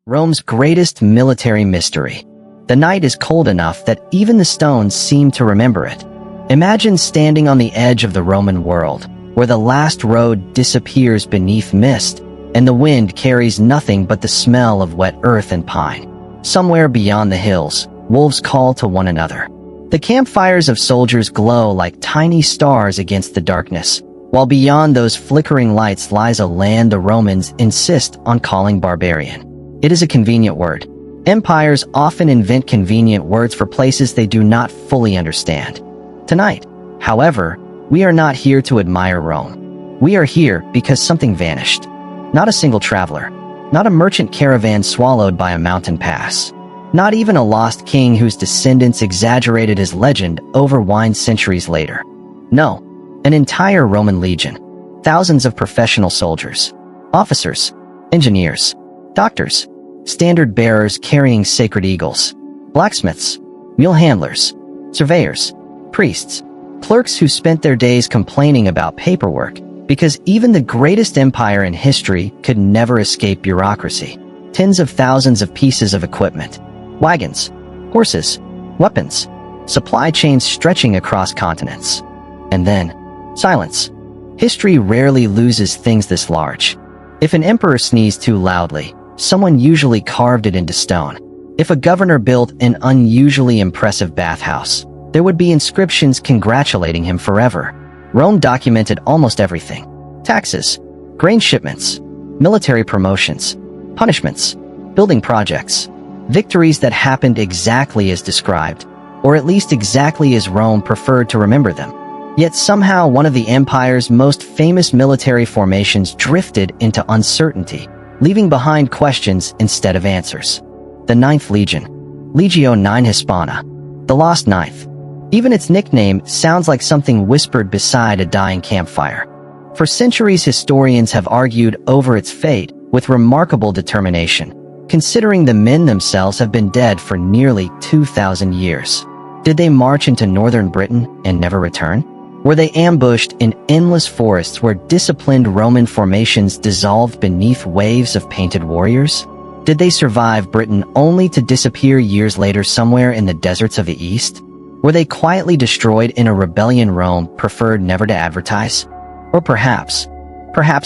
Rome's greatest military mystery. The night is cold enough that even the stones seem to remember it. Imagine standing on the edge of the Roman world, where the last road disappears beneath mist, and the wind carries nothing but the smell of wet earth and pine. Somewhere beyond the hills, wolves call to one another. The campfires of soldiers glow like tiny stars against the darkness, while beyond those flickering lights lies a land the Romans insist on calling barbarian. It is a convenient word. Empires often invent convenient words for places they do not fully understand. Tonight, however, we are not here to admire Rome. We are here because something vanished. Not a single traveler. Not a merchant caravan swallowed by a mountain pass. Not even a lost king whose descendants exaggerated his legend over wine centuries later. No, an entire Roman legion. Thousands of professional soldiers, officers, engineers, doctors, standard bearers carrying sacred eagles, blacksmiths, mule handlers, surveyors, priests, clerks who spent their days complaining about paperwork because even the greatest empire in history could never escape bureaucracy. Tens of thousands of pieces of equipment, wagons, horses, weapons, supply chains stretching across continents. And then, silence. History rarely loses things this large. If an emperor sneezed too loudly, someone usually carved it into stone. If a governor built an unusually impressive bathhouse, there would be inscriptions congratulating him forever. Rome documented almost everything. Taxes, grain shipments, military promotions, punishments, building projects, victories that happened exactly as described, or at least exactly as Rome preferred to remember them. Yet somehow one of the empire's most famous military formations drifted into uncertainty, leaving behind questions instead of answers. The Ninth Legion, Legio IX Hispana, the Lost Ninth. Even its nickname sounds like something whispered beside a dying campfire. For centuries, historians have argued over its fate with remarkable determination, considering the men themselves have been dead for nearly 2,000 years. Did they march into northern Britain and never return? Were they ambushed in endless forests where disciplined Roman formations dissolved beneath waves of painted warriors? Did they survive Britain only to disappear years later somewhere in the deserts of the East? Were they quietly destroyed in a rebellion Rome preferred never to advertise? Or perhaps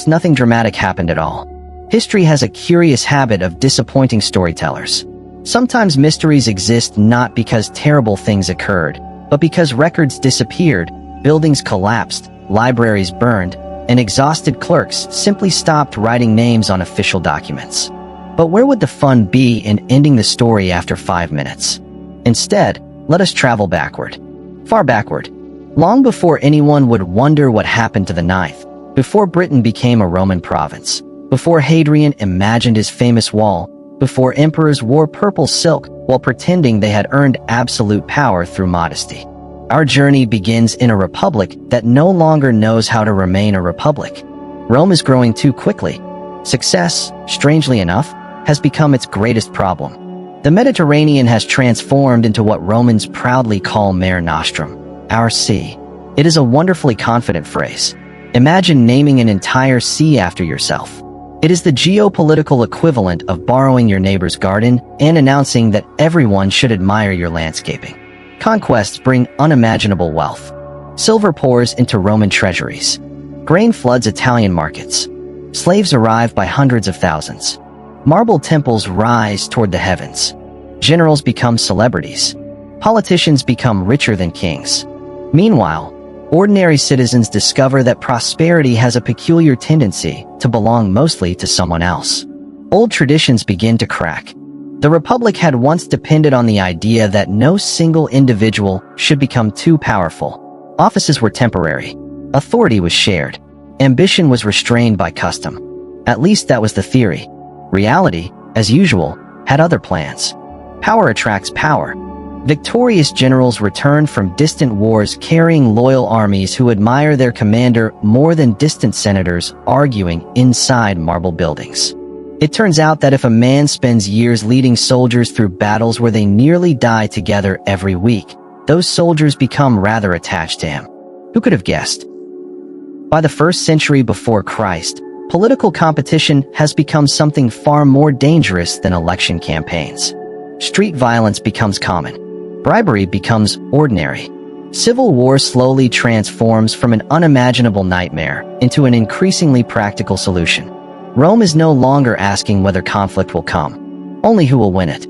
nothing dramatic happened at all. History has a curious habit of disappointing storytellers. Sometimes mysteries exist not because terrible things occurred, but because records disappeared, buildings collapsed, libraries burned, and exhausted clerks simply stopped writing names on official documents. But where would the fun be in ending the story after 5 minutes? Instead, let us travel backward. Far backward. Long before anyone would wonder what happened to the Ninth, before Britain became a Roman province, before Hadrian imagined his famous wall, before emperors wore purple silk while pretending they had earned absolute power through modesty. Our journey begins in a republic that no longer knows how to remain a republic. Rome is growing too quickly. Success, strangely enough, has become its greatest problem. The Mediterranean has transformed into what Romans proudly call Mare Nostrum, our sea. It is a wonderfully confident phrase. Imagine naming an entire sea after yourself. It is the geopolitical equivalent of borrowing your neighbor's garden and announcing that everyone should admire your landscaping. Conquests bring unimaginable wealth. Silver pours into Roman treasuries. Grain floods Italian markets. Slaves arrive by hundreds of thousands. Marble temples rise toward the heavens. Generals become celebrities. Politicians become richer than kings. Meanwhile, ordinary citizens discover that prosperity has a peculiar tendency to belong mostly to someone else. Old traditions begin to crack. The Republic had once depended on the idea that no single individual should become too powerful. Offices were temporary. Authority was shared. Ambition was restrained by custom. At least that was the theory. Reality, as usual, had other plans. Power attracts power. Victorious generals return from distant wars carrying loyal armies who admire their commander more than distant senators arguing inside marble buildings. It turns out that if a man spends years leading soldiers through battles where they nearly die together every week, those soldiers become rather attached to him. Who could have guessed? By the 1st century before Christ, Political competition has become something far more dangerous than election campaigns. Street violence becomes common. Bribery becomes ordinary. Civil war slowly transforms from an unimaginable nightmare into an increasingly practical solution. Rome is no longer asking whether conflict will come, only who will win it.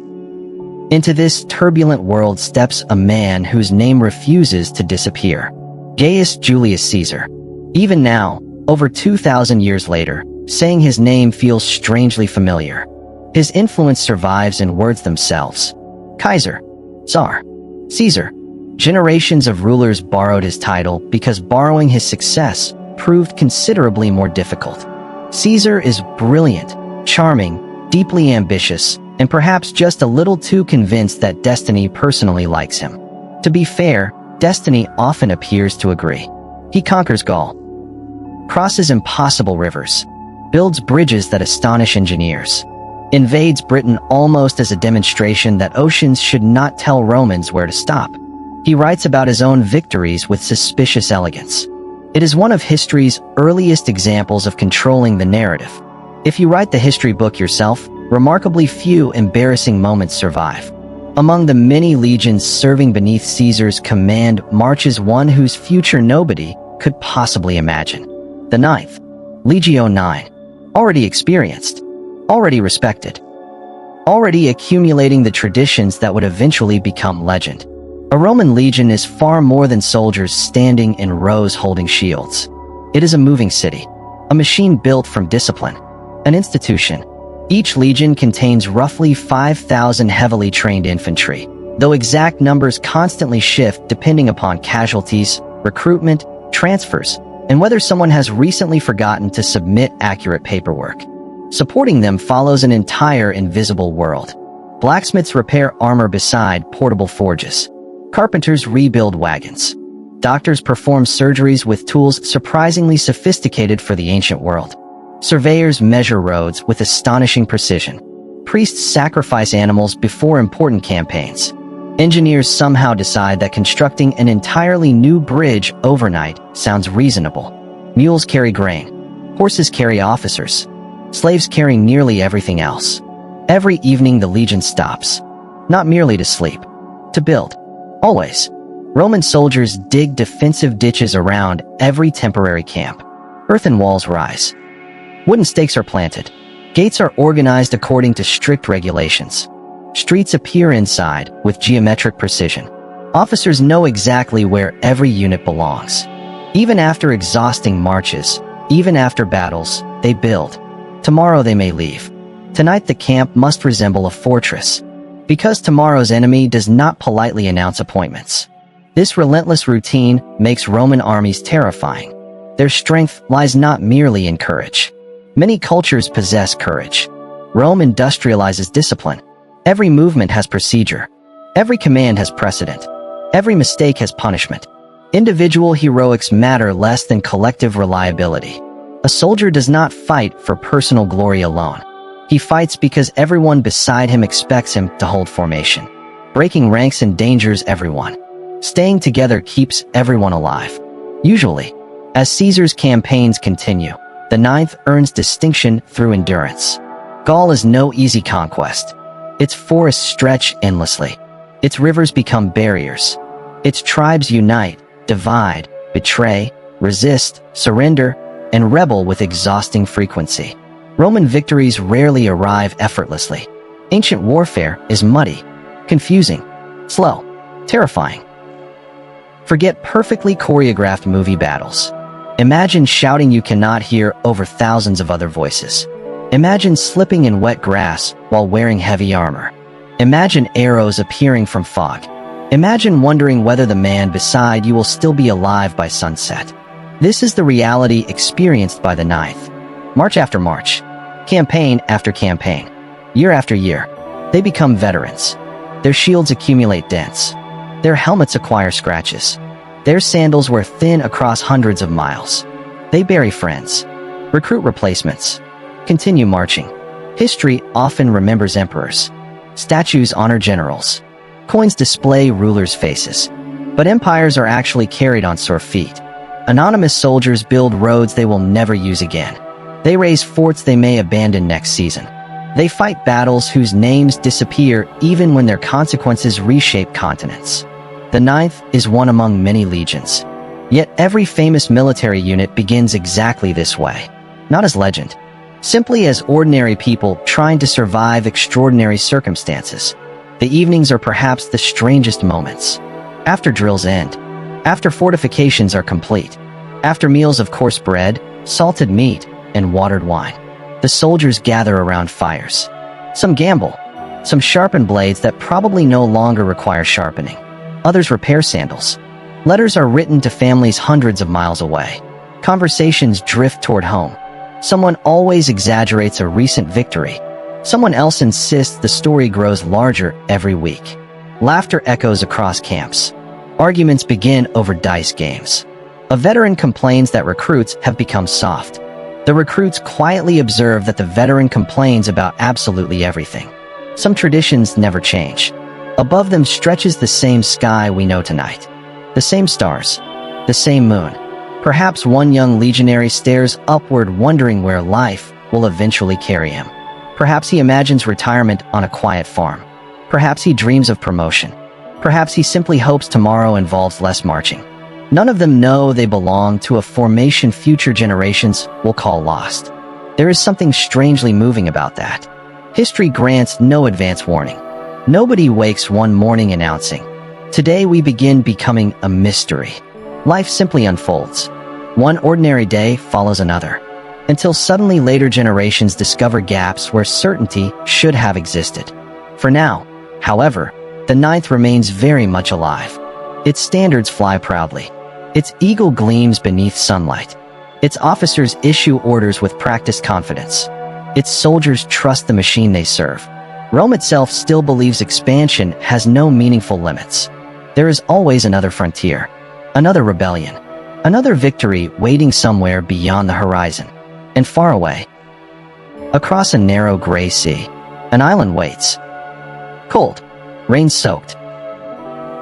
Into this turbulent world steps a man whose name refuses to disappear. Gaius Julius Caesar. Even now, over 2,000 years later, saying his name feels strangely familiar. His influence survives in words themselves. Kaiser, Tsar, Caesar. Generations of rulers borrowed his title because borrowing his success proved considerably more difficult. Caesar is brilliant, charming, deeply ambitious, and perhaps just a little too convinced that destiny personally likes him. To be fair, destiny often appears to agree. He conquers Gaul, crosses impossible rivers, builds bridges that astonish engineers, invades Britain almost as a demonstration that oceans should not tell Romans where to stop. He writes about his own victories with suspicious elegance. It is one of history's earliest examples of controlling the narrative. If you write the history book yourself, remarkably few embarrassing moments survive. Among the many legions serving beneath Caesar's command marches one whose future nobody could possibly imagine. The ninth, Legio IX. Already experienced, already respected, already accumulating the traditions that would eventually become legend. A Roman legion is far more than soldiers standing in rows holding shields. It is a moving city, a machine built from discipline, an institution. Each legion contains roughly 5,000 heavily trained infantry, though exact numbers constantly shift depending upon casualties, recruitment, transfers, and whether someone has recently forgotten to submit accurate paperwork. Supporting them follows an entire invisible world. Blacksmiths repair armor beside portable forges. Carpenters rebuild wagons. Doctors perform surgeries with tools surprisingly sophisticated for the ancient world. Surveyors measure roads with astonishing precision. Priests sacrifice animals before important campaigns. Engineers somehow decide that constructing an entirely new bridge overnight sounds reasonable. Mules carry grain. Horses carry officers. Slaves carry nearly everything else. Every evening the legion stops, not merely to sleep, to build. Always. Roman soldiers dig defensive ditches around every temporary camp. Earthen walls rise. Wooden stakes are planted. Gates are organized according to strict regulations. Streets appear inside with geometric precision. Officers know exactly where every unit belongs. Even after exhausting marches, even after battles, they build. Tomorrow they may leave. Tonight the camp must resemble a fortress, because tomorrow's enemy does not politely announce appointments. This relentless routine makes Roman armies terrifying. Their strength lies not merely in courage. Many cultures possess courage. Rome industrializes discipline. Every movement has procedure. Every command has precedent. Every mistake has punishment. Individual heroics matter less than collective reliability. A soldier does not fight for personal glory alone. He fights because everyone beside him expects him to hold formation. Breaking ranks endangers everyone. Staying together keeps everyone alive. Usually, as Caesar's campaigns continue, the ninth earns distinction through endurance. Gaul is no easy conquest. Its forests stretch endlessly. Its rivers become barriers. Its tribes unite, divide, betray, resist, surrender, and rebel with exhausting frequency. Roman victories rarely arrive effortlessly. Ancient warfare is muddy, confusing, slow, terrifying. Forget perfectly choreographed movie battles. Imagine shouting you cannot hear over thousands of other voices. Imagine slipping in wet grass while wearing heavy armor. Imagine arrows appearing from fog. Imagine wondering whether the man beside you will still be alive by sunset. This is the reality experienced by the ninth. March after march, campaign after campaign, year after year, they become veterans. Their shields accumulate dents. Their helmets acquire scratches. Their sandals wear thin across hundreds of miles. They bury friends, recruit replacements, continue marching. History often remembers emperors. Statues honor generals. Coins display rulers' faces. But empires are actually carried on sore feet. Anonymous soldiers build roads they will never use again. They raise forts they may abandon next season. They fight battles whose names disappear even when their consequences reshape continents. The ninth is one among many legions. Yet every famous military unit begins exactly this way. Not as legend, simply as ordinary people trying to survive extraordinary circumstances. The evenings are perhaps the strangest moments. After drills end, after fortifications are complete, after meals of coarse bread, salted meat, and watered wine, the soldiers gather around fires. Some gamble, some sharpen blades that probably no longer require sharpening. Others repair sandals. Letters are written to families hundreds of miles away. Conversations drift toward home. Someone always exaggerates a recent victory. Someone else insists the story grows larger every week. Laughter echoes across camps. Arguments begin over dice games. A veteran complains that recruits have become soft. The recruits quietly observe that the veteran complains about absolutely everything. Some traditions never change. Above them stretches the same sky we know tonight. The same stars. The same moon. Perhaps one young legionary stares upward wondering where life will eventually carry him. Perhaps he imagines retirement on a quiet farm. Perhaps he dreams of promotion. Perhaps he simply hopes tomorrow involves less marching. None of them know they belong to a formation future generations will call lost. There is something strangely moving about that. History grants no advance warning. Nobody wakes one morning announcing, "Today we begin becoming a mystery." Life simply unfolds. One ordinary day follows another, until suddenly later generations discover gaps where certainty should have existed. For now, however, the ninth remains very much alive. Its standards fly proudly. Its eagle gleams beneath sunlight. Its officers issue orders with practiced confidence. Its soldiers trust the machine they serve. Rome itself still believes expansion has no meaningful limits. There is always another frontier, another rebellion, another victory waiting somewhere beyond the horizon. And far away, across a narrow gray sea, an island waits. Cold, rain-soaked,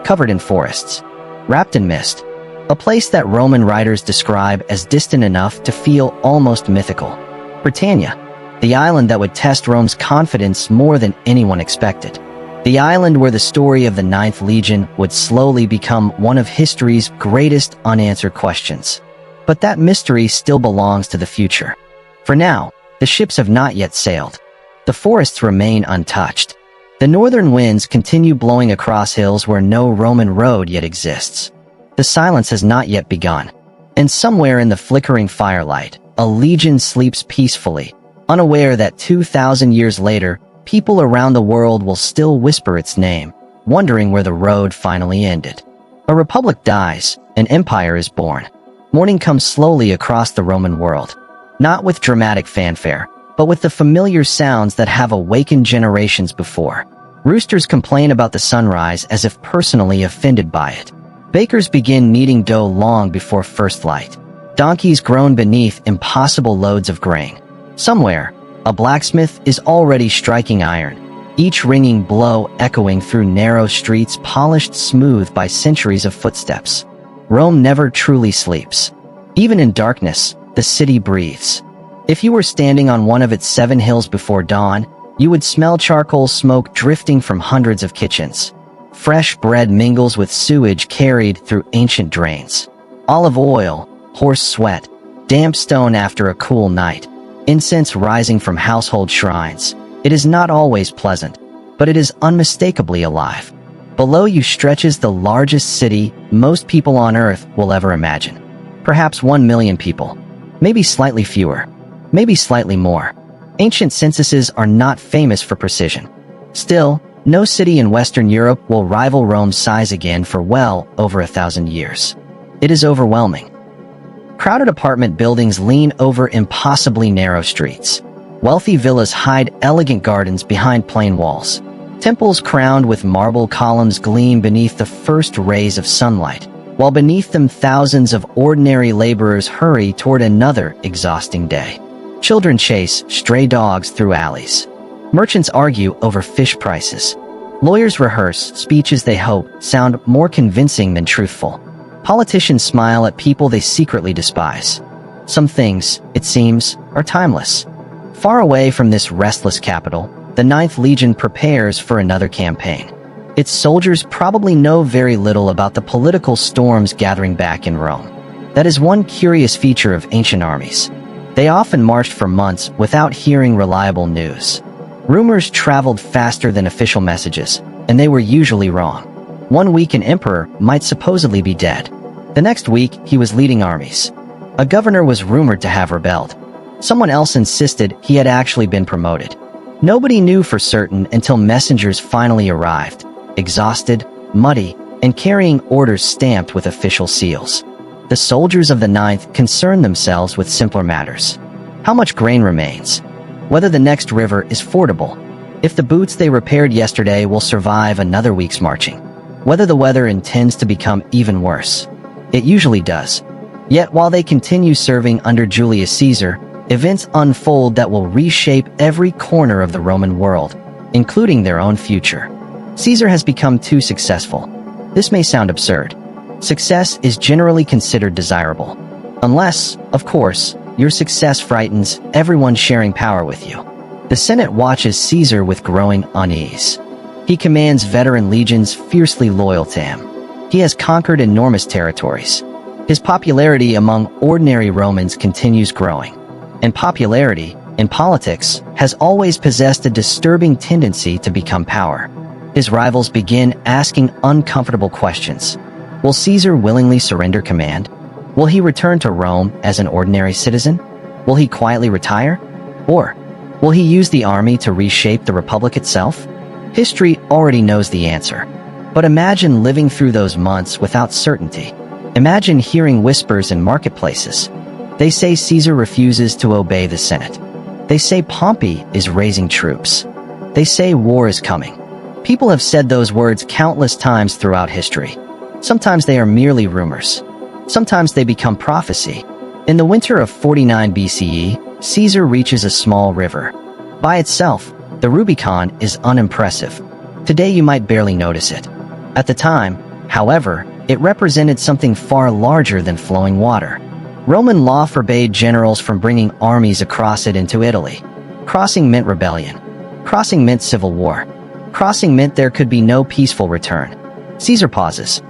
covered in forests, wrapped in mist. A place that Roman writers describe as distant enough to feel almost mythical. Britannia, the island that would test Rome's confidence more than anyone expected. The island where the story of the Ninth Legion would slowly become one of history's greatest unanswered questions. But that mystery still belongs to the future. For now, the ships have not yet sailed. The forests remain untouched. The northern winds continue blowing across hills where no Roman road yet exists. The silence has not yet begun. And somewhere in the flickering firelight, a legion sleeps peacefully, unaware that 2,000 years later, people around the world will still whisper its name, wondering where the road finally ended. A republic dies, an empire is born. Morning comes slowly across the Roman world, not with dramatic fanfare, but with the familiar sounds that have awakened generations before. Roosters complain about the sunrise as if personally offended by it. Bakers begin kneading dough long before first light. Donkeys groan beneath impossible loads of grain. Somewhere, a blacksmith is already striking iron, each ringing blow echoing through narrow streets polished smooth by centuries of footsteps. Rome never truly sleeps. Even in darkness, the city breathes. If you were standing on one of its 7 hills before dawn, you would smell charcoal smoke drifting from hundreds of kitchens. Fresh bread mingles with sewage carried through ancient drains. Olive oil, horse sweat, damp stone after a cool night, incense rising from household shrines. It is not always pleasant, but it is unmistakably alive. Below you stretches the largest city most people on Earth will ever imagine. Perhaps 1 million people. Maybe slightly fewer. Maybe slightly more. Ancient censuses are not famous for precision. Still, no city in Western Europe will rival Rome's size again for well over 1,000 years. It is overwhelming. Crowded apartment buildings lean over impossibly narrow streets. Wealthy villas hide elegant gardens behind plain walls. Temples crowned with marble columns gleam beneath the first rays of sunlight, while beneath them thousands of ordinary laborers hurry toward another exhausting day. Children chase stray dogs through alleys. Merchants argue over fish prices. Lawyers rehearse speeches they hope sound more convincing than truthful. Politicians smile at people they secretly despise. Some things, it seems, are timeless. Far away from this restless capital, the Ninth Legion prepares for another campaign. Its soldiers probably know very little about the political storms gathering back in Rome. That is one curious feature of ancient armies. They often marched for months without hearing reliable news. Rumors traveled faster than official messages, and they were usually wrong. One week an emperor might supposedly be dead. The next week, he was leading armies. A governor was rumored to have rebelled. Someone else insisted he had actually been promoted. Nobody knew for certain until messengers finally arrived, exhausted, muddy, and carrying orders stamped with official seals. The soldiers of the Ninth concerned themselves with simpler matters. How much grain remains? Whether the next river is fordable? If the boots they repaired yesterday will survive another week's marching? Whether the weather intends to become even worse? It usually does. Yet while they continue serving under Julius Caesar, events unfold that will reshape every corner of the Roman world, including their own future. Caesar has become too successful. This may sound absurd. Success is generally considered desirable. Unless, of course, your success frightens everyone sharing power with you. The Senate watches Caesar with growing unease. He commands veteran legions fiercely loyal to him. He has conquered enormous territories. His popularity among ordinary Romans continues growing. And popularity, in politics, has always possessed a disturbing tendency to become power. His rivals begin asking uncomfortable questions. Will Caesar willingly surrender command? Will he return to Rome as an ordinary citizen? Will he quietly retire? Or will he use the army to reshape the republic itself? History already knows the answer. But imagine living through those months without certainty. Imagine hearing whispers in marketplaces. They say Caesar refuses to obey the Senate. They say Pompey is raising troops. They say war is coming. People have said those words countless times throughout history. Sometimes they are merely rumors. Sometimes they become prophecy. In the winter of 49 BCE, Caesar reaches a small river. By itself, the Rubicon is unimpressive. Today you might barely notice it. At the time, however, it represented something far larger than flowing water. Roman law forbade generals from bringing armies across it into Italy. Crossing meant rebellion. Crossing meant civil war. Crossing meant there could be no peaceful return. Caesar pauses.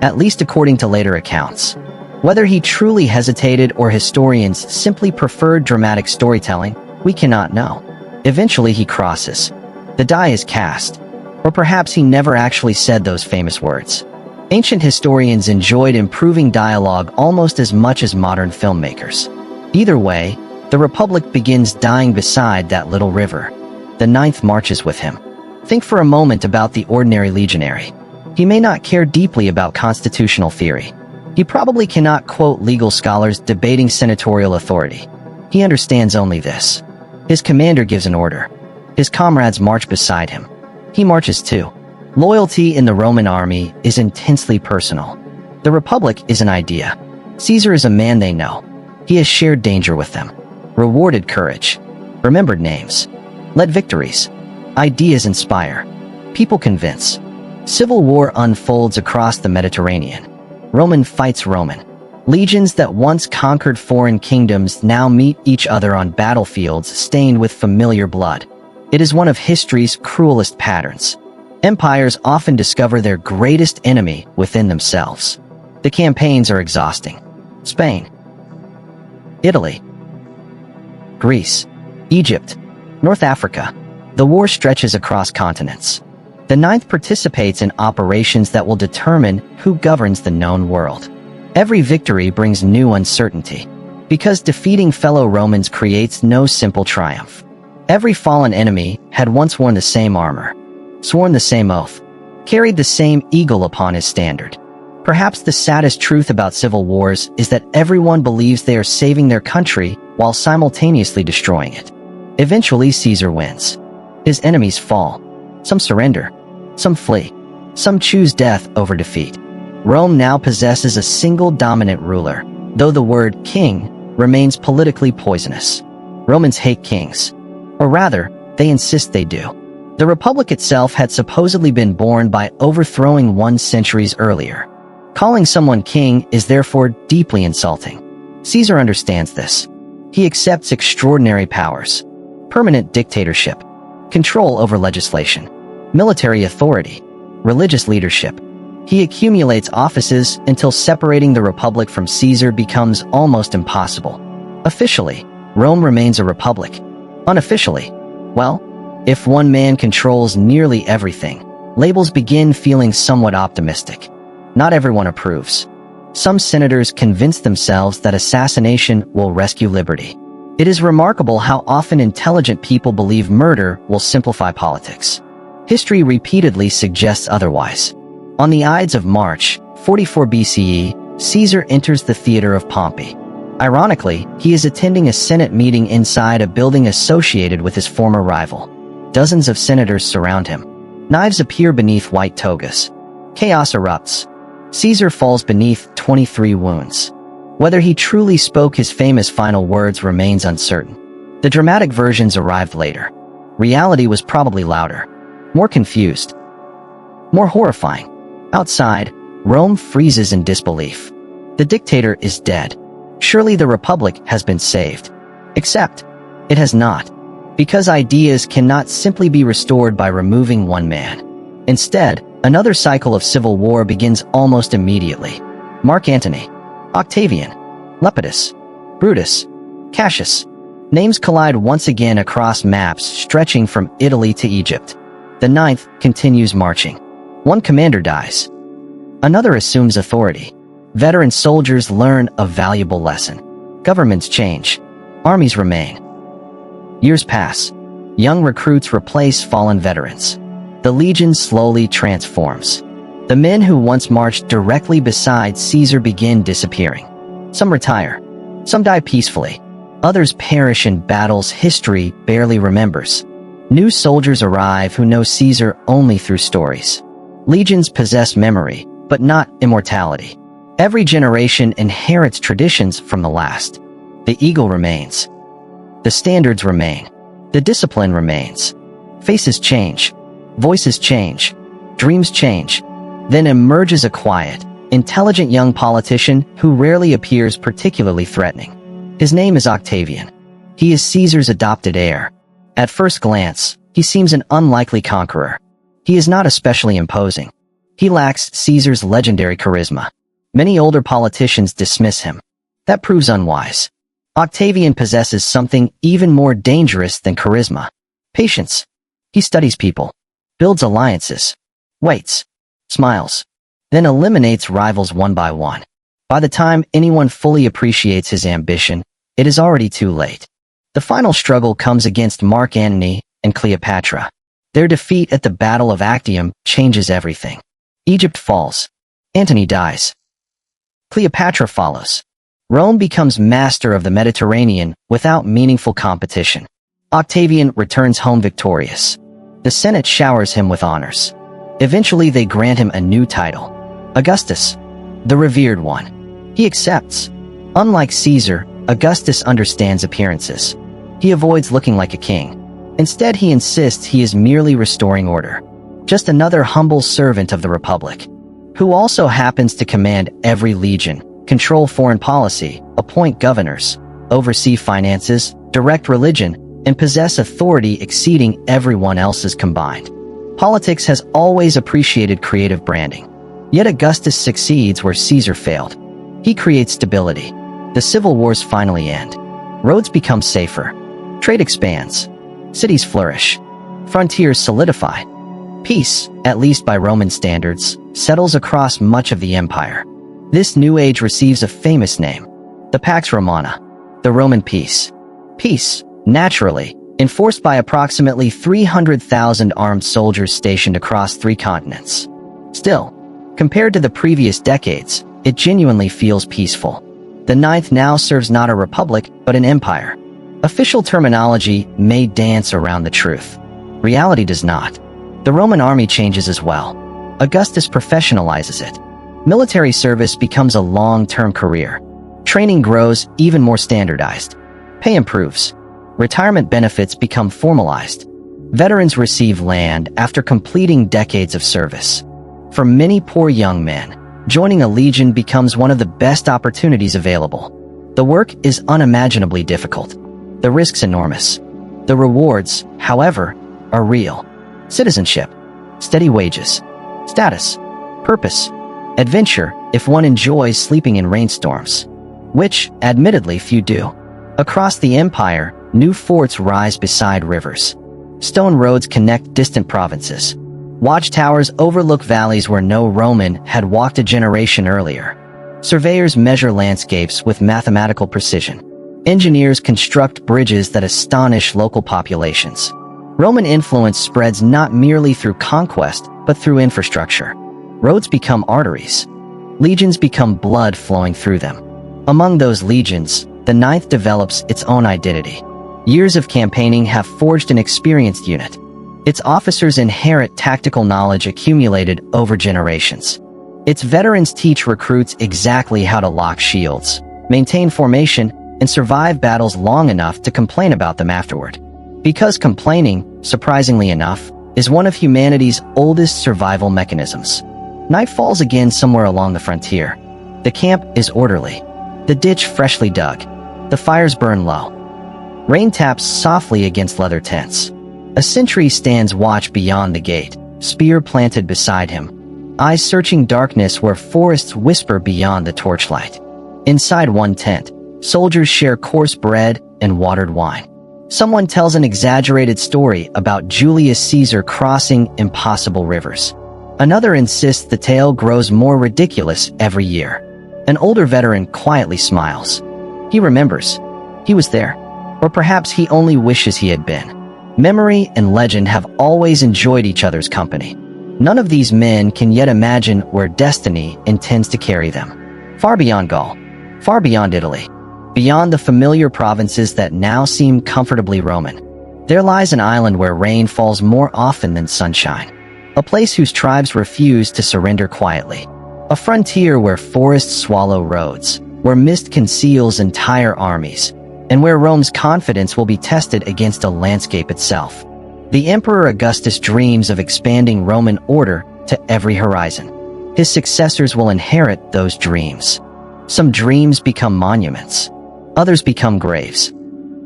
At least according to later accounts. Whether he truly hesitated or historians simply preferred dramatic storytelling, we cannot know. Eventually he crosses. The die is cast. Or perhaps he never actually said those famous words. Ancient historians enjoyed improving dialogue almost as much as modern filmmakers. Either way, the Republic begins dying beside that little river. The Ninth marches with him. Think for a moment about the ordinary legionary. He may not care deeply about constitutional theory. He probably cannot quote legal scholars debating senatorial authority. He understands only this. His commander gives an order. His comrades march beside him. He marches too. Loyalty in the Roman army is intensely personal. The Republic is an idea. Caesar is a man they know. He has shared danger with them. Rewarded courage. Remembered names. Led victories. Ideas inspire. People convince. Civil war unfolds across the Mediterranean. Roman fights Roman. Legions that once conquered foreign kingdoms now meet each other on battlefields stained with familiar blood. It is one of history's cruelest patterns. Empires often discover their greatest enemy within themselves. The campaigns are exhausting. Spain, Italy, Greece, Egypt, North Africa. The war stretches across continents. The Ninth participates in operations that will determine who governs the known world. Every victory brings new uncertainty, because defeating fellow Romans creates no simple triumph. Every fallen enemy had once worn the same armor, sworn the same oath, carried the same eagle upon his standard. Perhaps the saddest truth about civil wars is that everyone believes they are saving their country while simultaneously destroying it. Eventually, Caesar wins. His enemies fall. Some surrender. Some flee. Some choose death over defeat. Rome now possesses a single dominant ruler, though the word king remains politically poisonous. Romans hate kings. Or rather, they insist they do. The Republic itself had supposedly been born by overthrowing one centuries earlier. Calling someone king is therefore deeply insulting. Caesar understands this. He accepts extraordinary powers: permanent dictatorship, control over legislation, military authority, religious leadership. He accumulates offices until separating the Republic from Caesar becomes almost impossible. Officially, Rome remains a republic. Unofficially, well, if one man controls nearly everything, labels begin feeling somewhat optimistic. Not everyone approves. Some senators convince themselves that assassination will rescue liberty. It is remarkable how often intelligent people believe murder will simplify politics. History repeatedly suggests otherwise. On the Ides of March, 44 BCE, Caesar enters the theater of Pompey. Ironically, he is attending a Senate meeting inside a building associated with his former rival. Dozens of senators surround him. Knives appear beneath white togas. Chaos erupts. Caesar falls beneath 23 wounds. Whether he truly spoke his famous final words remains uncertain. The dramatic versions arrived later. Reality was probably louder, more confused, more horrifying. Outside, Rome freezes in disbelief. The dictator is dead. Surely the Republic has been saved. Except, it has not. Because ideas cannot simply be restored by removing one man. Instead, another cycle of civil war begins almost immediately. Mark Antony, Octavian, Lepidus, Brutus, Cassius. Names collide once again across maps stretching from Italy to Egypt. The ninth continues marching. One commander dies. Another assumes authority. Veteran soldiers learn a valuable lesson. Governments change. Armies remain. Years pass. Young recruits replace fallen veterans. The legion slowly transforms. The men who once marched directly beside Caesar begin disappearing. Some retire. Some die peacefully. Others perish in battles history barely remembers. New soldiers arrive who know Caesar only through stories. Legions possess memory, but not immortality. Every generation inherits traditions from the last. The eagle remains. The standards remain. The discipline remains. Faces change. Voices change. Dreams change. Then emerges a quiet, intelligent young politician who rarely appears particularly threatening. His name is Octavian. He is Caesar's adopted heir. At first glance, he seems an unlikely conqueror. He is not especially imposing. He lacks Caesar's legendary charisma. Many older politicians dismiss him. That proves unwise. Octavian possesses something even more dangerous than charisma: patience. He studies people, builds alliances, waits, smiles, then eliminates rivals one by one. By the time anyone fully appreciates his ambition, it is already too late. The final struggle comes against Mark Antony and Cleopatra. Their defeat at the Battle of Actium changes everything. Egypt falls. Antony dies. Cleopatra follows. Rome becomes master of the Mediterranean without meaningful competition. Octavian returns home victorious. The Senate showers him with honors. Eventually they grant him a new title: Augustus, the revered one. He accepts. Unlike Caesar, Augustus understands appearances. He avoids looking like a king. Instead, he insists he is merely restoring order. Just another humble servant of the Republic, who also happens to command every legion, control foreign policy, appoint governors, oversee finances, direct religion, and possess authority exceeding everyone else's combined. Politics has always appreciated creative branding. Yet Augustus succeeds where Caesar failed. He creates stability. The civil wars finally end. Roads become safer. Trade expands. Cities flourish. Frontiers solidify. Peace, at least by Roman standards, settles across much of the empire. This new age receives a famous name: the Pax Romana, the Roman peace. Peace, naturally, enforced by approximately 300,000 armed soldiers stationed across 3 continents. Still, compared to the previous decades, it genuinely feels peaceful. The ninth now serves not a republic, but an empire. Official terminology may dance around the truth. Reality does not. The Roman army changes as well. Augustus professionalizes it. Military service becomes a long-term career. Training grows even more standardized. Pay improves. Retirement benefits become formalized. Veterans receive land after completing decades of service. For many poor young men, joining a legion becomes one of the best opportunities available. The work is unimaginably difficult. The risks enormous. The rewards, however, are real. Citizenship, steady wages, status, purpose, adventure if one enjoys sleeping in rainstorms, which, admittedly, few do. Across the empire, new forts rise beside rivers. Stone roads connect distant provinces. Watchtowers overlook valleys where no Roman had walked a generation earlier. Surveyors measure landscapes with mathematical precision. Engineers construct bridges that astonish local populations. Roman influence spreads not merely through conquest, but through infrastructure. Roads become arteries. Legions become blood flowing through them. Among those legions, the Ninth develops its own identity. Years of campaigning have forged an experienced unit. Its officers inherit tactical knowledge accumulated over generations. Its veterans teach recruits exactly how to lock shields, maintain formation, and survive battles long enough to complain about them afterward. Because complaining, surprisingly enough, is one of humanity's oldest survival mechanisms. Night falls again somewhere along the frontier. The camp is orderly. The ditch freshly dug. The fires burn low. Rain taps softly against leather tents. A sentry stands watch beyond the gate, spear planted beside him, eyes searching darkness where forests whisper beyond the torchlight. Inside one tent, soldiers share coarse bread and watered wine. Someone tells an exaggerated story about Julius Caesar crossing impossible rivers. Another insists the tale grows more ridiculous every year. An older veteran quietly smiles. He remembers. He was there. Or perhaps he only wishes he had been. Memory and legend have always enjoyed each other's company. None of these men can yet imagine where destiny intends to carry them. Far beyond Gaul. Far beyond Italy. Beyond the familiar provinces that now seem comfortably Roman. There lies an island where rain falls more often than sunshine. A place whose tribes refuse to surrender quietly. A frontier where forests swallow roads, where mist conceals entire armies, and where Rome's confidence will be tested against a landscape itself. The Emperor Augustus dreams of expanding Roman order to every horizon. His successors will inherit those dreams. Some dreams become monuments. Others become graves.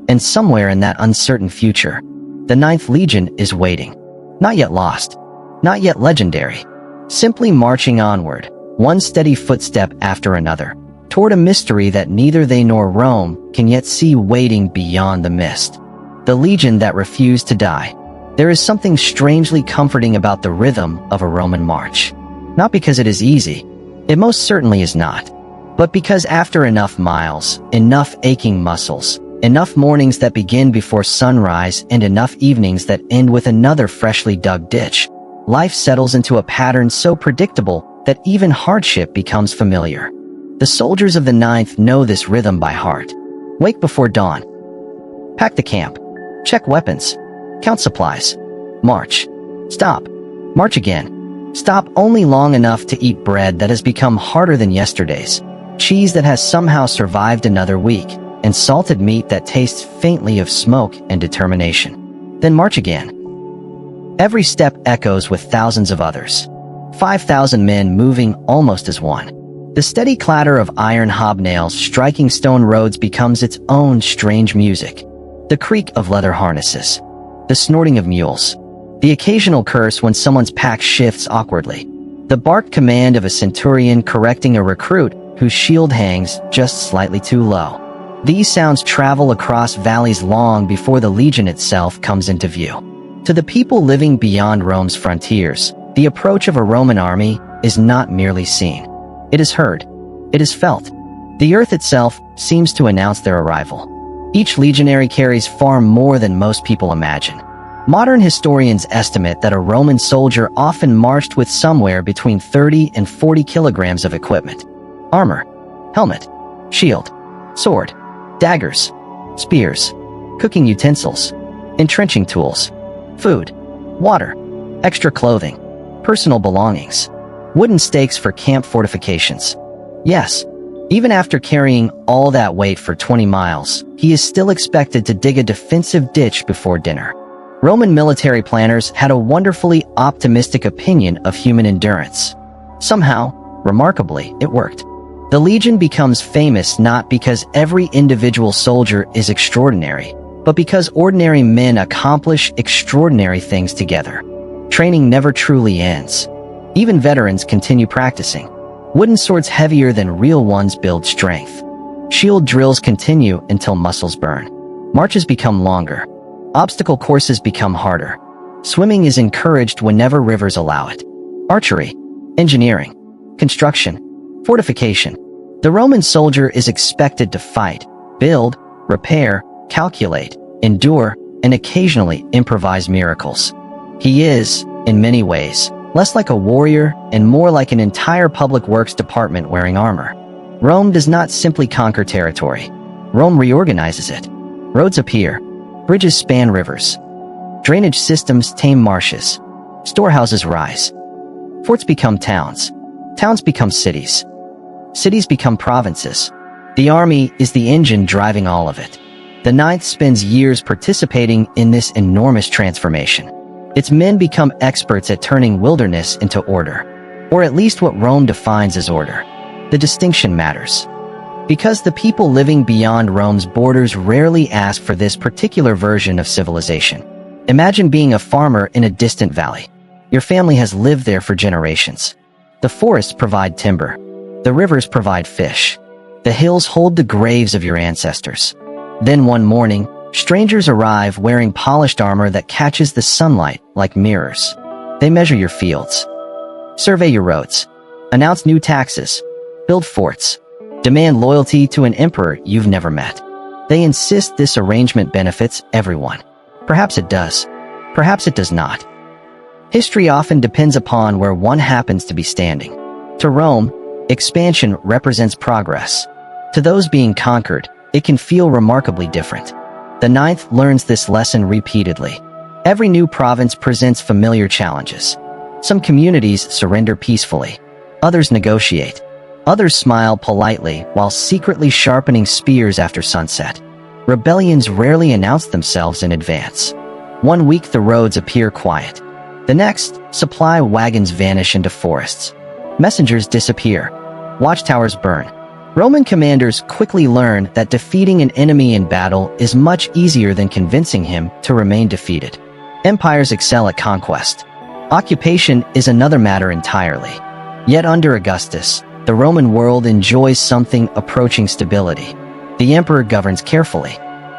And somewhere in that uncertain future, the Ninth Legion is waiting. Not yet lost. Not yet legendary. Simply marching onward, one steady footstep after another, toward a mystery that neither they nor Rome can yet see waiting beyond the mist. The legion that refused to die. There is something strangely comforting about the rhythm of a Roman march. Not because it is easy. It most certainly is not. But because after enough miles, enough aching muscles, enough mornings that begin before sunrise and enough evenings that end with another freshly dug ditch, life settles into a pattern so predictable that even hardship becomes familiar. The soldiers of the Ninth know this rhythm by heart. Wake before dawn. Pack the camp. Check weapons. Count supplies. March. Stop. March again. Stop only long enough to eat bread that has become harder than yesterday's, cheese that has somehow survived another week, and salted meat that tastes faintly of smoke and determination. Then march again. Every step echoes with thousands of others. 5,000 men moving almost as one. The steady clatter of iron hobnails striking stone roads becomes its own strange music. The creak of leather harnesses. The snorting of mules. The occasional curse when someone's pack shifts awkwardly. The barked command of a centurion correcting a recruit whose shield hangs just slightly too low. These sounds travel across valleys long before the legion itself comes into view. To the people living beyond Rome's frontiers, the approach of a Roman army is not merely seen. It is heard. It is felt. The earth itself seems to announce their arrival. Each legionary carries far more than most people imagine. Modern historians estimate that a Roman soldier often marched with somewhere between 30 and 40 kilograms of equipment. Armor, helmet, shield, sword, daggers, spears, cooking utensils, entrenching tools, food, water, extra clothing, personal belongings, wooden stakes for camp fortifications. Yes, even after carrying all that weight for 20 miles, he is still expected to dig a defensive ditch before dinner. Roman military planners had a wonderfully optimistic opinion of human endurance. Somehow, remarkably, it worked. The legion becomes famous not because every individual soldier is extraordinary, but because ordinary men accomplish extraordinary things together. Training never truly ends. Even veterans continue practicing. Wooden swords heavier than real ones build strength. Shield drills continue until muscles burn. Marches become longer. Obstacle courses become harder. Swimming is encouraged whenever rivers allow it. Archery, engineering, construction, fortification. The Roman soldier is expected to fight, build, repair, calculate, endure, and occasionally improvise miracles. He is, in many ways, less like a warrior and more like an entire public works department wearing armor. Rome does not simply conquer territory. Rome reorganizes it. Roads appear. Bridges span rivers. Drainage systems tame marshes. Storehouses rise. Forts become towns. Towns become cities. Cities become provinces. The army is the engine driving all of it. The Ninth spends years participating in this enormous transformation. Its men become experts at turning wilderness into order, or at least what Rome defines as order. The distinction matters. Because the people living beyond Rome's borders rarely ask for this particular version of civilization. Imagine being a farmer in a distant valley. Your family has lived there for generations. The forests provide timber. The rivers provide fish. The hills hold the graves of your ancestors. Then one morning, strangers arrive wearing polished armor that catches the sunlight like mirrors. They measure your fields, survey your roads, announce new taxes, build forts, demand loyalty to an emperor you've never met. They insist this arrangement benefits everyone. Perhaps it does. Perhaps it does not. History often depends upon where one happens to be standing. To Rome, expansion represents progress. To those being conquered, it can feel remarkably different. The Ninth learns this lesson repeatedly. Every new province presents familiar challenges. Some communities surrender peacefully. Others negotiate. Others smile politely while secretly sharpening spears after sunset. Rebellions rarely announce themselves in advance. One week the roads appear quiet. The next, supply wagons vanish into forests. Messengers disappear. Watchtowers burn. Roman commanders quickly learn that defeating an enemy in battle is much easier than convincing him to remain defeated. Empires excel at conquest. Occupation is another matter entirely. Yet under Augustus, the Roman world enjoys something approaching stability. The emperor governs carefully.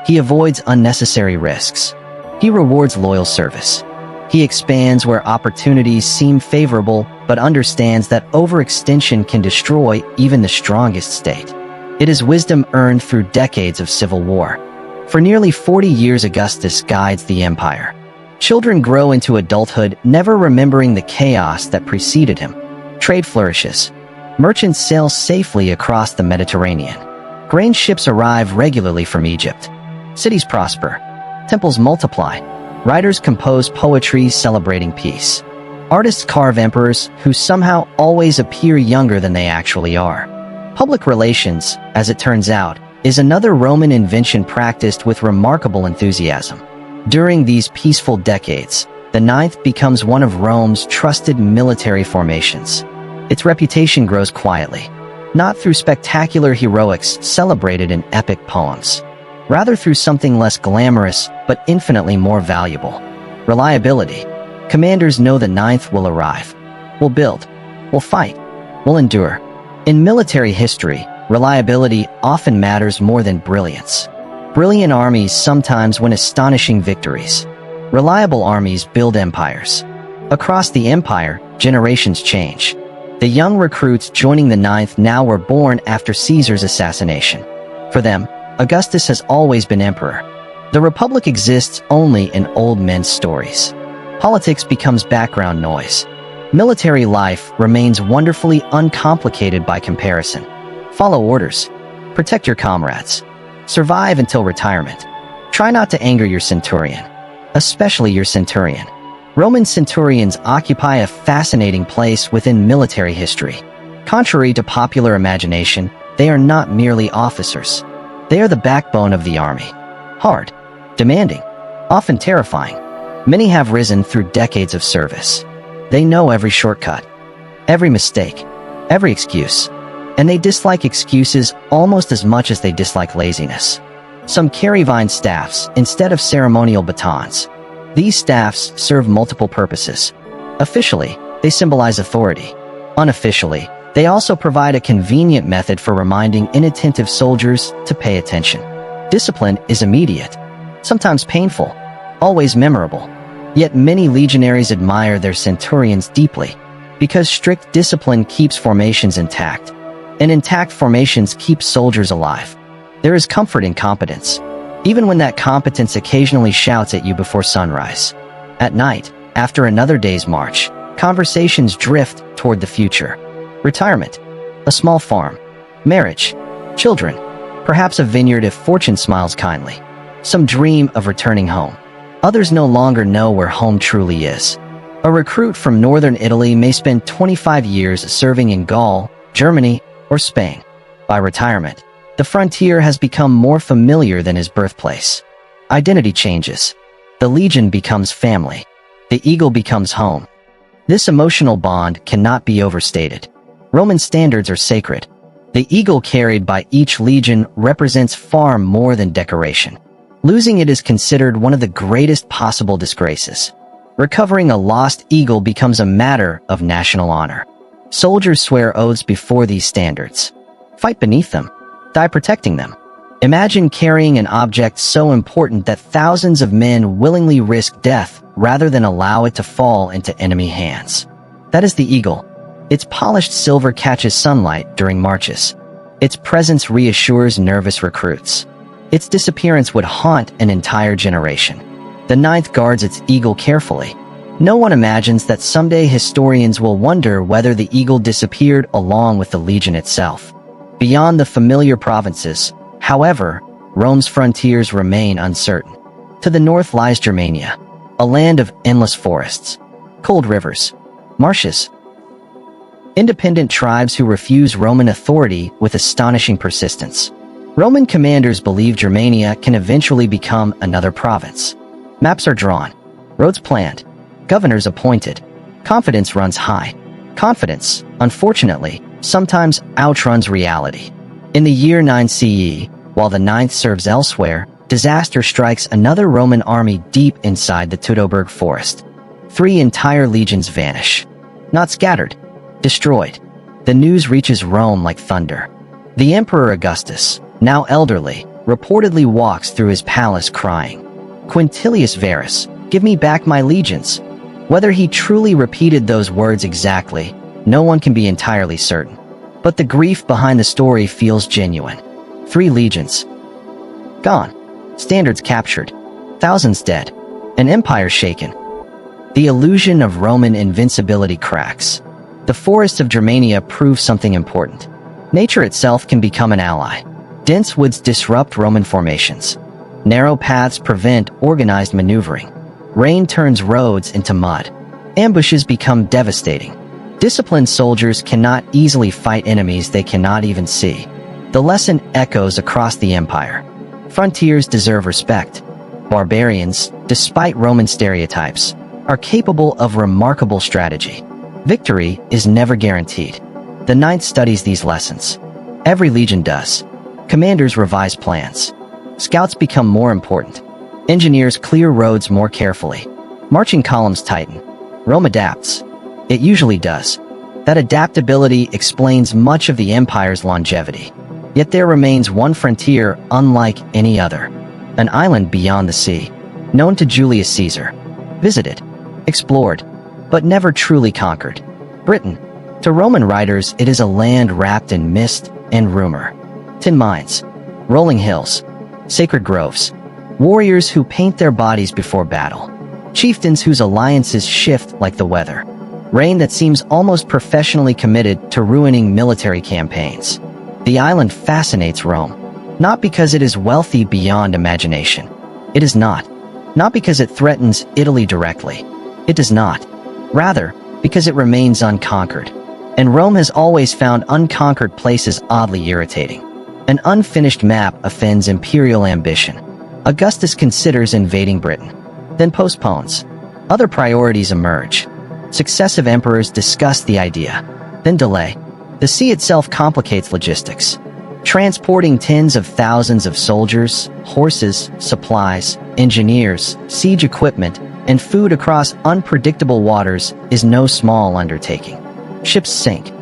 He avoids unnecessary risks. He rewards loyal service. He expands where opportunities seem favorable, but understands that overextension can destroy even the strongest state. It is wisdom earned through decades of civil war. For nearly 40 years, Augustus guides the empire. Children grow into adulthood, never remembering the chaos that preceded him. Trade flourishes. Merchants sail safely across the Mediterranean. Grain ships arrive regularly from Egypt. Cities prosper. Temples multiply. Writers compose poetry celebrating peace. Artists carve emperors who somehow always appear younger than they actually are. Public relations, as it turns out, is another Roman invention practiced with remarkable enthusiasm. During these peaceful decades, the Ninth becomes one of Rome's trusted military formations. Its reputation grows quietly, not through spectacular heroics celebrated in epic poems, rather through something less glamorous but infinitely more valuable: reliability. Commanders know the Ninth will arrive, will build, will fight, will endure. In military history, reliability often matters more than brilliance. Brilliant armies sometimes win astonishing victories. Reliable armies build empires. Across the empire, generations change. The young recruits joining the Ninth now were born after Caesar's assassination. For them, Augustus has always been emperor. The Republic exists only in old men's stories. Politics becomes background noise. Military life remains wonderfully uncomplicated by comparison. Follow orders. Protect your comrades. Survive until retirement. Try not to anger your centurion, especially your centurion. Roman centurions occupy a fascinating place within military history. Contrary to popular imagination, they are not merely officers. They are the backbone of the army. Hard, demanding, often terrifying. Many have risen through decades of service. They know every shortcut, every mistake, every excuse. and they dislike excuses almost as much as they dislike laziness. Some carry vine staffs instead of ceremonial batons. These staffs serve multiple purposes. Officially, they symbolize authority. Unofficially, they also provide a convenient method for reminding inattentive soldiers to pay attention. Discipline is immediate, sometimes painful, always memorable. Yet many legionaries admire their centurions deeply, because strict discipline keeps formations intact, and intact formations keep soldiers alive. There is comfort in competence, even when that competence occasionally shouts at you before sunrise. At night, after another day's march, conversations drift toward the future. Retirement, a small farm, marriage, children, perhaps a vineyard if fortune smiles kindly. Some dream of returning home. Others no longer know where home truly is. A recruit from northern Italy may spend 25 years serving in Gaul, Germany, or Spain. By retirement, the frontier has become more familiar than his birthplace. Identity changes. The legion becomes family. The eagle becomes home. This emotional bond cannot be overstated. Roman standards are sacred. The eagle carried by each legion represents far more than decoration. Losing it is considered one of the greatest possible disgraces. Recovering a lost eagle becomes a matter of national honor. Soldiers swear oaths before these standards. Fight beneath them. Die protecting them. Imagine carrying an object so important that thousands of men willingly risk death rather than allow it to fall into enemy hands. That is the eagle. Its polished silver catches sunlight during marches. Its presence reassures nervous recruits. Its disappearance would haunt an entire generation. The Ninth guards its eagle carefully. No one imagines that someday historians will wonder whether the eagle disappeared along with the legion itself. Beyond the familiar provinces, however, Rome's frontiers remain uncertain. To the north lies Germania, a land of endless forests, cold rivers, marshes. Independent tribes who refuse Roman authority with astonishing persistence. Roman commanders believe Germania can eventually become another province. Maps are drawn, roads planned, governors appointed. Confidence runs high. Confidence, unfortunately, sometimes outruns reality. In the year 9 CE, while the Ninth serves elsewhere, disaster strikes another Roman army deep inside the Teutoburg forest. 3 entire legions vanish. Not scattered, destroyed. The news reaches Rome like thunder. The Emperor Augustus, now elderly, reportedly walks through his palace crying, "Quintilius Varus, give me back my legions." Whether he truly repeated those words exactly, no one can be entirely certain. But the grief behind the story feels genuine. 3 legions gone. Standards captured. Thousands dead. An empire shaken. The illusion of Roman invincibility cracks. The forests of Germania prove something important. Nature itself can become an ally. Dense woods disrupt Roman formations. Narrow paths prevent organized maneuvering. Rain turns roads into mud. Ambushes become devastating. Disciplined soldiers cannot easily fight enemies they cannot even see. The lesson echoes across the empire. Frontiers deserve respect. Barbarians, despite Roman stereotypes, are capable of remarkable strategy. Victory is never guaranteed. The Ninth studies these lessons. Every legion does. Commanders revise plans. Scouts become more important. Engineers clear roads more carefully. Marching columns tighten. Rome adapts. It usually does. That adaptability explains much of the empire's longevity. Yet there remains one frontier unlike any other. An island beyond the sea, known to Julius Caesar. Visited, explored, but never truly conquered. Britain. To Roman writers, it is a land wrapped in mist and rumor. Tin mines, rolling hills, sacred groves, warriors who paint their bodies before battle, chieftains whose alliances shift like the weather, reign that seems almost professionally committed to ruining military campaigns. The island fascinates Rome, not because it is wealthy beyond imagination. It is not. Not because it threatens Italy directly. It does not. Rather, because it remains unconquered. And Rome has always found unconquered places oddly irritating. An unfinished map offends imperial ambition. Augustus considers invading Britain, then postpones. Other priorities emerge. Successive emperors discuss the idea, then delay. The sea itself complicates logistics. Transporting tens of thousands of soldiers, horses, supplies, engineers, siege equipment, and food across unpredictable waters is no small undertaking. Ships sink.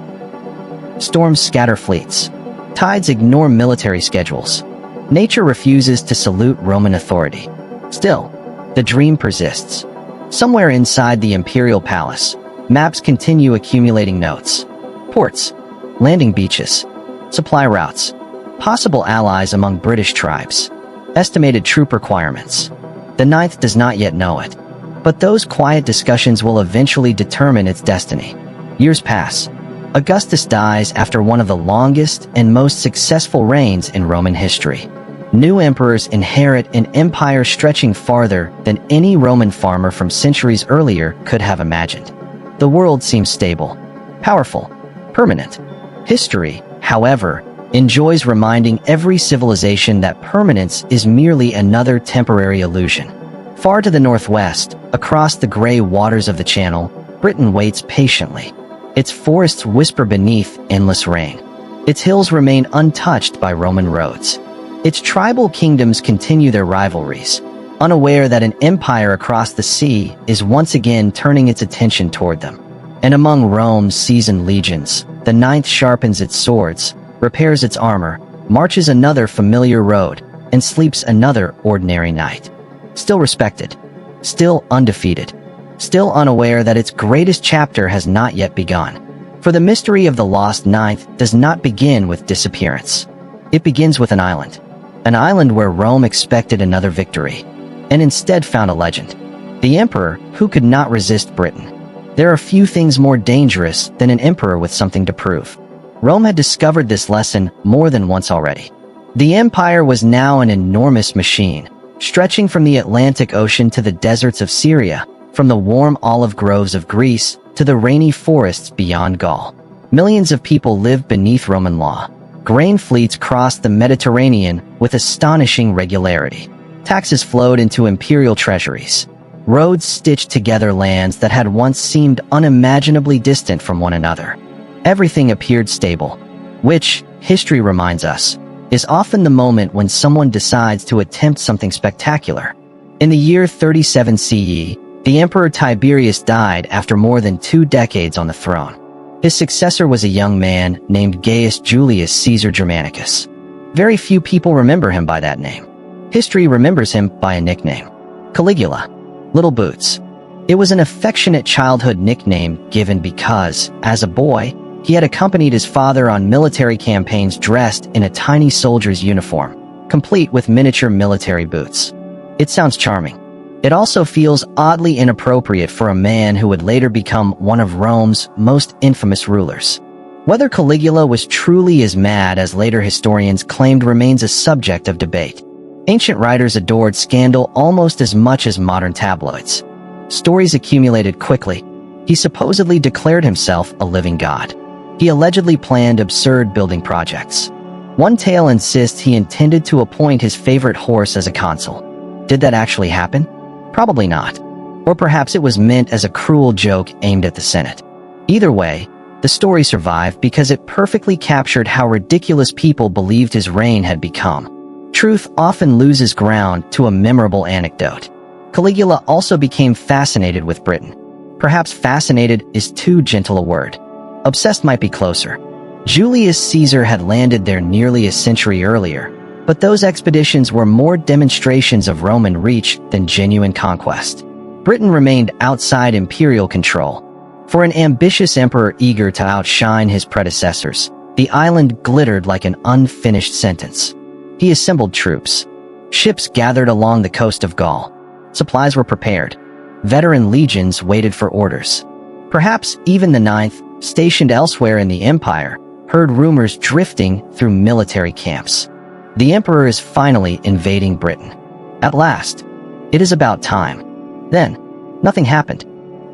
Storms scatter fleets. Tides ignore military schedules. Nature refuses to salute Roman authority. Still, the dream persists. Somewhere inside the imperial palace, maps continue accumulating notes. Ports, landing beaches, supply routes, possible allies among British tribes, estimated troop requirements. The Ninth does not yet know it, but those quiet discussions will eventually determine its destiny. Years pass. Augustus dies after one of the longest and most successful reigns in Roman history. New emperors inherit an empire stretching farther than any Roman farmer from centuries earlier could have imagined. The world seems stable, powerful, permanent. History, however, enjoys reminding every civilization that permanence is merely another temporary illusion. Far to the northwest, across the gray waters of the Channel, Britain waits patiently. Its forests whisper beneath endless rain. Its hills remain untouched by Roman roads. Its tribal kingdoms continue their rivalries, unaware that an empire across the sea is once again turning its attention toward them. And among Rome's seasoned legions, the Ninth sharpens its swords, repairs its armor, marches another familiar road, and sleeps another ordinary night. Still respected, still undefeated, still unaware that its greatest chapter has not yet begun. For the mystery of the lost Ninth does not begin with disappearance. It begins with an island where Rome expected another victory, and instead found a legend. The emperor who could not resist Britain. There are few things more dangerous than an emperor with something to prove. Rome had discovered this lesson more than once already. The empire was now an enormous machine, stretching from the Atlantic Ocean to the deserts of Syria, from the warm olive groves of Greece to the rainy forests beyond Gaul. Millions of people lived beneath Roman law. Grain fleets crossed the Mediterranean with astonishing regularity. Taxes flowed into imperial treasuries. Roads stitched together lands that had once seemed unimaginably distant from one another. Everything appeared stable, which, history reminds us, is often the moment when someone decides to attempt something spectacular. In the year 37 CE, the Emperor Tiberius died after more than 2 decades on the throne. His successor was a young man named Gaius Julius Caesar Germanicus. Very few people remember him by that name. History remembers him by a nickname: Caligula, Little Boots. It was an affectionate childhood nickname given because, as a boy, he had accompanied his father on military campaigns dressed in a tiny soldier's uniform, complete with miniature military boots. It sounds charming. It also feels oddly inappropriate for a man who would later become one of Rome's most infamous rulers. Whether Caligula was truly as mad as later historians claimed remains a subject of debate. Ancient writers adored scandal almost as much as modern tabloids. Stories accumulated quickly. He supposedly declared himself a living god. He allegedly planned absurd building projects. One tale insists he intended to appoint his favorite horse as a consul. Did that actually happen? Probably not. Or perhaps it was meant as a cruel joke aimed at the Senate. Either way, the story survived because it perfectly captured how ridiculous people believed his reign had become. Truth often loses ground to a memorable anecdote. Caligula also became fascinated with Britain. Perhaps fascinated is too gentle a word. Obsessed might be closer. Julius Caesar had landed there nearly a century earlier, but those expeditions were more demonstrations of Roman reach than genuine conquest. Britain remained outside imperial control. For an ambitious emperor eager to outshine his predecessors, the island glittered like an unfinished sentence. He assembled troops. Ships gathered along the coast of Gaul. Supplies were prepared. Veteran legions waited for orders. Perhaps even the Ninth, stationed elsewhere in the empire, heard rumors drifting through military camps. The emperor is finally invading Britain. At last. It is about time. Then, nothing happened.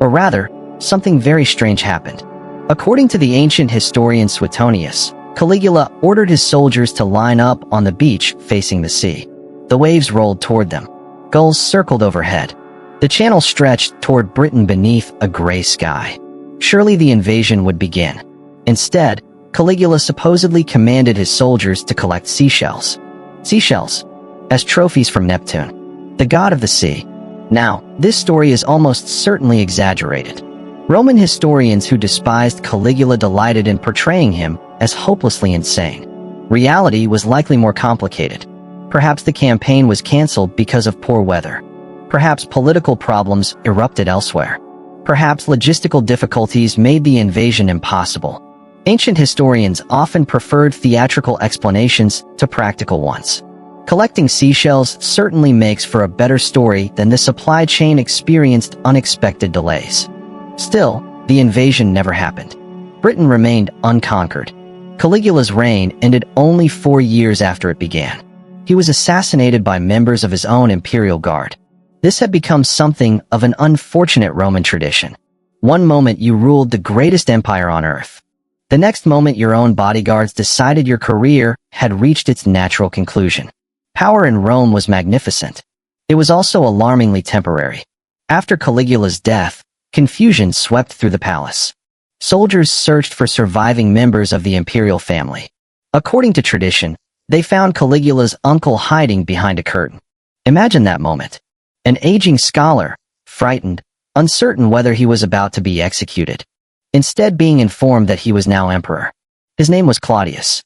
Or rather, something very strange happened. According to the ancient historian Suetonius, Caligula ordered his soldiers to line up on the beach facing the sea. The waves rolled toward them. Gulls circled overhead. The channel stretched toward Britain beneath a gray sky. Surely the invasion would begin. Instead, Caligula supposedly commanded his soldiers to collect seashells. Seashells, as trophies from Neptune, the god of the sea. Now, this story is almost certainly exaggerated. Roman historians who despised Caligula delighted in portraying him as hopelessly insane. Reality was likely more complicated. Perhaps the campaign was cancelled because of poor weather. Perhaps political problems erupted elsewhere. Perhaps logistical difficulties made the invasion impossible. Ancient historians often preferred theatrical explanations to practical ones. Collecting seashells certainly makes for a better story than the supply chain experienced unexpected delays. Still, the invasion never happened. Britain remained unconquered. Caligula's reign ended only 4 years after it began. He was assassinated by members of his own imperial guard. This had become something of an unfortunate Roman tradition. One moment you ruled the greatest empire on earth. The next moment your own bodyguards decided your career had reached its natural conclusion. Power in Rome was magnificent. It was also alarmingly temporary. After Caligula's death, confusion swept through the palace. Soldiers searched for surviving members of the imperial family. According to tradition, they found Caligula's uncle hiding behind a curtain. Imagine that moment. An aging scholar, frightened, uncertain whether he was about to be executed. Instead being informed that he was now emperor. His name was Claudius.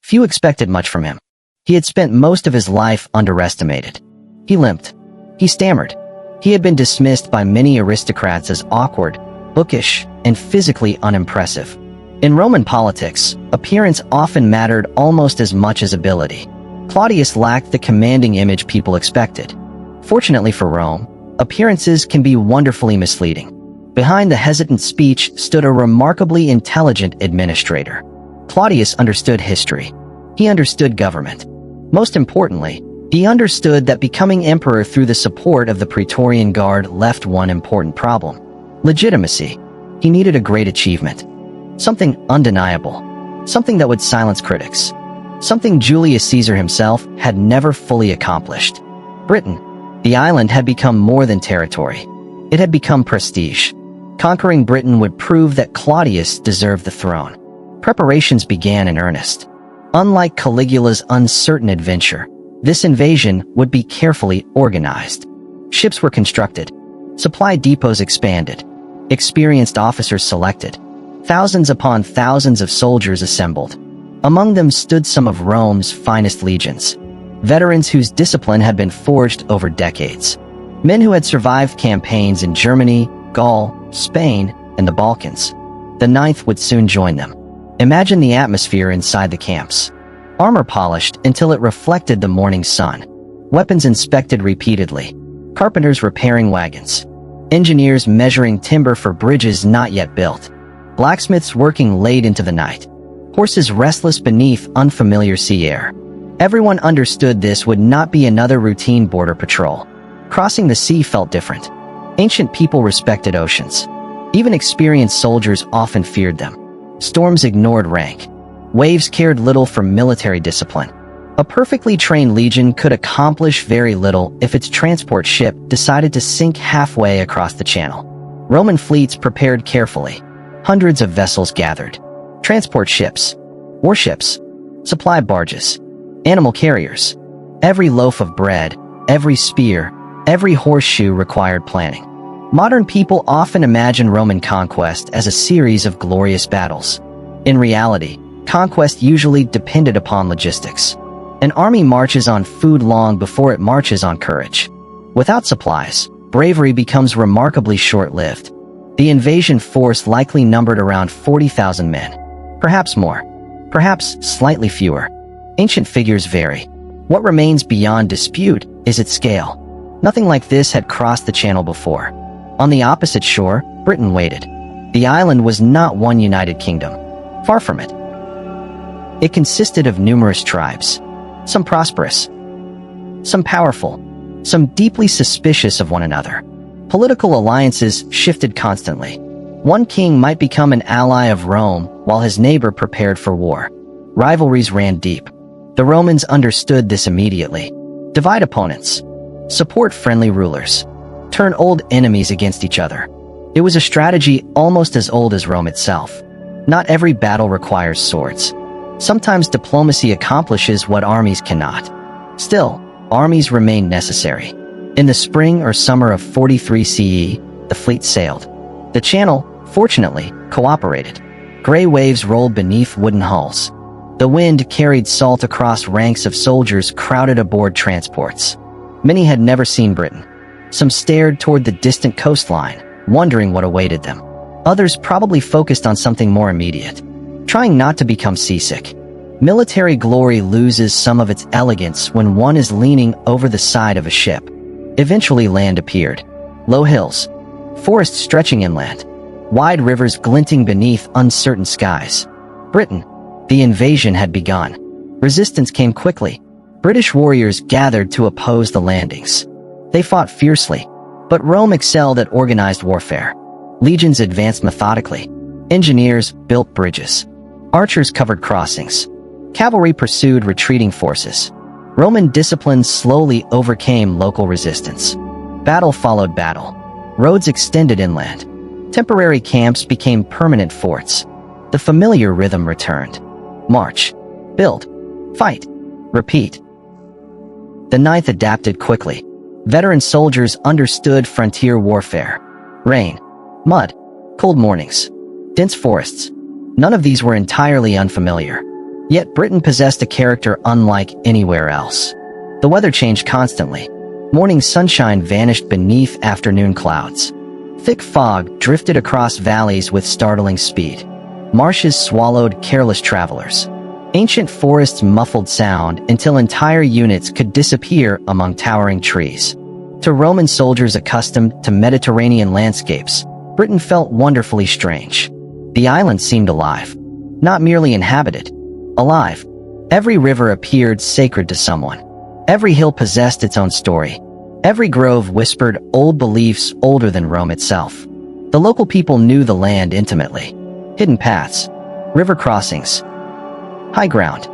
Few expected much from him. He had spent most of his life underestimated. He limped. He stammered. He had been dismissed by many aristocrats as awkward, bookish, and physically unimpressive. In Roman politics, appearance often mattered almost as much as ability. Claudius lacked the commanding image people expected. Fortunately for Rome, appearances can be wonderfully misleading. Behind the hesitant speech stood a remarkably intelligent administrator. Claudius understood history. He understood government. Most importantly, he understood that becoming emperor through the support of the Praetorian Guard left one important problem. Legitimacy. He needed a great achievement. Something undeniable. Something that would silence critics. Something Julius Caesar himself had never fully accomplished. Britain, the island, had become more than territory. It had become prestige. Conquering Britain would prove that Claudius deserved the throne. Preparations began in earnest. Unlike Caligula's uncertain adventure, this invasion would be carefully organized. Ships were constructed. Supply depots expanded. Experienced officers selected. Thousands upon thousands of soldiers assembled. Among them stood some of Rome's finest legions. Veterans whose discipline had been forged over decades. Men who had survived campaigns in Germany, Gaul, Spain, and the Balkans. The Ninth would soon join them. Imagine the atmosphere inside the camps. Armor polished until it reflected the morning sun. Weapons inspected repeatedly. Carpenters repairing wagons. Engineers measuring timber for bridges not yet built. Blacksmiths working late into the night. Horses restless beneath unfamiliar sea air. Everyone understood this would not be another routine border patrol. Crossing the sea felt different. Ancient people respected oceans. Even experienced soldiers often feared them. Storms ignored rank. Waves cared little for military discipline. A perfectly trained legion could accomplish very little if its transport ship decided to sink halfway across the channel. Roman fleets prepared carefully. Hundreds of vessels gathered. Transport ships, warships, supply barges, animal carriers. Every loaf of bread, every spear, every horseshoe required planning. Modern people often imagine Roman conquest as a series of glorious battles. In reality, conquest usually depended upon logistics. An army marches on food long before it marches on courage. Without supplies, bravery becomes remarkably short-lived. The invasion force likely numbered around 40,000 men. Perhaps more. Perhaps slightly fewer. Ancient figures vary. What remains beyond dispute is its scale. Nothing like this had crossed the channel before. On the opposite shore, Britain waited. The island was not one united kingdom. Far from it. It consisted of numerous tribes. Some prosperous. Some powerful. Some deeply suspicious of one another. Political alliances shifted constantly. One king might become an ally of Rome while his neighbor prepared for war. Rivalries ran deep. The Romans understood this immediately. Divide opponents. Support friendly rulers. Turn old enemies against each other. It was a strategy almost as old as Rome itself. Not every battle requires swords. Sometimes diplomacy accomplishes what armies cannot. Still, armies remain necessary. In the spring or summer of 43 CE, the fleet sailed. The channel, fortunately, cooperated. Gray waves rolled beneath wooden hulls. The wind carried salt across ranks of soldiers crowded aboard transports. Many had never seen Britain. Some stared toward the distant coastline, wondering what awaited them. Others probably focused on something more immediate, trying not to become seasick. Military glory loses some of its elegance when one is leaning over the side of a ship. Eventually land appeared. Low hills, forests stretching inland, wide rivers glinting beneath uncertain skies. Britain. The invasion had begun. Resistance came quickly. British warriors gathered to oppose the landings. They fought fiercely, but Rome excelled at organized warfare. Legions advanced methodically. Engineers built bridges. Archers covered crossings. Cavalry pursued retreating forces. Roman discipline slowly overcame local resistance. Battle followed battle. Roads extended inland. Temporary camps became permanent forts. The familiar rhythm returned. March. Build. Fight. Repeat. The Ninth adapted quickly. Veteran soldiers understood frontier warfare. Rain. Mud. Cold mornings. Dense forests. None of these were entirely unfamiliar. Yet Britain possessed a character unlike anywhere else. The weather changed constantly. Morning sunshine vanished beneath afternoon clouds. Thick fog drifted across valleys with startling speed. Marshes swallowed careless travelers. Ancient forests muffled sound until entire units could disappear among towering trees. To Roman soldiers accustomed to Mediterranean landscapes, Britain felt wonderfully strange. The island seemed alive. Not merely inhabited. Alive. Every river appeared sacred to someone. Every hill possessed its own story. Every grove whispered old beliefs older than Rome itself. The local people knew the land intimately. Hidden paths, river crossings, high ground,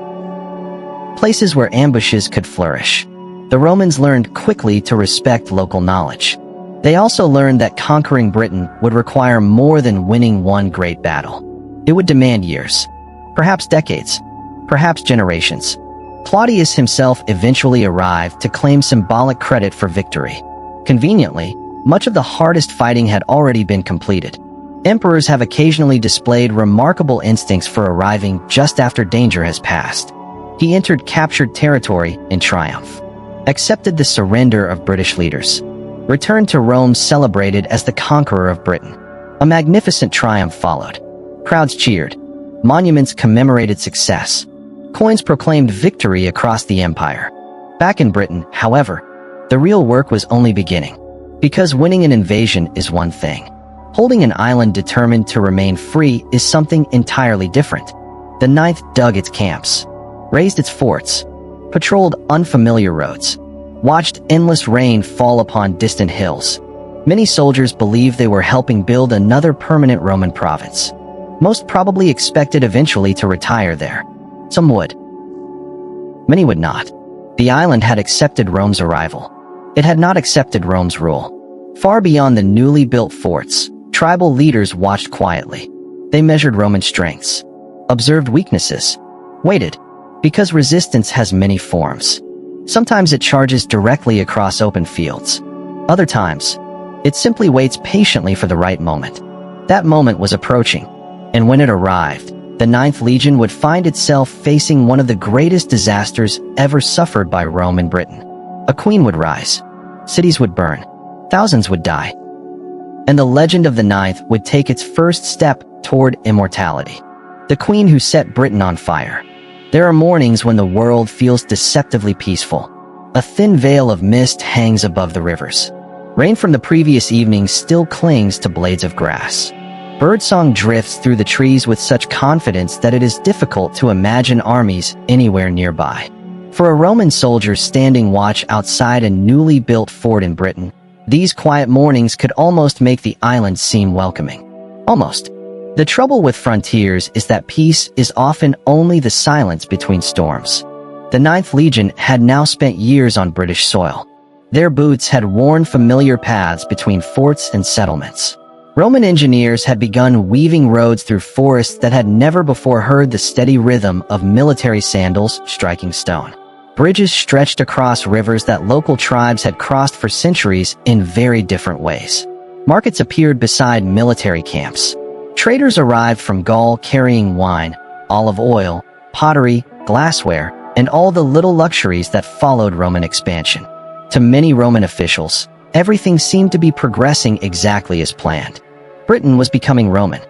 places where ambushes could flourish. The Romans learned quickly to respect local knowledge. They also learned that conquering Britain would require more than winning one great battle. It would demand years, perhaps decades, perhaps generations. Claudius himself eventually arrived to claim symbolic credit for victory. Conveniently, much of the hardest fighting had already been completed. Emperors have occasionally displayed remarkable instincts for arriving just after danger has passed. He entered captured territory in triumph, accepted the surrender of British leaders, returned to Rome celebrated as the conqueror of Britain. A magnificent triumph followed. Crowds cheered. Monuments commemorated success. Coins proclaimed victory across the empire. Back in Britain, however, the real work was only beginning. Because winning an invasion is one thing. Holding an island determined to remain free is something entirely different. The Ninth dug its camps, raised its forts, patrolled unfamiliar roads, watched endless rain fall upon distant hills. Many soldiers believed they were helping build another permanent Roman province. Most probably expected eventually to retire there. Some would. Many would not. The island had accepted Rome's arrival. It had not accepted Rome's rule. Far beyond the newly built forts, tribal leaders watched quietly. They measured Roman strengths, observed weaknesses, waited, because resistance has many forms. Sometimes it charges directly across open fields. Other times, it simply waits patiently for the right moment. That moment was approaching, and when it arrived, the Ninth Legion would find itself facing one of the greatest disasters ever suffered by Rome and Britain. A queen would rise, cities would burn, thousands would die, and the legend of the Ninth would take its first step toward immortality. The queen who set Britain on fire. There are mornings when the world feels deceptively peaceful. A thin veil of mist hangs above the rivers. Rain from the previous evening still clings to blades of grass. Birdsong drifts through the trees with such confidence that it is difficult to imagine armies anywhere nearby. For a Roman soldier standing watch outside a newly built fort in Britain, these quiet mornings could almost make the island seem welcoming. Almost. The trouble with frontiers is that peace is often only the silence between storms. The Ninth Legion had now spent years on British soil. Their boots had worn familiar paths between forts and settlements. Roman engineers had begun weaving roads through forests that had never before heard the steady rhythm of military sandals striking stone. Bridges stretched across rivers that local tribes had crossed for centuries in very different ways. Markets appeared beside military camps. Traders arrived from Gaul carrying wine, olive oil, pottery, glassware, and all the little luxuries that followed Roman expansion. To many Roman officials, everything seemed to be progressing exactly as planned. Britain was becoming Roman,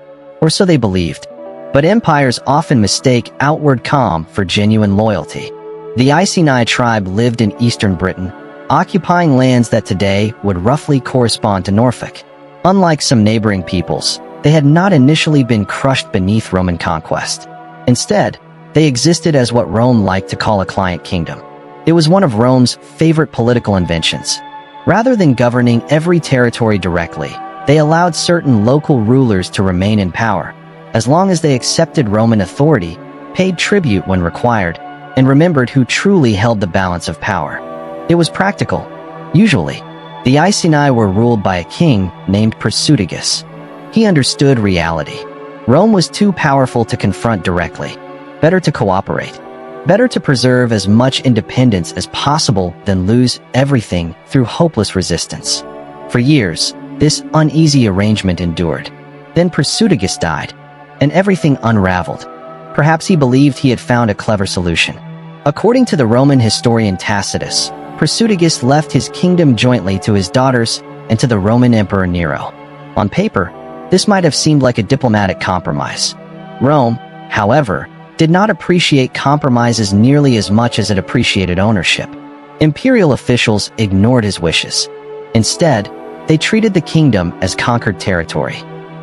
or so they believed. But empires often mistake outward calm for genuine loyalty. The Iceni tribe lived in eastern Britain, occupying lands that today would roughly correspond to Norfolk. Unlike some neighboring peoples, they had not initially been crushed beneath Roman conquest. Instead, they existed as what Rome liked to call a client kingdom. It was one of Rome's favorite political inventions. Rather than governing every territory directly, they allowed certain local rulers to remain in power, as long as they accepted Roman authority, paid tribute when required, and remembered who truly held the balance of power. It was practical. Usually, the Iceni were ruled by a king named Prasutagus. He understood reality. Rome was too powerful to confront directly. Better to cooperate. Better to preserve as much independence as possible than lose everything through hopeless resistance. For years, this uneasy arrangement endured. Then Prasutagus died, and everything unraveled. Perhaps he believed he had found a clever solution. According to the Roman historian Tacitus, Prasutagus left his kingdom jointly to his daughters and to the Roman Emperor Nero. On paper, this might have seemed like a diplomatic compromise. Rome, however, did not appreciate compromises nearly as much as it appreciated ownership. Imperial officials ignored his wishes. Instead, they treated the kingdom as conquered territory.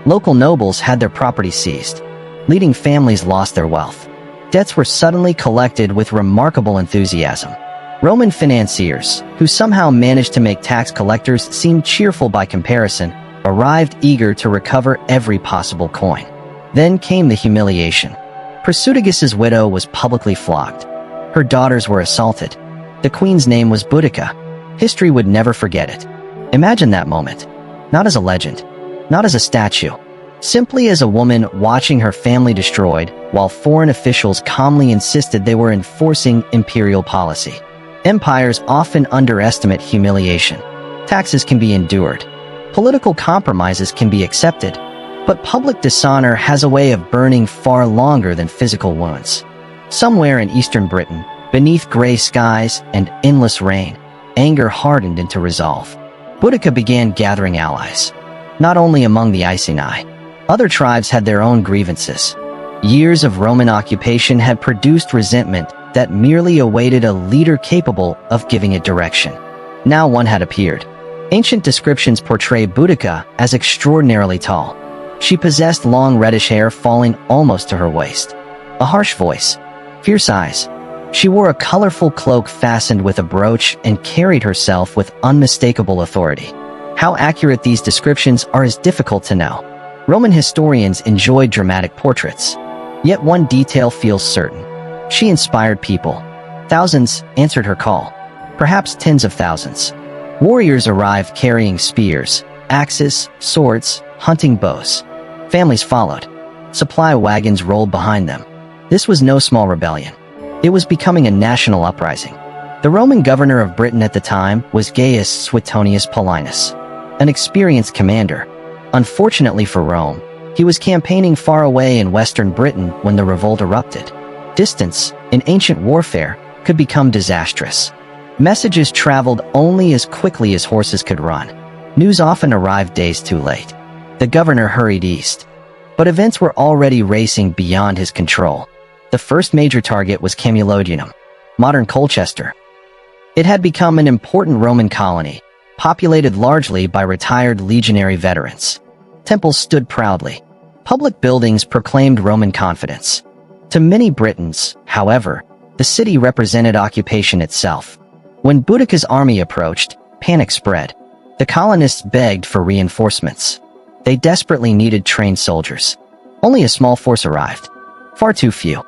Local nobles had their property seized. Leading families lost their wealth. Debts were suddenly collected with remarkable enthusiasm. Roman financiers, who somehow managed to make tax collectors seem cheerful by comparison, arrived eager to recover every possible coin. Then came the humiliation. Prasutagus's widow was publicly flogged. Her daughters were assaulted. The queen's name was Boudica. History would never forget it. Imagine that moment. Not as a legend, not as a statue, simply as a woman watching her family destroyed while foreign officials calmly insisted they were enforcing imperial policy. Empires often underestimate humiliation. Taxes can be endured. Political compromises can be accepted. But public dishonor has a way of burning far longer than physical wounds. Somewhere in eastern Britain, beneath gray skies and endless rain, anger hardened into resolve. Boudica began gathering allies. Not only among the Iceni. Other tribes had their own grievances. Years of Roman occupation had produced resentment that merely awaited a leader capable of giving it direction. Now one had appeared. Ancient descriptions portray Boudica as extraordinarily tall. She possessed long reddish hair falling almost to her waist. A harsh voice. Fierce eyes. She wore a colorful cloak fastened with a brooch and carried herself with unmistakable authority. How accurate these descriptions are is difficult to know. Roman historians enjoyed dramatic portraits. Yet one detail feels certain. She inspired people. Thousands answered her call. Perhaps tens of thousands. Warriors arrived carrying spears, axes, swords, hunting bows. Families followed. Supply wagons rolled behind them. This was no small rebellion. It was becoming a national uprising. The Roman governor of Britain at the time was Gaius Suetonius Paulinus, an experienced commander. Unfortunately for Rome, he was campaigning far away in western Britain when the revolt erupted. Distance, in ancient warfare, could become disastrous. Messages traveled only as quickly as horses could run. News often arrived days too late. The governor hurried east. But events were already racing beyond his control. The first major target was Camulodunum, modern Colchester. It had become an important Roman colony, populated largely by retired legionary veterans. Temples stood proudly. Public buildings proclaimed Roman confidence. To many Britons, however, the city represented occupation itself. When Boudica's army approached, panic spread. The colonists begged for reinforcements. They desperately needed trained soldiers. Only a small force arrived. Far too few.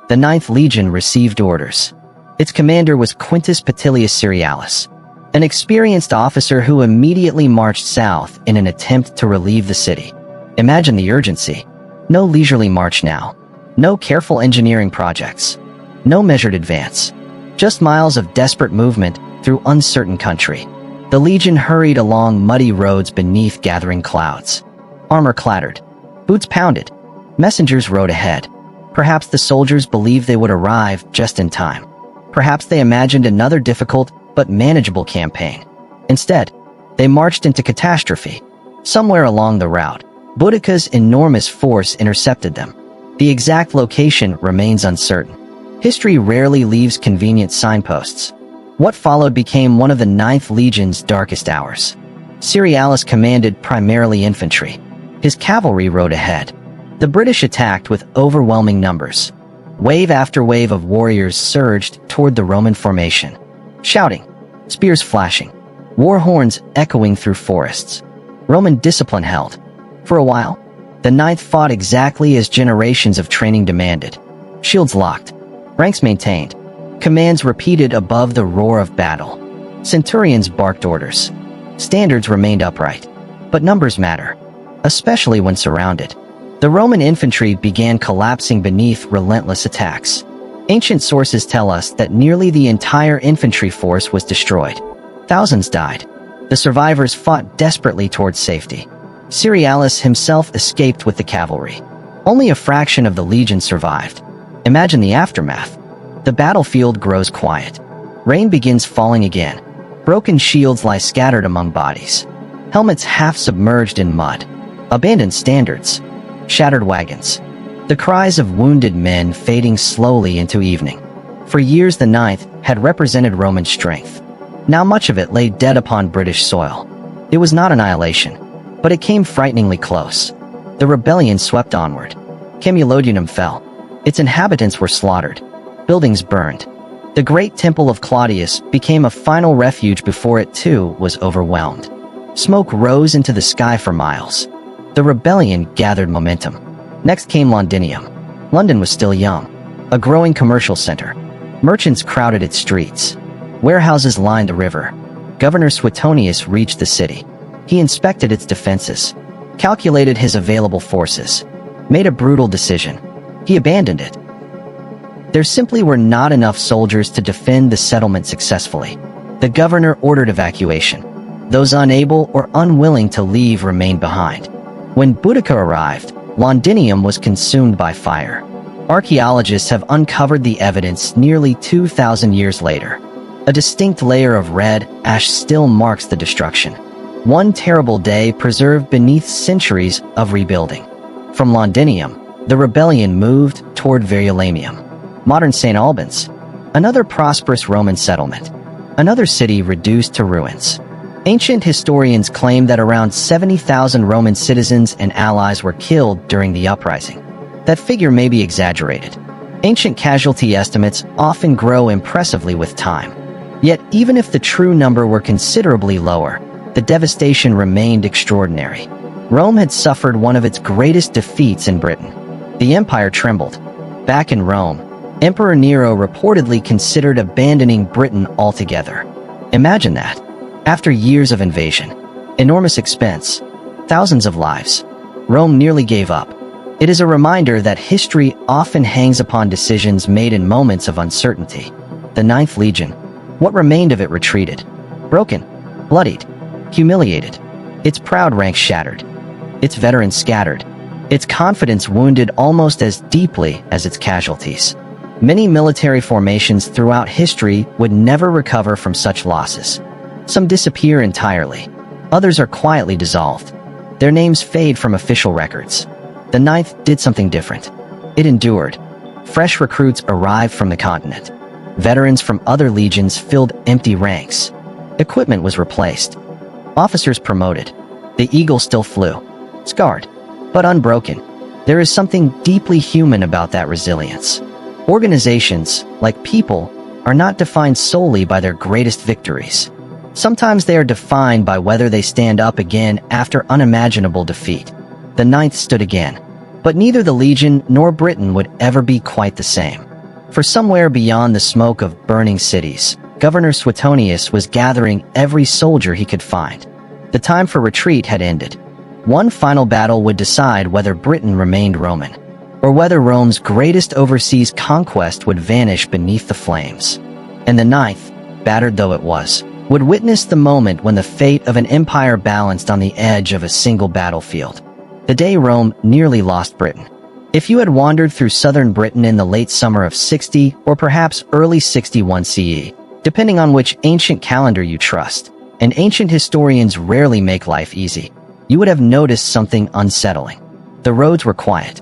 The 9th Legion received orders. Its commander was Quintus Petilius Cerialis, an experienced officer who immediately marched south in an attempt to relieve the city. Imagine the urgency. No leisurely march now. No careful engineering projects. No measured advance. Just miles of desperate movement through uncertain country. The legion hurried along muddy roads beneath gathering clouds. Armor clattered. Boots pounded. Messengers rode ahead. Perhaps the soldiers believed they would arrive just in time. Perhaps they imagined another difficult but manageable campaign. Instead, they marched into catastrophe. Somewhere along the route, Boudica's enormous force intercepted them. The exact location remains uncertain. History rarely leaves convenient signposts. What followed became one of the Ninth Legion's darkest hours. Cerealis commanded primarily infantry. His cavalry rode ahead. The British attacked with overwhelming numbers. Wave after wave of warriors surged toward the Roman formation, shouting, spears flashing, war horns echoing through forests. Roman discipline held. For a while, the Ninth fought exactly as generations of training demanded. Shields locked, ranks maintained, commands repeated above the roar of battle. Centurions barked orders. Standards remained upright. But numbers matter, especially when surrounded. The Roman infantry began collapsing beneath relentless attacks. Ancient sources tell us that nearly the entire infantry force was destroyed. Thousands died. The survivors fought desperately towards safety. Cerealis himself escaped with the cavalry. Only a fraction of the legion survived. Imagine the aftermath. The battlefield grows quiet. Rain begins falling again. Broken shields lie scattered among bodies. Helmets half submerged in mud. Abandoned standards. Shattered wagons. The cries of wounded men fading slowly into evening. For years the Ninth had represented Roman strength. Now much of it lay dead upon British soil. It was not annihilation, but it came frighteningly close. The rebellion swept onward. Camulodunum fell. Its inhabitants were slaughtered. Buildings burned. The great temple of Claudius became a final refuge before it too was overwhelmed. Smoke rose into the sky for miles. The rebellion gathered momentum. Next came Londinium. London was still young, a growing commercial center. Merchants crowded its streets. Warehouses lined the river. Governor Suetonius reached the city. He inspected its defenses, calculated his available forces, made a brutal decision. He abandoned it. There simply were not enough soldiers to defend the settlement successfully. The governor ordered evacuation. Those unable or unwilling to leave remained behind. When Boudica arrived, Londinium was consumed by fire. Archaeologists have uncovered the evidence nearly 2,000 years later. A distinct layer of red ash still marks the destruction. One terrible day preserved beneath centuries of rebuilding. From Londinium, the rebellion moved toward Verulamium, modern St. Albans, another prosperous Roman settlement, another city reduced to ruins. Ancient historians claim that around 70,000 Roman citizens and allies were killed during the uprising. That figure may be exaggerated. Ancient casualty estimates often grow impressively with time. Yet even if the true number were considerably lower, the devastation remained extraordinary. Rome had suffered one of its greatest defeats in Britain. The empire trembled. Back in Rome, Emperor Nero reportedly considered abandoning Britain altogether. Imagine that. After years of invasion, enormous expense, thousands of lives, Rome nearly gave up. It is a reminder that history often hangs upon decisions made in moments of uncertainty. The Ninth Legion, what remained of it retreated, broken, bloodied, humiliated, its proud ranks shattered, its veterans scattered, its confidence wounded almost as deeply as its casualties. Many military formations throughout history would never recover from such losses. Some disappear entirely. Others are quietly dissolved. Their names fade from official records. The Ninth did something different. It endured. Fresh recruits arrived from the continent. Veterans from other legions filled empty ranks. Equipment was replaced. Officers promoted. The eagle still flew. Scarred, but unbroken. There is something deeply human about that resilience. Organizations, like people, are not defined solely by their greatest victories. Sometimes they are defined by whether they stand up again after unimaginable defeat. The Ninth stood again. But neither the Legion nor Britain would ever be quite the same. For somewhere beyond the smoke of burning cities, Governor Suetonius was gathering every soldier he could find. The time for retreat had ended. One final battle would decide whether Britain remained Roman, or whether Rome's greatest overseas conquest would vanish beneath the flames. And the ninth, battered though it was, would witness the moment when the fate of an empire balanced on the edge of a single battlefield. The day Rome nearly lost Britain. If you had wandered through southern Britain in the late summer of 60 or perhaps early 61 CE, depending on which ancient calendar you trust, and ancient historians rarely make life easy, you would have noticed something unsettling. The roads were quiet.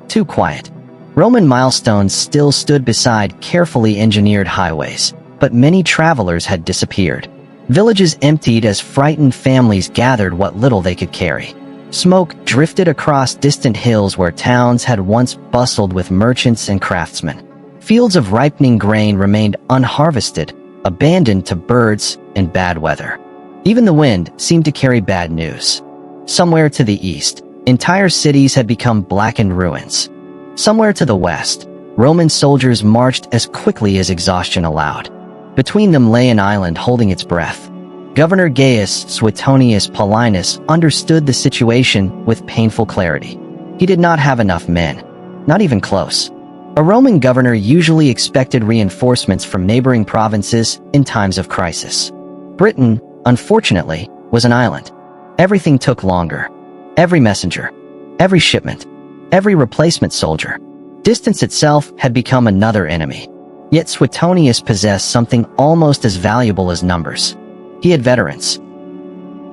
Too quiet. Roman milestones still stood beside carefully engineered highways, but many travelers had disappeared. Villages emptied as frightened families gathered what little they could carry. Smoke drifted across distant hills where towns had once bustled with merchants and craftsmen. Fields of ripening grain remained unharvested, abandoned to birds and bad weather. Even the wind seemed to carry bad news. Somewhere to the east, entire cities had become blackened ruins. Somewhere to the west, Roman soldiers marched as quickly as exhaustion allowed. Between them lay an island holding its breath. Governor Gaius Suetonius Paulinus understood the situation with painful clarity. He did not have enough men, not even close. A Roman governor usually expected reinforcements from neighboring provinces in times of crisis. Britain, unfortunately, was an island. Everything took longer. Every messenger, every shipment, every replacement soldier. Distance itself had become another enemy. Yet Suetonius possessed something almost as valuable as numbers. He had veterans.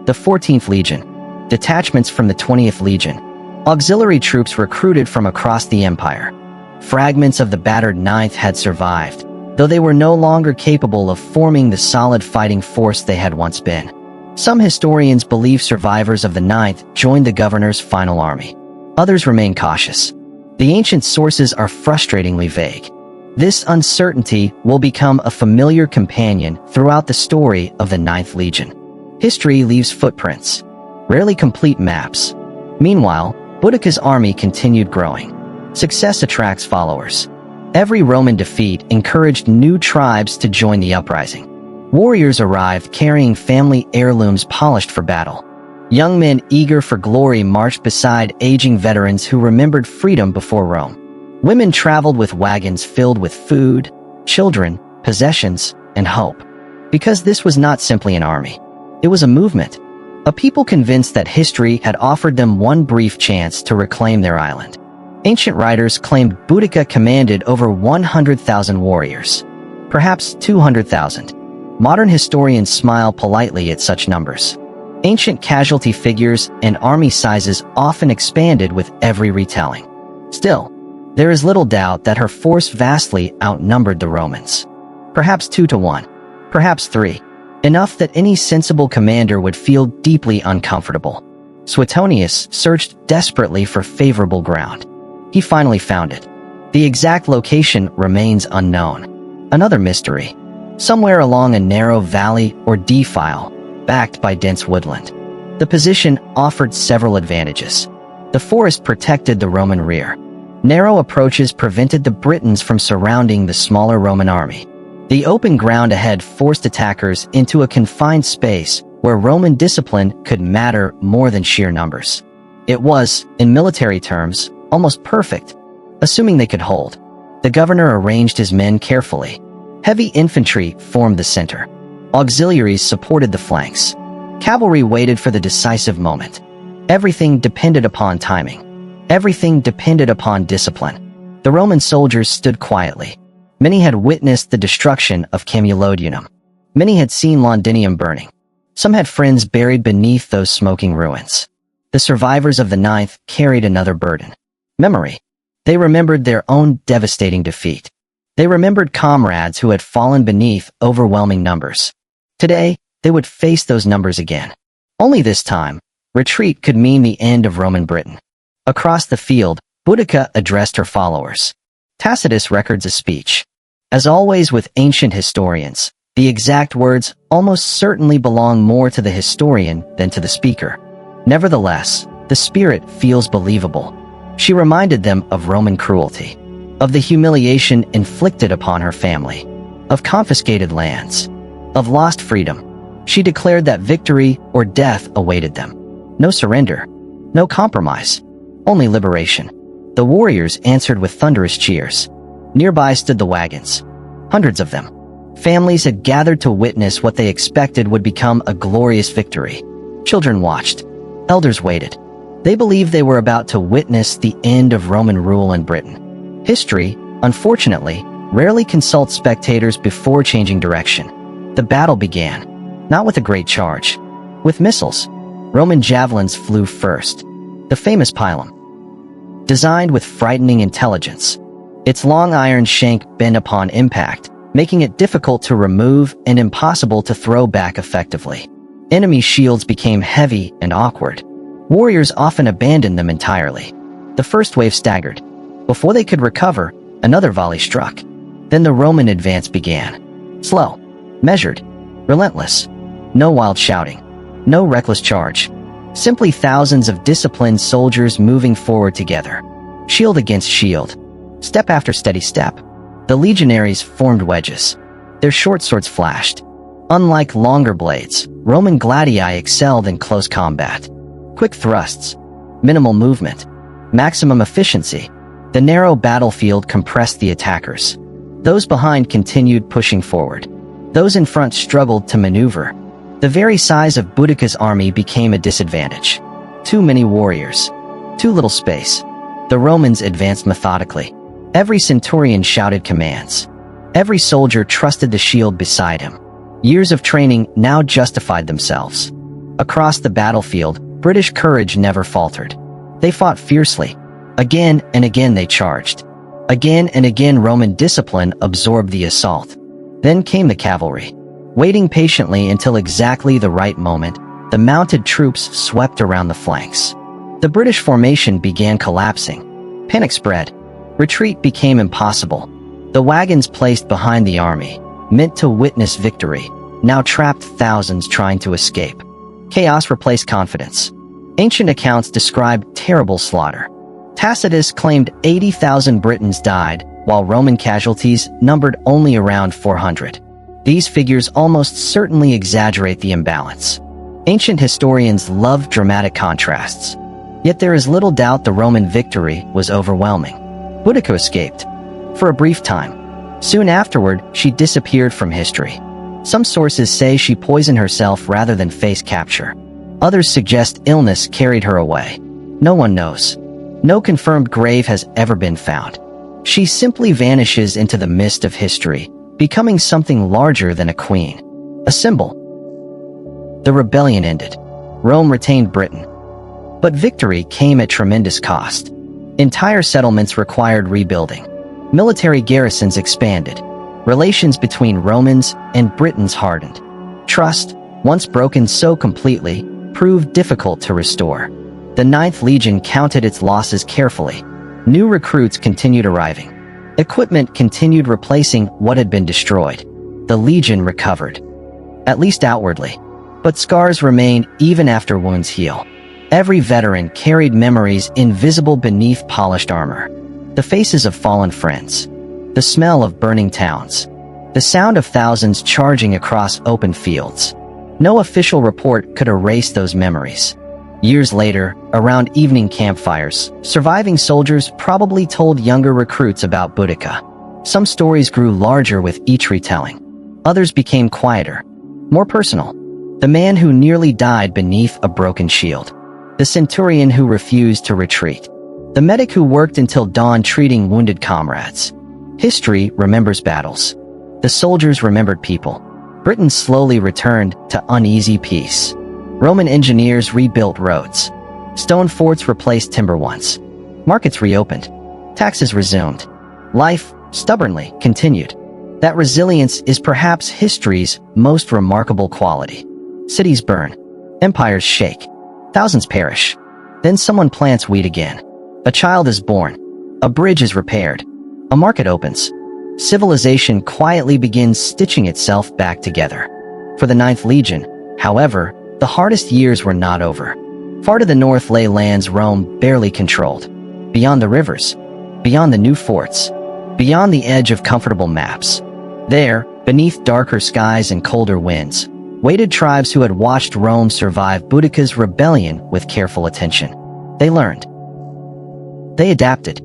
The 14th Legion, detachments from the 20th Legion, auxiliary troops recruited from across the empire. Fragments of the battered 9th had survived, though they were no longer capable of forming the solid fighting force they had once been. Some historians believe survivors of the 9th joined the governor's final army. Others remain cautious. The ancient sources are frustratingly vague. This uncertainty will become a familiar companion throughout the story of the 9th Legion. History leaves footprints, rarely complete maps. Meanwhile, Boudica's army continued growing. Success attracts followers. Every Roman defeat encouraged new tribes to join the uprising. Warriors arrived carrying family heirlooms polished for battle. Young men eager for glory marched beside aging veterans who remembered freedom before Rome. Women traveled with wagons filled with food, children, possessions, and hope. Because this was not simply an army. It was a movement. A people convinced that history had offered them one brief chance to reclaim their island. Ancient writers claimed Boudica commanded over 100,000 warriors. Perhaps 200,000. Modern historians smile politely at such numbers. Ancient casualty figures and army sizes often expanded with every retelling. Still, there is little doubt that her force vastly outnumbered the Romans. Perhaps 2 to 1. Perhaps 3. Enough that any sensible commander would feel deeply uncomfortable. Suetonius searched desperately for favorable ground. He finally found it. The exact location remains unknown. Another mystery. Somewhere along a narrow valley or defile, backed by dense woodland. The position offered several advantages. The forest protected the Roman rear. Narrow approaches prevented the Britons from surrounding the smaller Roman army. The open ground ahead forced attackers into a confined space where Roman discipline could matter more than sheer numbers. It was, in military terms, almost perfect, assuming they could hold. The governor arranged his men carefully. Heavy infantry formed the center. Auxiliaries supported the flanks. Cavalry waited for the decisive moment. Everything depended upon timing. Everything depended upon discipline. The Roman soldiers stood quietly. Many had witnessed the destruction of Camulodunum. Many had seen Londinium burning. Some had friends buried beneath those smoking ruins. The survivors of the 9th carried another burden. Memory. They remembered their own devastating defeat. They remembered comrades who had fallen beneath overwhelming numbers. Today, they would face those numbers again. Only this time, retreat could mean the end of Roman Britain. Across the field, Boudica addressed her followers. Tacitus records a speech. As always with ancient historians, the exact words almost certainly belong more to the historian than to the speaker. Nevertheless, the spirit feels believable. She reminded them of Roman cruelty, of the humiliation inflicted upon her family. of confiscated lands, of lost freedom. She declared that victory or death awaited them. No surrender, no compromise, only liberation. The warriors answered with thunderous cheers. Nearby stood the wagons, hundreds of them. Families had gathered to witness what they expected would become a glorious victory. Children watched. Elders waited. They believed they were about to witness the end of Roman rule in Britain. History, unfortunately, rarely consults spectators before changing direction. The battle began, not with a great charge. With missiles, Roman javelins flew first. The famous pilum. Designed with frightening intelligence. Its long iron shank bent upon impact, making it difficult to remove and impossible to throw back effectively. Enemy shields became heavy and awkward. Warriors often abandoned them entirely. The first wave staggered. Before they could recover, another volley struck. Then the Roman advance began. Slow, measured, relentless. No wild shouting. No reckless charge. Simply thousands of disciplined soldiers moving forward together. Shield against shield. Step after steady step. The legionaries formed wedges. Their short swords flashed. Unlike longer blades, Roman gladii excelled in close combat. Quick thrusts, minimal movement, maximum efficiency. The narrow battlefield compressed the attackers. Those behind continued pushing forward. Those in front struggled to maneuver. The very size of Boudica's army became a disadvantage. Too many warriors. Too little space. The Romans advanced methodically. Every centurion shouted commands. Every soldier trusted the shield beside him. Years of training now justified themselves. Across the battlefield, British courage never faltered. They fought fiercely. Again and again they charged. Again and again Roman discipline absorbed the assault. Then came the cavalry. Waiting patiently until exactly the right moment, the mounted troops swept around the flanks. The British formation began collapsing. Panic spread. Retreat became impossible. The wagons placed behind the army, meant to witness victory, now trapped thousands trying to escape. Chaos replaced confidence. Ancient accounts described terrible slaughter. Tacitus claimed 80,000 Britons died, while Roman casualties numbered only around 400. These figures almost certainly exaggerate the imbalance. Ancient historians love dramatic contrasts. Yet there is little doubt the Roman victory was overwhelming. Boudica escaped. For a brief time. Soon afterward, she disappeared from history. Some sources say she poisoned herself rather than face capture. Others suggest illness carried her away. No one knows. No confirmed grave has ever been found. She simply vanishes into the mist of history, becoming something larger than a queen. A symbol. The rebellion ended. Rome retained Britain. But victory came at tremendous cost. Entire settlements required rebuilding. Military garrisons expanded. Relations between Romans and Britons hardened. Trust, once broken so completely, proved difficult to restore. The Ninth Legion counted its losses carefully. New recruits continued arriving. Equipment continued replacing what had been destroyed. The Legion recovered. At least outwardly. But scars remained even after wounds heal. Every veteran carried memories invisible beneath polished armor. The faces of fallen friends. The smell of burning towns. The sound of thousands charging across open fields. No official report could erase those memories. Years later, around evening campfires, surviving soldiers probably told younger recruits about Boudica. Some stories grew larger with each retelling. Others became quieter, more personal. The man who nearly died beneath a broken shield. The centurion who refused to retreat. The medic who worked until dawn treating wounded comrades. History remembers battles. The soldiers remembered people. Britain slowly returned to uneasy peace. Roman engineers rebuilt roads. Stone forts replaced timber ones. Markets reopened. Taxes resumed. Life, stubbornly, continued. That resilience is perhaps history's most remarkable quality. Cities burn. Empires shake. Thousands perish. Then someone plants wheat again. A child is born. A bridge is repaired. A market opens. Civilization quietly begins stitching itself back together. For the Ninth Legion, however, the hardest years were not over. Far to the north lay lands Rome barely controlled. Beyond the rivers. Beyond the new forts. Beyond the edge of comfortable maps. There, Beneath darker skies and colder winds, waited tribes who had watched Rome survive Boudica's rebellion with careful attention. They learned. They adapted.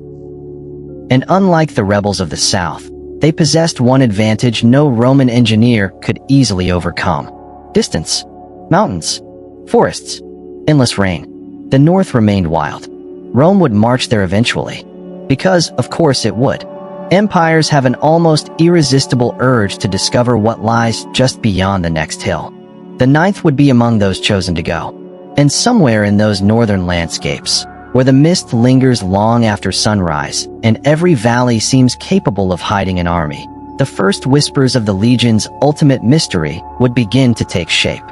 And unlike the rebels of the south, they possessed one advantage no Roman engineer could easily overcome: distance. Mountains, forests, endless rain. The north remained wild. Rome would march there eventually. Because, of course it would. Empires have an almost irresistible urge to discover what lies just beyond the next hill. The ninth would be among those chosen to go. And somewhere in those northern landscapes, where the mist lingers long after sunrise, and every valley seems capable of hiding an army, the first whispers of the legion's ultimate mystery would begin to take shape.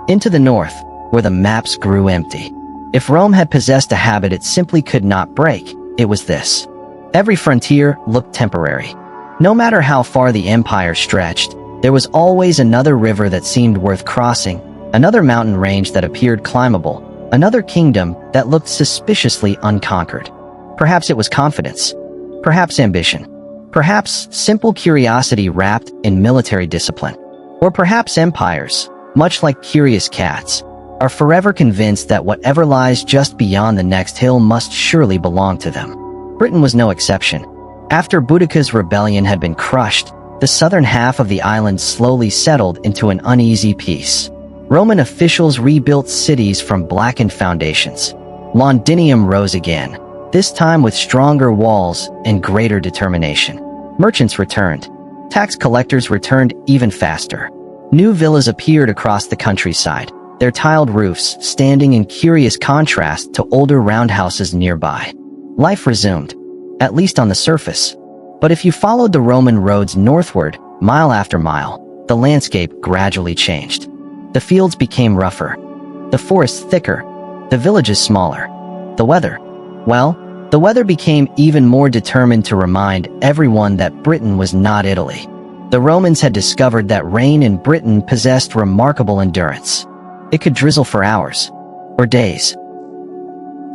Into the north, where the maps grew empty. If Rome had possessed a habit it simply could not break, it was this. Every frontier looked temporary. No matter how far the empire stretched, there was always another river that seemed worth crossing, another mountain range that appeared climbable, another kingdom that looked suspiciously unconquered. Perhaps it was confidence. Perhaps ambition. Perhaps simple curiosity wrapped in military discipline. Or perhaps empires, much like curious cats, are forever convinced that whatever lies just beyond the next hill must surely belong to them. Britain was no exception. After Boudica's rebellion had been crushed, the southern half of the island slowly settled into an uneasy peace. Roman officials rebuilt cities from blackened foundations. Londinium rose again, this time with stronger walls and greater determination. Merchants returned. Tax collectors returned even faster. New villas appeared across the countryside, their tiled roofs standing in curious contrast to older roundhouses nearby. Life resumed, at least on the surface. But if you followed the Roman roads northward, mile after mile, the landscape gradually changed. The fields became rougher, the forests thicker, the villages smaller. The weather, well, the weather became even more determined to remind everyone that Britain was not Italy. The Romans had discovered that rain in Britain possessed remarkable endurance. It could drizzle for hours, or days.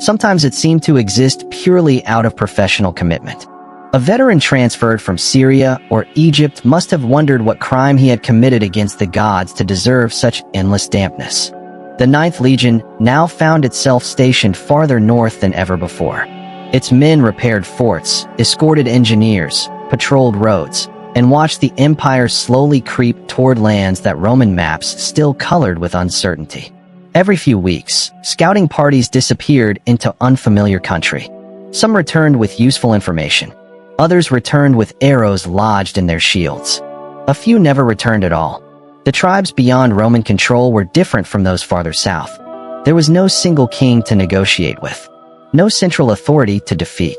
Sometimes it seemed to exist purely out of professional commitment. A veteran transferred from Syria or Egypt must have wondered what crime he had committed against the gods to deserve such endless dampness. The Ninth Legion now found itself stationed farther north than ever before. Its men repaired forts, escorted engineers, patrolled roads, and watched the empire slowly creep toward lands that Roman maps still colored with uncertainty. Every few weeks, scouting parties disappeared into unfamiliar country. Some returned with useful information. Others returned with arrows lodged in their shields. A few never returned at all. The tribes beyond Roman control were different from those farther south. There was no single king to negotiate with, no central authority to defeat.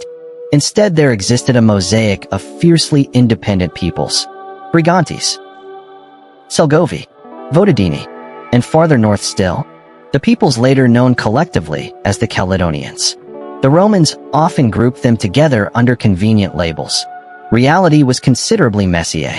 Instead, there existed a mosaic of fiercely independent peoples. Brigantes, Selgovi, Votadini, and farther north still, the peoples later known collectively as the Caledonians. The Romans often grouped them together under convenient labels. Reality was considerably messier.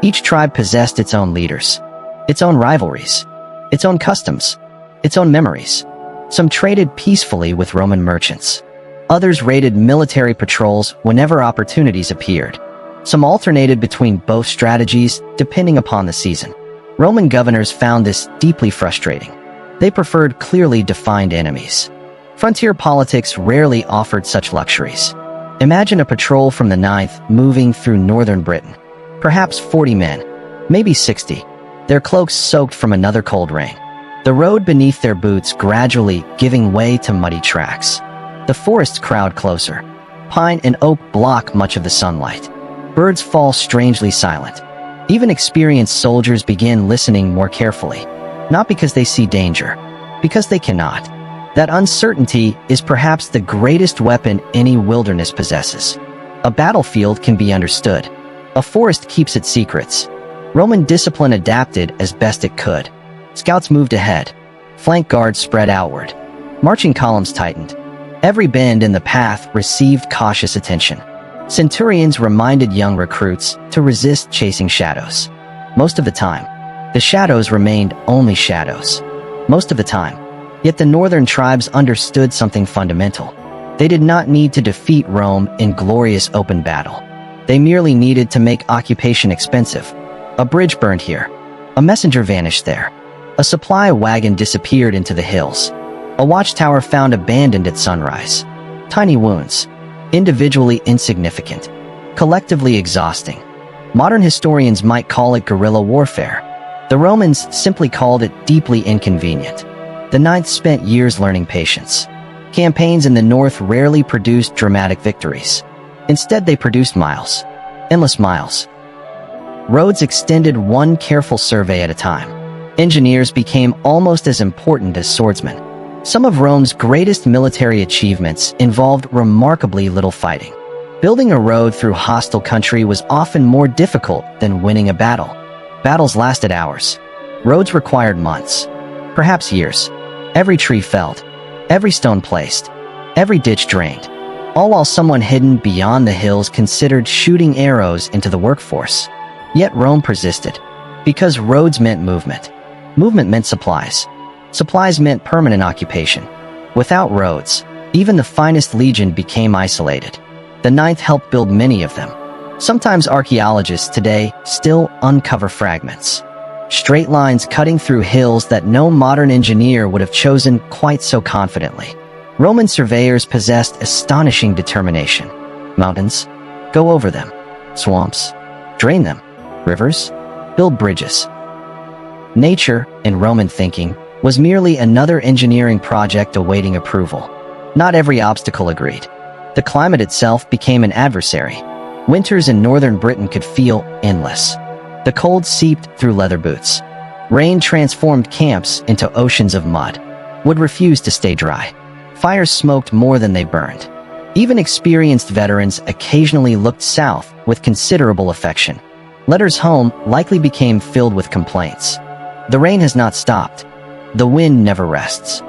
Each tribe possessed its own leaders, its own rivalries, its own customs, its own memories. Some traded peacefully with Roman merchants. Others raided military patrols whenever opportunities appeared. Some alternated between both strategies depending upon the season. Roman governors found this deeply frustrating. They preferred clearly defined enemies. Frontier politics rarely offered such luxuries. Imagine a patrol from the 9th moving through northern Britain. Perhaps 40 men, maybe 60, their cloaks soaked from another cold rain. The road beneath their boots gradually giving way to muddy tracks. The forests crowd closer. Pine and oak block much of the sunlight. Birds fall strangely silent. Even experienced soldiers begin listening more carefully. Not because they see danger, because they cannot. That uncertainty is perhaps the greatest weapon any wilderness possesses. A battlefield can be understood. A forest keeps its secrets. Roman discipline adapted as best it could. Scouts moved ahead. Flank guards spread outward. Marching columns tightened. Every bend in the path received cautious attention. Centurions reminded young recruits to resist chasing shadows. Most of the time, the shadows remained only shadows. Most of the time. Yet the northern tribes understood something fundamental. They did not need to defeat Rome in glorious open battle. They merely needed to make occupation expensive, A bridge burned here. A messenger vanished there. A supply wagon disappeared into the hills. A watchtower found abandoned at sunrise. Tiny wounds. Individually insignificant. Collectively exhausting. Modern historians might call it guerrilla warfare. The Romans simply called it deeply inconvenient. The Ninth spent years learning patience. Campaigns in the north rarely produced dramatic victories. Instead, they produced miles. Endless miles. Roads extended one careful survey at a time. Engineers became almost as important as swordsmen. Some of Rome's greatest military achievements involved remarkably little fighting. Building a road through hostile country was often more difficult than winning a battle. Battles lasted hours. Roads required months, perhaps years. Every tree felled, every stone placed, every ditch drained, all while someone hidden beyond the hills considered shooting arrows into the workforce. Yet Rome persisted, because roads meant movement. Movement meant supplies. Supplies meant permanent occupation. Without roads, even the finest legion became isolated. The Ninth helped build many of them. Sometimes archaeologists today still uncover fragments. Straight lines cutting through hills that no modern engineer would have chosen quite so confidently. Roman surveyors possessed astonishing determination. Mountains, go over them. Swamps, drain them. Rivers, build bridges. Nature, in Roman thinking, was merely another engineering project awaiting approval. Not every obstacle agreed. The climate itself became an adversary. Winters in northern Britain could feel endless. The cold seeped through leather boots. Rain transformed camps into oceans of mud. Wood refused to stay dry. Fires smoked more than they burned. Even experienced veterans occasionally looked south with considerable affection. Letters home likely became filled with complaints. The rain has not stopped. The wind never rests.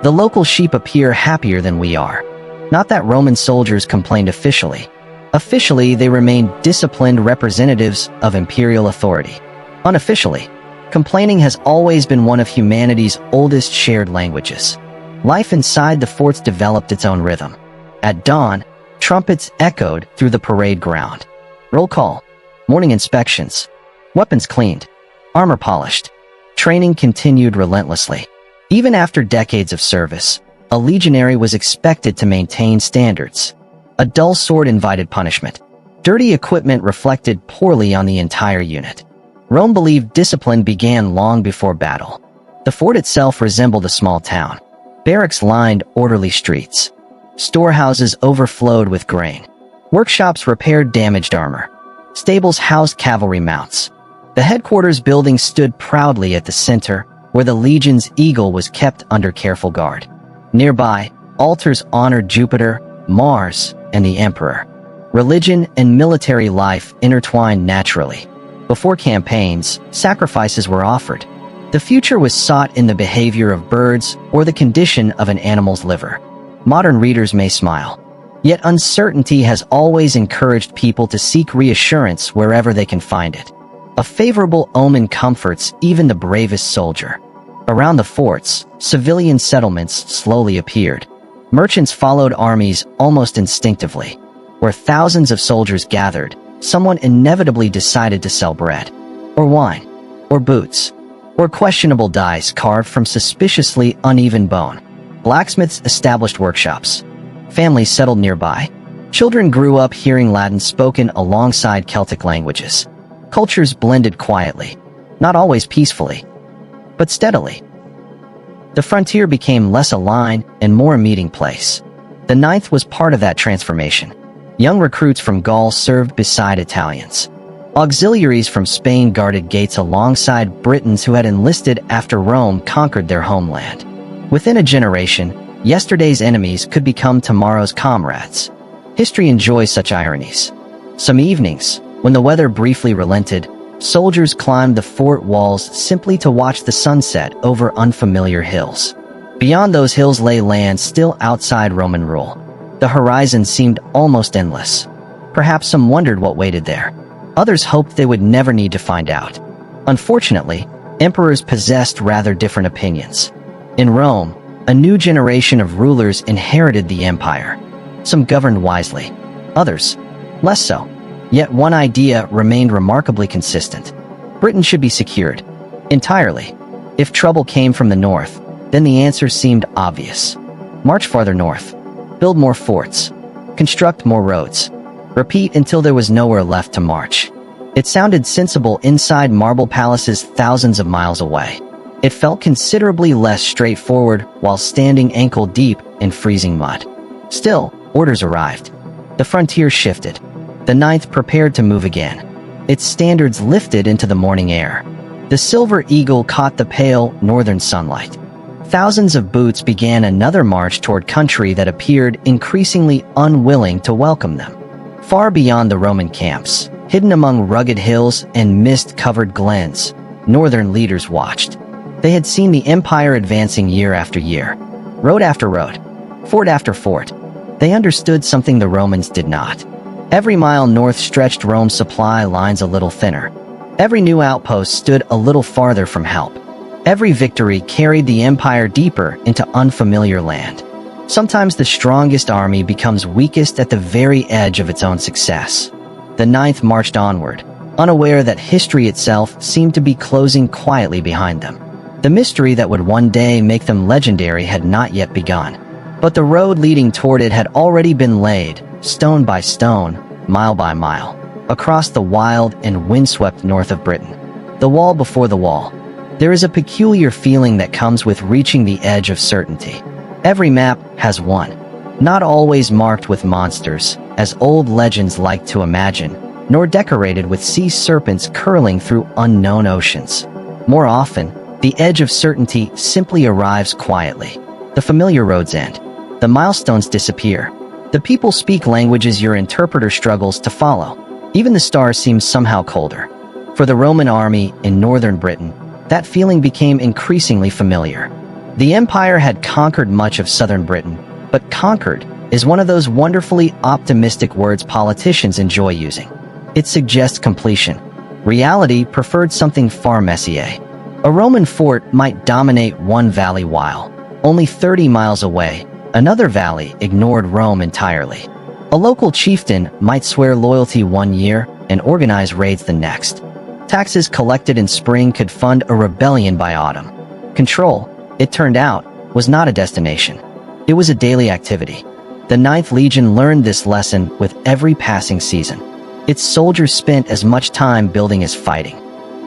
The local sheep appear happier than we are. Not that Roman soldiers complained officially. Officially, they remained disciplined representatives of imperial authority. Unofficially, complaining has always been one of humanity's oldest shared languages. Life inside the forts developed its own rhythm. At dawn, trumpets echoed through the parade ground. Roll call. Morning inspections. Weapons cleaned. Armor polished. Training continued relentlessly. Even after decades of service, a legionary was expected to maintain standards. A dull sword invited punishment. Dirty equipment reflected poorly on the entire unit. Rome believed discipline began long before battle. The fort itself resembled a small town. Barracks lined orderly streets. Storehouses overflowed with grain. Workshops repaired damaged armor. Stables housed cavalry mounts. The headquarters building stood proudly at the center, where the legion's eagle was kept under careful guard. Nearby, altars honored Jupiter, Mars, and the emperor. Religion and military life intertwined naturally. Before campaigns, sacrifices were offered. The future was sought in the behavior of birds or the condition of an animal's liver. Modern readers may smile. Yet uncertainty has always encouraged people to seek reassurance wherever they can find it. A favorable omen comforts even the bravest soldier. Around the forts, civilian settlements slowly appeared. Merchants followed armies almost instinctively. Where thousands of soldiers gathered, someone inevitably decided to sell bread, or wine, or boots, or questionable dice carved from suspiciously uneven bone. Blacksmiths established workshops. Families settled nearby. Children grew up hearing Latin spoken alongside Celtic languages. Cultures blended quietly, not always peacefully, but steadily. The frontier became less a line and more a meeting place. The Ninth was part of that transformation. Young recruits from Gaul served beside Italians. Auxiliaries from Spain guarded gates alongside Britons who had enlisted after Rome conquered their homeland. Within a generation, yesterday's enemies could become tomorrow's comrades. History enjoys such ironies. Some evenings, when the weather briefly relented, soldiers climbed the fort walls simply to watch the sunset over unfamiliar hills. Beyond those hills lay lands still outside Roman rule. The horizon seemed almost endless. Perhaps some wondered what waited there. Others hoped they would never need to find out. Unfortunately, emperors possessed rather different opinions. In Rome, a new generation of rulers inherited the empire. Some governed wisely, others less so. Yet one idea remained remarkably consistent. Britain should be secured. Entirely. If trouble came from the north, then the answer seemed obvious. March farther north. Build more forts. Construct more roads. Repeat until there was nowhere left to march. It sounded sensible inside marble palaces thousands of miles away. It felt considerably less straightforward while standing ankle-deep in freezing mud. Still, orders arrived. The frontier shifted. The Ninth prepared to move again. Its standards lifted into the morning air. The silver eagle caught the pale, northern sunlight. Thousands of boots began another march toward country that appeared increasingly unwilling to welcome them. Far beyond the Roman camps, hidden among rugged hills and mist-covered glens, northern leaders watched. They had seen the empire advancing year after year, road after road, fort after fort. They understood something the Romans did not. Every mile north stretched Rome's supply lines a little thinner. Every new outpost stood a little farther from help. Every victory carried the empire deeper into unfamiliar land. Sometimes the strongest army becomes weakest at the very edge of its own success. The Ninth marched onward, unaware that history itself seemed to be closing quietly behind them. The mystery that would one day make them legendary had not yet begun. But the road leading toward it had already been laid, stone by stone, mile by mile, across the wild and windswept north of Britain. The wall before the wall. There is a peculiar feeling that comes with reaching the edge of certainty. Every map has one. Not always marked with monsters, as old legends like to imagine, nor decorated with sea serpents curling through unknown oceans. More often, the edge of certainty simply arrives quietly. The familiar roads end. The milestones disappear. The people speak languages your interpreter struggles to follow. Even the stars seem somehow colder. For the Roman army in northern Britain, that feeling became increasingly familiar. The empire had conquered much of southern Britain, but conquered is one of those wonderfully optimistic words politicians enjoy using. It suggests completion. Reality preferred something far messier. A Roman fort might dominate one valley while, only 30 miles away, another valley ignored Rome entirely. A local chieftain might swear loyalty one year and organize raids the next. Taxes collected in spring could fund a rebellion by autumn. Control, it turned out, was not a destination. It was a daily activity. The Ninth Legion learned this lesson with every passing season. Its soldiers spent as much time building as fighting.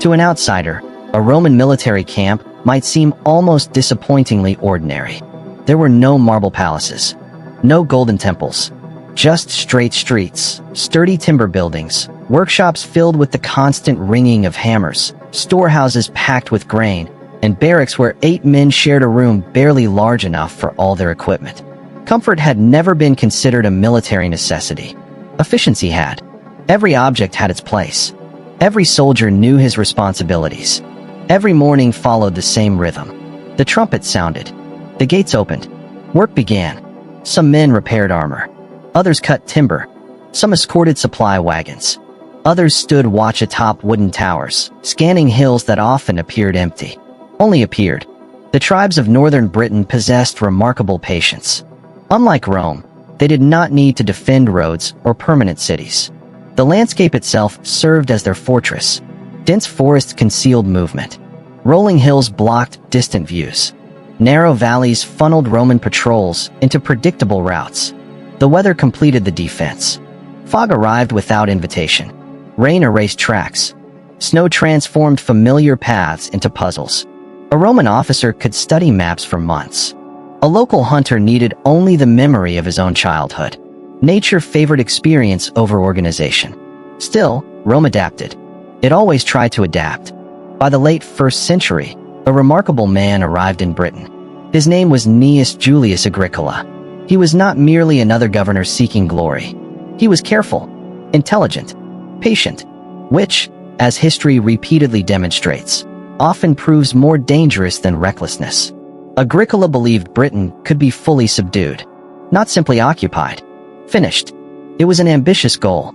To an outsider, a Roman military camp might seem almost disappointingly ordinary. There were no marble palaces, no golden temples, just straight streets, sturdy timber buildings, workshops filled with the constant ringing of hammers, storehouses packed with grain, and barracks where 8 men shared a room barely large enough for all their equipment. Comfort had never been considered a military necessity. Efficiency had. Every object had its place. Every soldier knew his responsibilities. Every morning followed the same rhythm. The trumpet sounded. The gates opened. Work began. Some men repaired armor. Others cut timber. Some escorted supply wagons. Others stood watch atop wooden towers, scanning hills that often appeared empty. Only appeared. The tribes of northern Britain possessed remarkable patience. Unlike Rome, they did not need to defend roads or permanent cities. The landscape itself served as their fortress. Dense forests concealed movement. Rolling hills blocked distant views. Narrow valleys funneled Roman patrols into predictable routes. The weather completed the defense. Fog arrived without invitation. Rain erased tracks. Snow transformed familiar paths into puzzles. A Roman officer could study maps for months. A local hunter needed only the memory of his own childhood. Nature favored experience over organization. Still, Rome adapted. It always tried to adapt. By the late 1st century, a remarkable man arrived in Britain. His name was Gnaeus Julius Agricola. He was not merely another governor seeking glory. He was careful, intelligent, patient, which, as history repeatedly demonstrates, often proves more dangerous than recklessness. Agricola believed Britain could be fully subdued, not simply occupied, finished. It was an ambitious goal,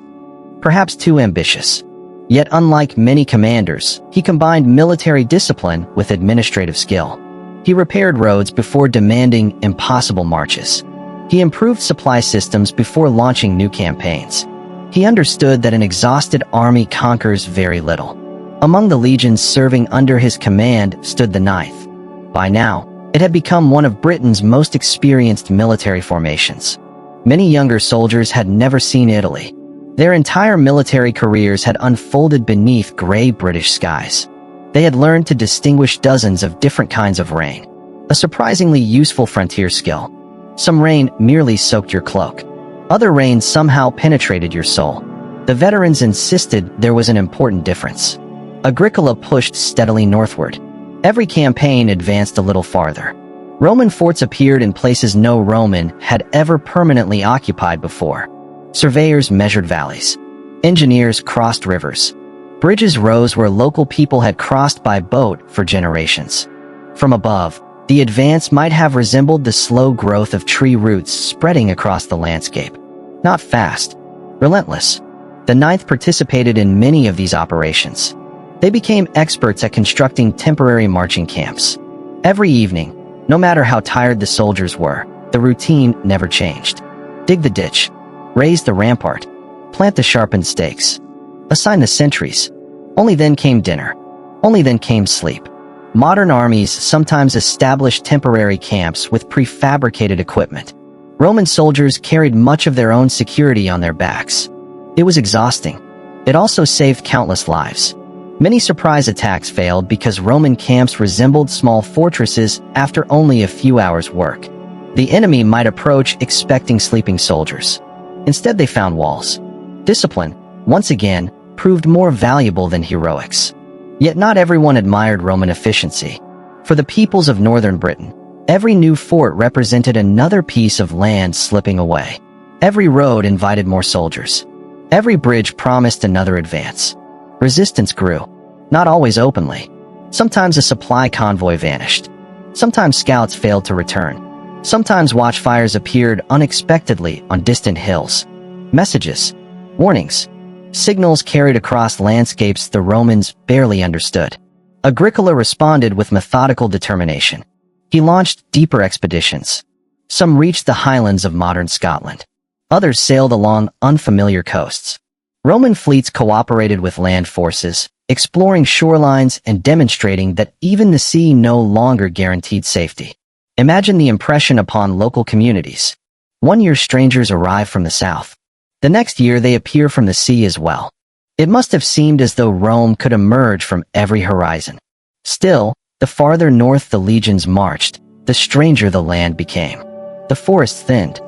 perhaps too ambitious. Yet unlike many commanders, he combined military discipline with administrative skill. He repaired roads before demanding impossible marches. He improved supply systems before launching new campaigns. He understood that an exhausted army conquers very little. Among the legions serving under his command stood the Ninth. By now, it had become one of Britain's most experienced military formations. Many younger soldiers had never seen Italy. Their entire military careers had unfolded beneath gray British skies. They had learned to distinguish dozens of different kinds of rain, a surprisingly useful frontier skill. Some rain merely soaked your cloak. Other rain somehow penetrated your soul. The veterans insisted there was an important difference. Agricola pushed steadily northward. Every campaign advanced a little farther. Roman forts appeared in places no Roman had ever permanently occupied before. Surveyors measured valleys. Engineers crossed rivers. Bridges rose where local people had crossed by boat for generations. From above, the advance might have resembled the slow growth of tree roots spreading across the landscape. Not fast, relentless. The Ninth participated in many of these operations. They became experts at constructing temporary marching camps. Every evening, no matter how tired the soldiers were, the routine never changed. Dig the ditch, raise the rampart, plant the sharpened stakes, assign the sentries. Only then came dinner. Only then came sleep. Modern armies sometimes established temporary camps with prefabricated equipment. Roman soldiers carried much of their own security on their backs. It was exhausting. It also saved countless lives. Many surprise attacks failed because Roman camps resembled small fortresses after only a few hours' work. The enemy might approach expecting sleeping soldiers. Instead, they found walls. Discipline, once again, proved more valuable than heroics. Yet not everyone admired Roman efficiency. For the peoples of northern Britain, every new fort represented another piece of land slipping away. Every road invited more soldiers. Every bridge promised another advance. Resistance grew, not always openly. Sometimes a supply convoy vanished. Sometimes scouts failed to return. Sometimes watchfires appeared unexpectedly on distant hills. Messages, warnings, signals carried across landscapes the Romans barely understood. Agricola responded with methodical determination. He launched deeper expeditions. Some reached the highlands of modern Scotland. Others sailed along unfamiliar coasts. Roman fleets cooperated with land forces, exploring shorelines and demonstrating that even the sea no longer guaranteed safety. Imagine the impression upon local communities. One year strangers arrive from the south. The next year they appear from the sea as well. It must have seemed as though Rome could emerge from every horizon. Still, the farther north the legions marched, the stranger the land became. The forests thinned.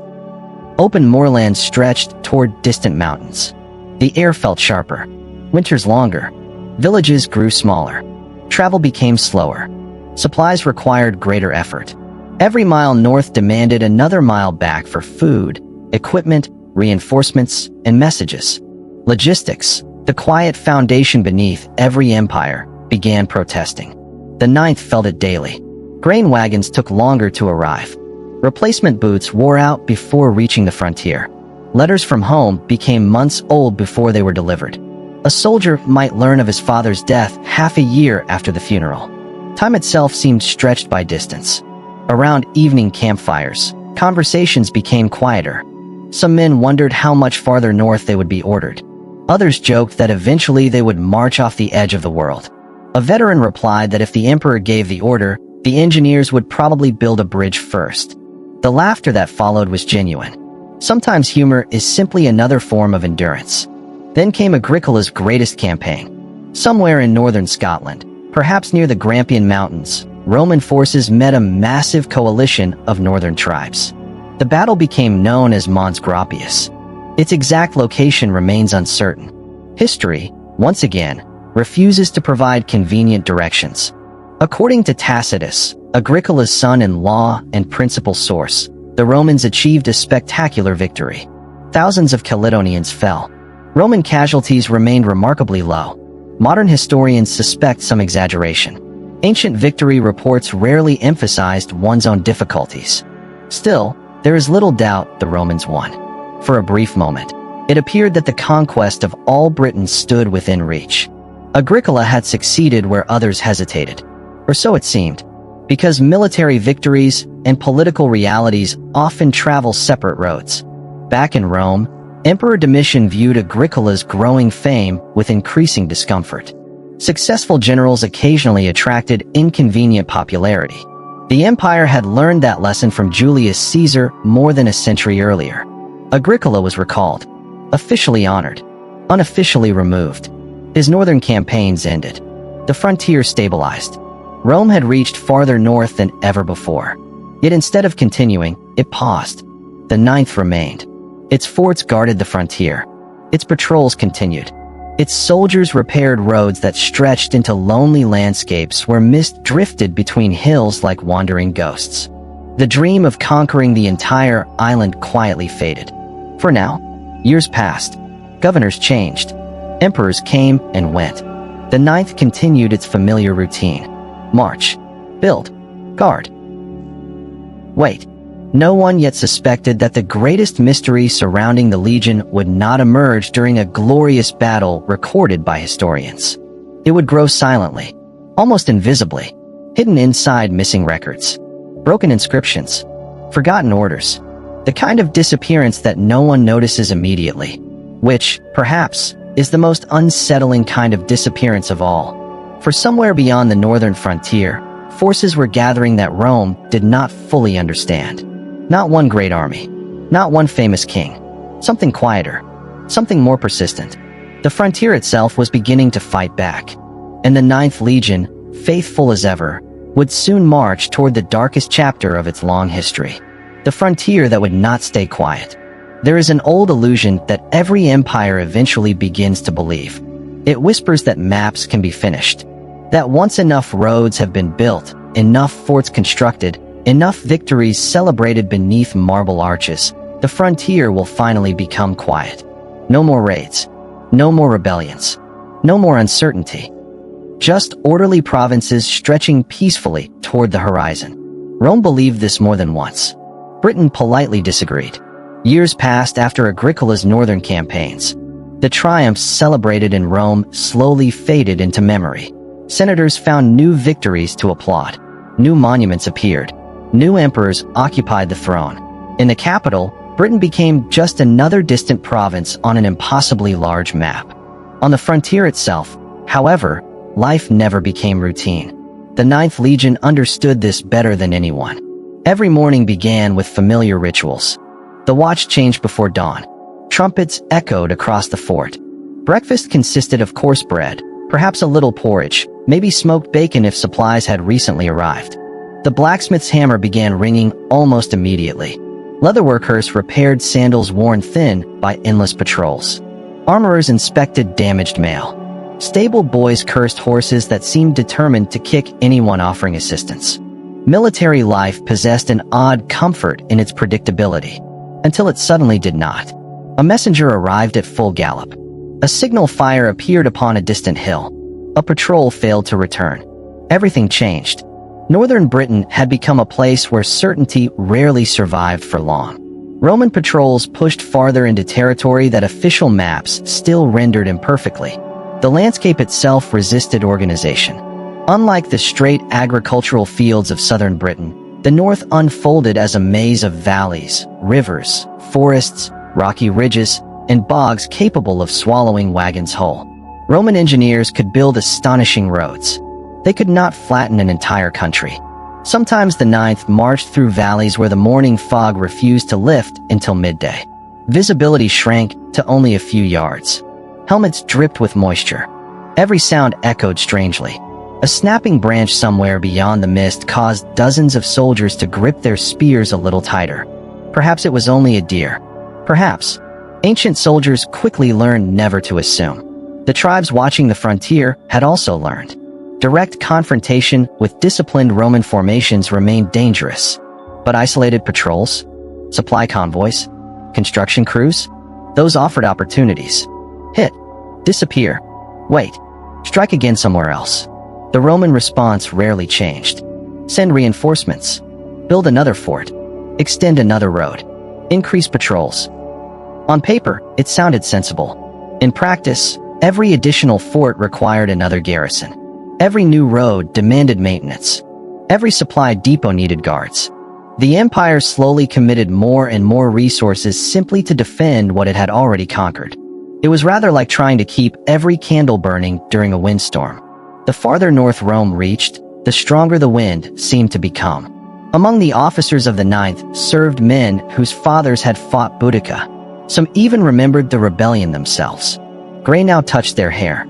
Open moorlands stretched toward distant mountains. The air felt sharper. Winters longer. Villages grew smaller. Travel became slower. Supplies required greater effort. Every mile north demanded another mile back for food, equipment, reinforcements, and messages. Logistics, the quiet foundation beneath every empire, began protesting. The Ninth felt it daily. Grain wagons took longer to arrive. Replacement boots wore out before reaching the frontier. Letters from home became months old before they were delivered. A soldier might learn of his father's death half a year after the funeral. Time itself seemed stretched by distance. Around evening campfires, conversations became quieter. Some men wondered how much farther north they would be ordered. Others joked that eventually they would march off the edge of the world. A veteran replied that if the emperor gave the order, the engineers would probably build a bridge first. The laughter that followed was genuine. Sometimes humor is simply another form of endurance. Then came Agricola's greatest campaign. Somewhere in northern Scotland, perhaps near the Grampian Mountains, Roman forces met a massive coalition of northern tribes. The battle became known as Mons Graupius. Its exact location remains uncertain. History, once again, refuses to provide convenient directions. According to Tacitus, Agricola's son-in-law and principal source, the Romans achieved a spectacular victory. Thousands of Caledonians fell. Roman casualties remained remarkably low. Modern historians suspect some exaggeration. Ancient victory reports rarely emphasized one's own difficulties. Still, there is little doubt the Romans won. For a brief moment, it appeared that the conquest of all Britain stood within reach. Agricola had succeeded where others hesitated. Or so it seemed. Because military victories and political realities often travel separate roads. Back in Rome, Emperor Domitian viewed Agricola's growing fame with increasing discomfort. Successful generals occasionally attracted inconvenient popularity. The empire had learned that lesson from Julius Caesar more than a century earlier. Agricola was recalled, officially honored, unofficially removed. His northern campaigns ended. The frontier stabilized. Rome had reached farther north than ever before. Yet instead of continuing, it paused. The ninth remained. Its forts guarded the frontier. Its patrols continued. Its soldiers repaired roads that stretched into lonely landscapes where mist drifted between hills like wandering ghosts. The dream of conquering the entire island quietly faded. For now, years passed. Governors changed. Emperors came and went. The ninth continued its familiar routine. March. Build. Guard. Wait. No one yet suspected that the greatest mystery surrounding the Legion would not emerge during a glorious battle recorded by historians. It would grow silently, almost invisibly, hidden inside missing records, broken inscriptions, forgotten orders, the kind of disappearance that no one notices immediately, which, perhaps, is the most unsettling kind of disappearance of all. For somewhere beyond the northern frontier, forces were gathering that Rome did not fully understand. Not one great army, not one famous king, something quieter, something more persistent. The frontier itself was beginning to fight back, and the Ninth Legion, faithful as ever, would soon march toward the darkest chapter of its long history. The frontier that would not stay quiet. There is an old illusion that every empire eventually begins to believe. It whispers that maps can be finished, that once enough roads have been built, enough forts constructed, enough victories celebrated beneath marble arches, the frontier will finally become quiet. No more raids. No more rebellions. No more uncertainty. Just orderly provinces stretching peacefully toward the horizon. Rome believed this more than once. Britain politely disagreed. Years passed after Agricola's northern campaigns. The triumphs celebrated in Rome slowly faded into memory. Senators found new victories to applaud. New monuments appeared. New emperors occupied the throne. In the capital, Britain became just another distant province on an impossibly large map. On the frontier itself, however, life never became routine. The Ninth Legion understood this better than anyone. Every morning began with familiar rituals. The watch changed before dawn. Trumpets echoed across the fort. Breakfast consisted of coarse bread, perhaps a little porridge, maybe smoked bacon if supplies had recently arrived. The blacksmith's hammer began ringing almost immediately. Leatherworkers repaired sandals worn thin by endless patrols. Armorers inspected damaged mail. Stable boys cursed horses that seemed determined to kick anyone offering assistance. Military life possessed an odd comfort in its predictability, until it suddenly did not. A messenger arrived at full gallop. A signal fire appeared upon a distant hill. A patrol failed to return. Everything changed. Northern Britain had become a place where certainty rarely survived for long. Roman patrols pushed farther into territory that official maps still rendered imperfectly. The landscape itself resisted organization. Unlike the straight agricultural fields of southern Britain, the north unfolded as a maze of valleys, rivers, forests, rocky ridges, and bogs capable of swallowing wagons whole. Roman engineers could build astonishing roads. They could not flatten an entire country. Sometimes the Ninth marched through valleys where the morning fog refused to lift until midday. Visibility shrank to only a few yards. Helmets dripped with moisture. Every sound echoed strangely. A snapping branch somewhere beyond the mist caused dozens of soldiers to grip their spears a little tighter. Perhaps it was only a deer. Perhaps. Ancient soldiers quickly learned never to assume. The tribes watching the frontier had also learned. Direct confrontation with disciplined Roman formations remained dangerous. But isolated patrols, supply convoys, construction crews, those offered opportunities. Hit. Disappear. Wait. Strike again somewhere else. The Roman response rarely changed. Send reinforcements. Build another fort. Extend another road. Increase patrols. On paper, it sounded sensible. In practice, every additional fort required another garrison. Every new road demanded maintenance. Every supply depot needed guards. The empire slowly committed more and more resources simply to defend what it had already conquered. It was rather like trying to keep every candle burning during a windstorm. The farther north Rome reached, the stronger the wind seemed to become. Among the officers of the Ninth served men whose fathers had fought Boudica. Some even remembered the rebellion themselves. Gray now touched their hair.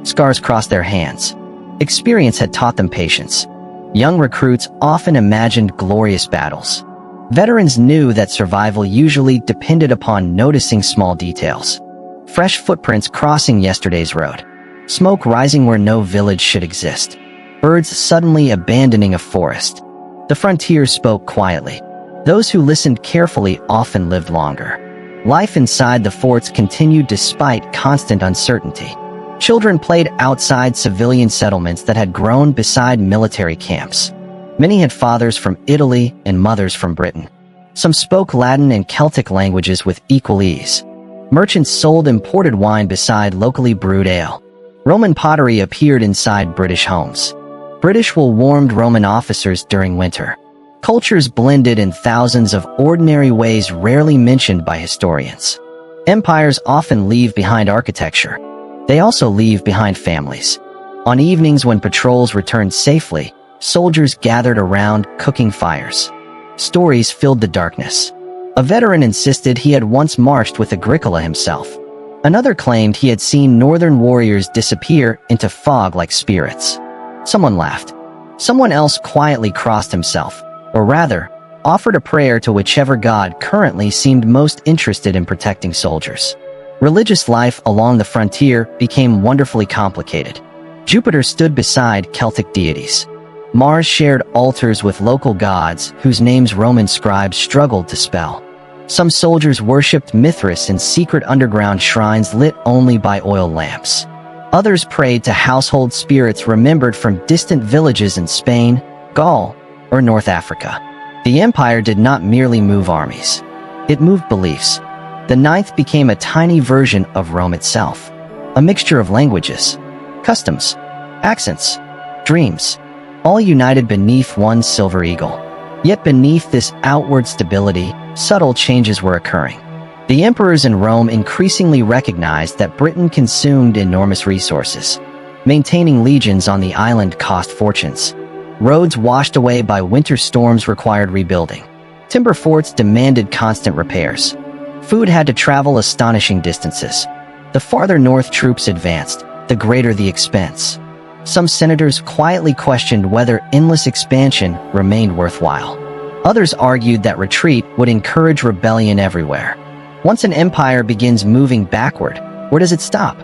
Scars crossed their hands. Experience had taught them patience. Young recruits often imagined glorious battles. Veterans knew that survival usually depended upon noticing small details. Fresh footprints crossing yesterday's road. Smoke rising where no village should exist. Birds suddenly abandoning a forest. The frontier spoke quietly. Those who listened carefully often lived longer. Life inside the forts continued despite constant uncertainty. Children played outside civilian settlements that had grown beside military camps. Many had fathers from Italy and mothers from Britain. Some spoke Latin and Celtic languages with equal ease. Merchants sold imported wine beside locally brewed ale. Roman pottery appeared inside British homes. British wool warmed Roman officers during winter. Cultures blended in thousands of ordinary ways rarely mentioned by historians. Empires often leave behind architecture. They also leave behind families. On evenings when patrols returned safely, soldiers gathered around cooking fires. Stories filled the darkness. A veteran insisted he had once marched with Agricola himself. Another claimed he had seen northern warriors disappear into fog like spirits. Someone laughed. Someone else quietly crossed himself, or rather, offered a prayer to whichever god currently seemed most interested in protecting soldiers. Religious life along the frontier became wonderfully complicated. Jupiter stood beside Celtic deities. Mars shared altars with local gods whose names Roman scribes struggled to spell. Some soldiers worshipped Mithras in secret underground shrines lit only by oil lamps. Others prayed to household spirits remembered from distant villages in Spain, Gaul, or North Africa. The empire did not merely move armies. It moved beliefs. The Ninth became a tiny version of Rome itself. A mixture of languages, customs, accents, dreams, all united beneath one silver eagle. Yet beneath this outward stability, subtle changes were occurring. The emperors in Rome increasingly recognized that Britain consumed enormous resources. Maintaining legions on the island cost fortunes. Roads washed away by winter storms required rebuilding. Timber forts demanded constant repairs. Food had to travel astonishing distances. The farther north troops advanced, the greater the expense. Some senators quietly questioned whether endless expansion remained worthwhile. Others argued that retreat would encourage rebellion everywhere. Once an empire begins moving backward, where does it stop?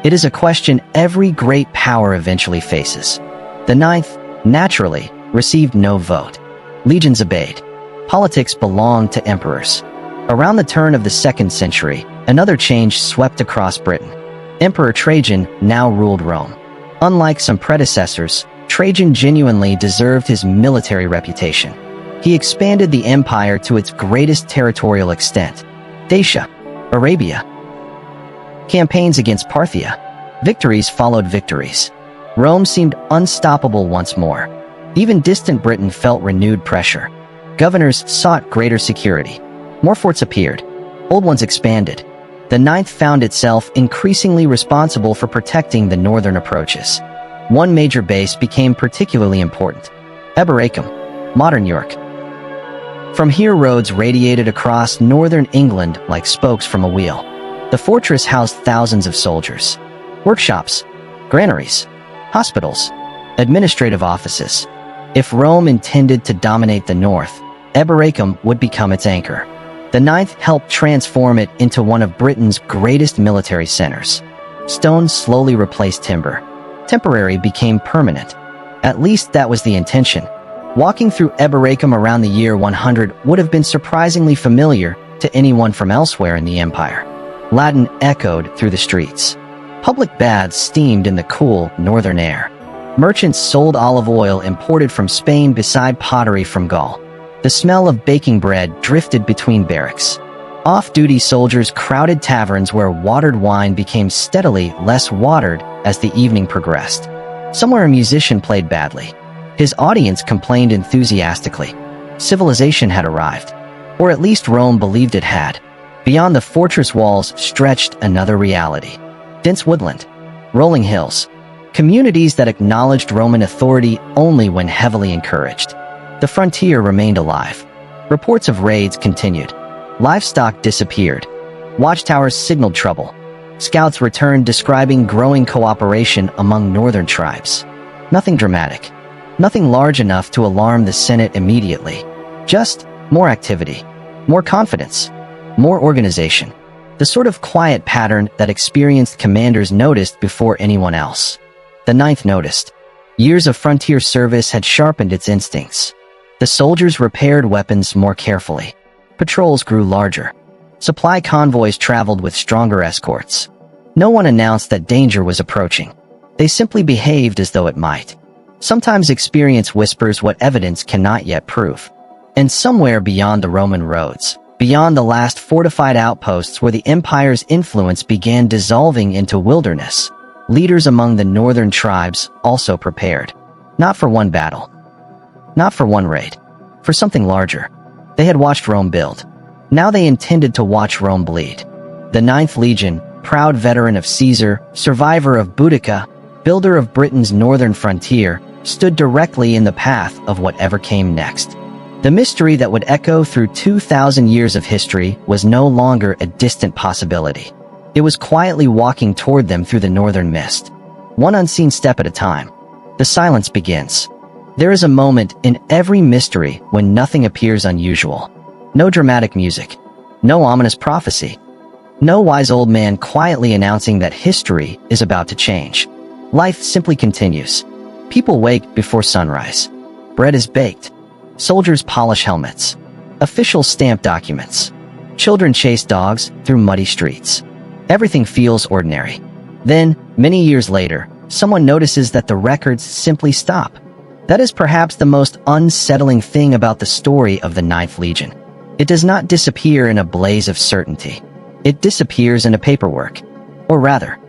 It is a question every great power eventually faces. The Ninth, naturally, received no vote. Legions obeyed. Politics belonged to emperors. Around the turn of the 2nd century, another change swept across Britain. Emperor Trajan now ruled Rome. Unlike some predecessors, Trajan genuinely deserved his military reputation. He expanded the empire to its greatest territorial extent. Dacia, Arabia. Campaigns against Parthia. Victories followed victories. Rome seemed unstoppable once more. Even distant Britain felt renewed pressure. Governors sought greater security. More forts appeared. Old ones expanded. The Ninth found itself increasingly responsible for protecting the northern approaches. One major base became particularly important: Eboracum, modern York. From here roads radiated across northern England like spokes from a wheel. The fortress housed thousands of soldiers. Workshops, granaries, hospitals, administrative offices. If Rome intended to dominate the north, Eboracum would become its anchor. The Ninth helped transform it into one of Britain's greatest military centers. Stone slowly replaced timber. Temporary became permanent. At least that was the intention. Walking through Eboracum around the year 100 would have been surprisingly familiar to anyone from elsewhere in the empire. Latin echoed through the streets. Public baths steamed in the cool northern air. Merchants sold olive oil imported from Spain beside pottery from Gaul. The smell of baking bread drifted between barracks. Off-duty soldiers crowded taverns where watered wine became steadily less watered as the evening progressed. Somewhere a musician played badly. His audience complained enthusiastically. Civilization had arrived. Or at least Rome believed it had. Beyond the fortress walls stretched another reality. Dense woodland, rolling hills, Communities that acknowledged Roman authority only when heavily encouraged. The frontier remained alive. Reports of raids continued. Livestock disappeared. Watchtowers signaled trouble. Scouts returned describing growing cooperation among northern tribes. Nothing dramatic. Nothing large enough to alarm the Senate immediately. Just more activity. More confidence. More organization. The sort of quiet pattern that experienced commanders noticed before anyone else. The Ninth noticed. Years of frontier service had sharpened its instincts. The soldiers repaired weapons more carefully. Patrols grew larger. Supply convoys traveled with stronger escorts. No one announced that danger was approaching. They simply behaved as though it might. Sometimes experience whispers what evidence cannot yet prove. And somewhere beyond the Roman roads, beyond the last fortified outposts where the empire's influence began dissolving into wilderness, leaders among the northern tribes also prepared. Not for one battle. Not for one raid. For something larger. They had watched Rome build. Now they intended to watch Rome bleed. The Ninth Legion, proud veteran of Caesar, survivor of Boudica, builder of Britain's northern frontier, stood directly in the path of whatever came next. The mystery that would echo through 2,000 years of history was no longer a distant possibility. It was quietly walking toward them through the northern mist. One unseen step at a time. The silence begins. There is a moment in every mystery when nothing appears unusual. No dramatic music. No ominous prophecy. No wise old man quietly announcing that history is about to change. Life simply continues. People wake before sunrise. Bread is baked. Soldiers polish helmets. Officials stamp documents. Children chase dogs through muddy streets. Everything feels ordinary. Then, many years later, someone notices that the records simply stop. That is perhaps the most unsettling thing about the story of the Ninth Legion. It does not disappear in a blaze of certainty. It disappears in a paperwork. Or rather,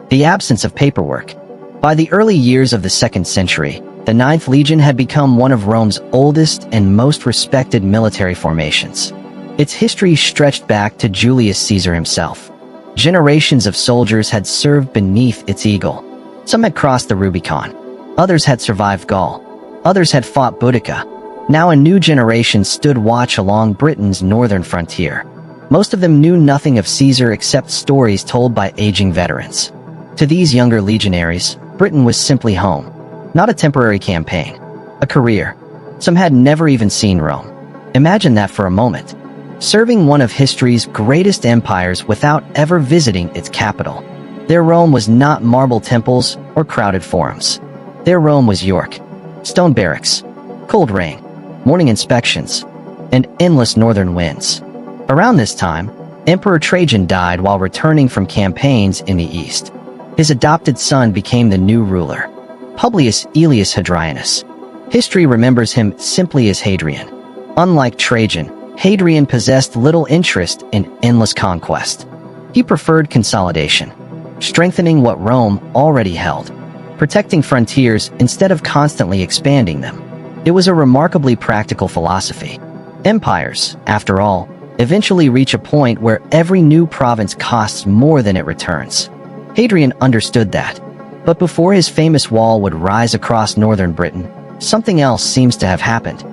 the absence of paperwork. By the early years of the 2nd century, the Ninth Legion had become one of Rome's oldest and most respected military formations. Its history stretched back to Julius Caesar himself. Generations of soldiers had served beneath its eagle. Some had crossed the Rubicon. Others had survived Gaul. Others had fought Boudica. Now a new generation stood watch along Britain's northern frontier. Most of them knew nothing of Caesar except stories told by aging veterans. To these younger legionaries, Britain was simply home. Not a temporary campaign. A career. Some had never even seen Rome. Imagine that for a moment. Serving one of history's greatest empires without ever visiting its capital. Their Rome was not marble temples or crowded forums. Their Rome was York. Stone barracks. Cold rain. Morning inspections. And endless northern winds. Around this time, Emperor Trajan died while returning from campaigns in the east. His adopted son became the new ruler, Publius Aelius Hadrianus. History remembers him simply as Hadrian. Unlike Trajan, Hadrian possessed little interest in endless conquest. He preferred consolidation, strengthening what Rome already held, protecting frontiers instead of constantly expanding them. It was a remarkably practical philosophy. Empires, after all, eventually reach a point where every new province costs more than it returns. Hadrian understood that. But before his famous wall would rise across northern Britain, something else seems to have happened.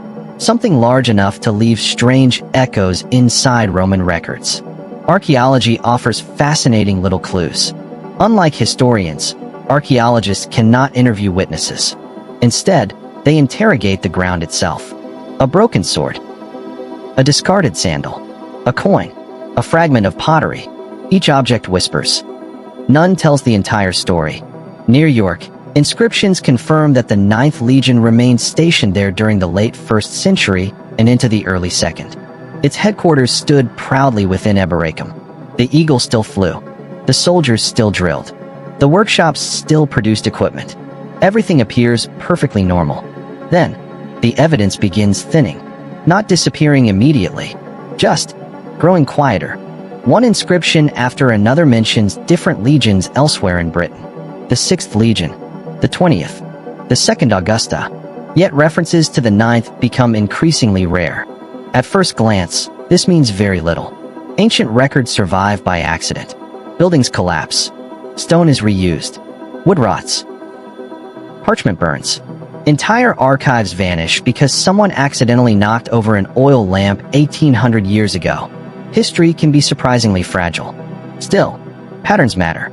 Something large enough to leave strange echoes inside Roman records. Archaeology offers fascinating little clues. Unlike historians, archaeologists cannot interview witnesses. Instead, they interrogate the ground itself. A broken sword. A discarded sandal. A coin. A fragment of pottery. Each object whispers. None tells the entire story. Near York, inscriptions confirm that the Ninth Legion remained stationed there during the late 1st century and into the early 2nd. Its headquarters stood proudly within Eboracum. The eagle still flew. The soldiers still drilled. The workshops still produced equipment. Everything appears perfectly normal. Then, the evidence begins thinning. Not disappearing immediately. Just growing quieter. One inscription after another mentions different legions elsewhere in Britain. The 6th Legion. The 20th. The 2nd Augusta. Yet references to the 9th become increasingly rare. At first glance, this means very little. Ancient records survive by accident. Buildings collapse. Stone is reused. Wood rots. Parchment burns. Entire archives vanish because someone accidentally knocked over an oil lamp 1800 years ago. History can be surprisingly fragile. Still, patterns matter.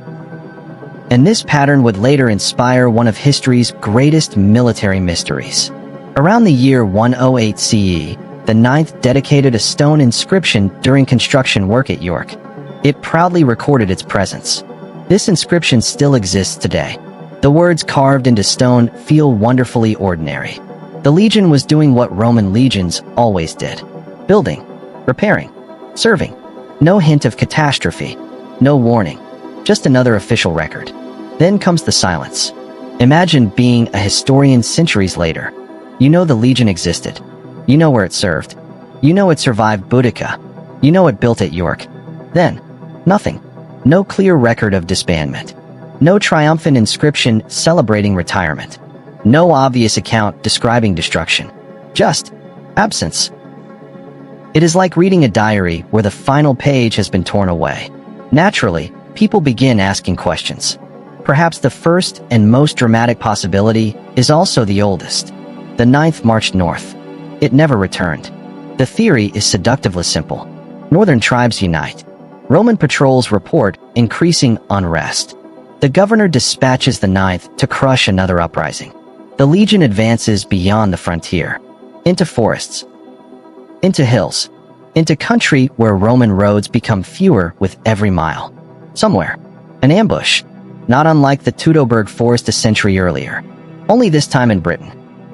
And this pattern would later inspire one of history's greatest military mysteries. Around the year 108 CE, the Ninth dedicated a stone inscription during construction work at York. It proudly recorded its presence. This inscription still exists today. The words carved into stone feel wonderfully ordinary. The legion was doing what Roman legions always did: building, repairing, serving. No hint of catastrophe, no warning, just another official record. Then comes the silence. Imagine being a historian centuries later. You know the legion existed. You know where it served. You know it survived Boudica. You know it built at York. Then, nothing. No clear record of disbandment. No triumphant inscription celebrating retirement. No obvious account describing destruction. Just absence. It is like reading a diary where the final page has been torn away. Naturally, people begin asking questions. Perhaps the first and most dramatic possibility is also the oldest. The Ninth marched north. It never returned. The theory is seductively simple. Northern tribes unite. Roman patrols report increasing unrest. The governor dispatches the Ninth to crush another uprising. The legion advances beyond the frontier, into forests, into hills, into country where Roman roads become fewer with every mile. Somewhere, an ambush, not unlike the Teutoburg forest a century earlier, only this time in Britain.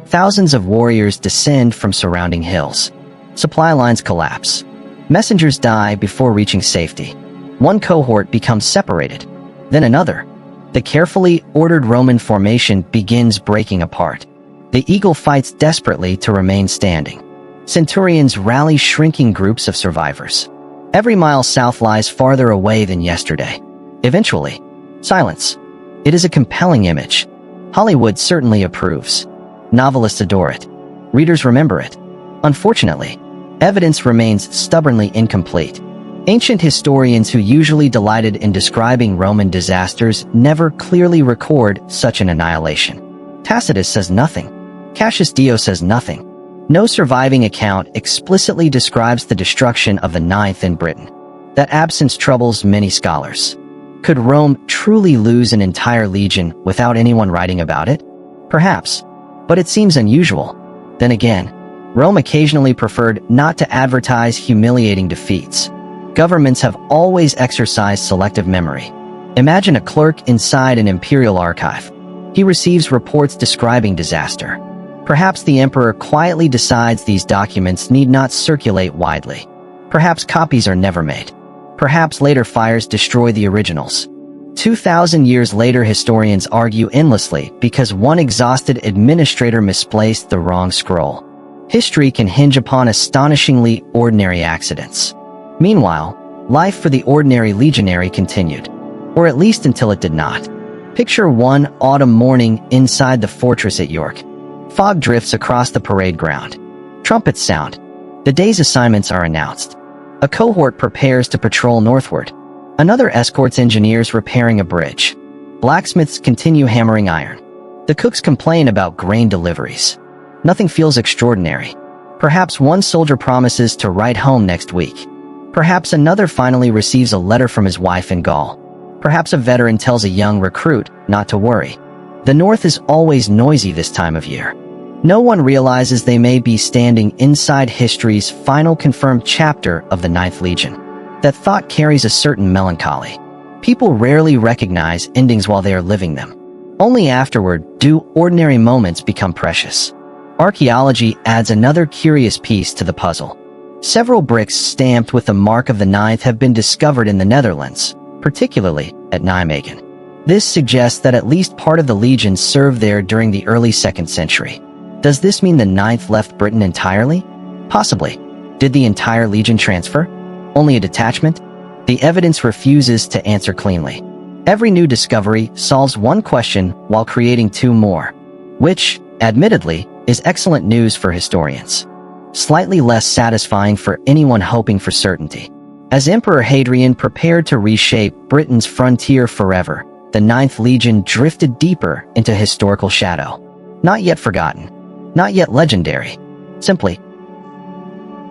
Thousands of warriors descend from surrounding hills. Supply lines collapse. Messengers die before reaching safety. One cohort becomes separated, then another. The carefully ordered Roman formation begins breaking apart. The eagle fights desperately to remain standing. Centurions rally shrinking groups of survivors. Every mile south lies farther away than yesterday. Eventually, silence. It is a compelling image. Hollywood certainly approves. Novelists adore it. Readers remember it. Unfortunately, evidence remains stubbornly incomplete. Ancient historians who usually delighted in describing Roman disasters never clearly record such an annihilation. Tacitus says nothing. Cassius Dio says nothing. No surviving account explicitly describes the destruction of the Ninth in Britain. That absence troubles many scholars. Could Rome truly lose an entire legion without anyone writing about it? Perhaps. But it seems unusual. Then again, Rome occasionally preferred not to advertise humiliating defeats. Governments have always exercised selective memory. Imagine a clerk inside an imperial archive. He receives reports describing disaster. Perhaps the emperor quietly decides these documents need not circulate widely. Perhaps copies are never made. Perhaps later fires destroy the originals. 2,000 years later, historians argue endlessly because one exhausted administrator misplaced the wrong scroll. History can hinge upon astonishingly ordinary accidents. Meanwhile, life for the ordinary legionary continued, or at least until it did not. Picture one autumn morning inside the fortress at York. Fog drifts across the parade ground. Trumpets sound. The day's assignments are announced. A cohort prepares to patrol northward. Another escorts engineers repairing a bridge. Blacksmiths continue hammering iron. The cooks complain about grain deliveries. Nothing feels extraordinary. Perhaps one soldier promises to write home next week. Perhaps another finally receives a letter from his wife in Gaul. Perhaps a veteran tells a young recruit not to worry. The North is always noisy this time of year. No one realizes they may be standing inside history's final confirmed chapter of the Ninth Legion. That thought carries a certain melancholy. People rarely recognize endings while they are living them. Only afterward do ordinary moments become precious. Archaeology adds another curious piece to the puzzle. Several bricks stamped with the mark of the Ninth have been discovered in the Netherlands, particularly at Nijmegen. This suggests that at least part of the legion served there during the early 2nd century. Does this mean the Ninth left Britain entirely? Possibly. Did the entire legion transfer? Only a detachment? The evidence refuses to answer cleanly. Every new discovery solves one question while creating two more, which, admittedly, is excellent news for historians. Slightly less satisfying for anyone hoping for certainty. As Emperor Hadrian prepared to reshape Britain's frontier forever, the Ninth Legion drifted deeper into historical shadow. Not yet forgotten, not yet legendary, simply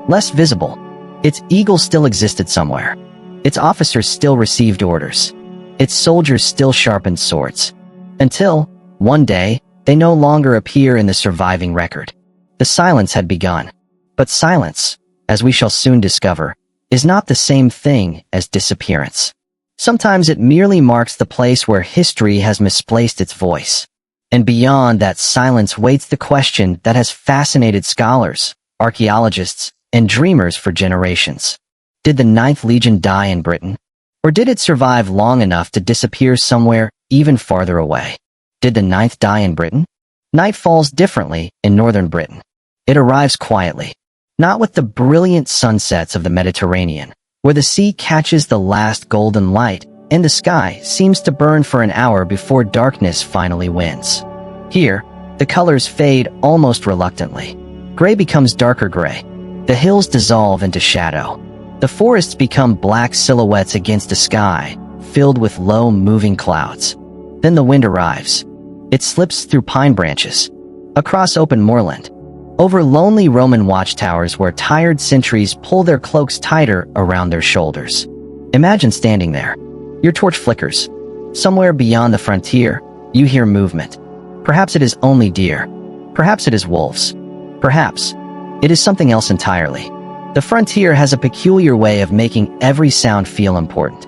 less visible. Its eagle still existed somewhere. Its officers still received orders. Its soldiers still sharpened swords. Until, one day, they no longer appear in the surviving record. The silence had begun. But silence, as we shall soon discover, is not the same thing as disappearance. Sometimes it merely marks the place where history has misplaced its voice. And beyond that silence waits the question that has fascinated scholars, archaeologists, and dreamers for generations. Did the Ninth Legion die in Britain? Or did it survive long enough to disappear somewhere even farther away? Did the Ninth die in Britain? Night falls differently in northern Britain. It arrives quietly, not with the brilliant sunsets of the Mediterranean, where the sea catches the last golden light and the sky seems to burn for an hour before darkness finally wins. Here, the colors fade almost reluctantly. Gray becomes darker gray. The hills dissolve into shadow. The forests become black silhouettes against a sky filled with low, moving clouds. Then the wind arrives. It slips through pine branches, across open moorland, over lonely Roman watchtowers where tired sentries pull their cloaks tighter around their shoulders. Imagine standing there. Your torch flickers. Somewhere beyond the frontier, you hear movement. Perhaps it is only deer. Perhaps it is wolves. Perhaps it is something else entirely. The frontier has a peculiar way of making every sound feel important.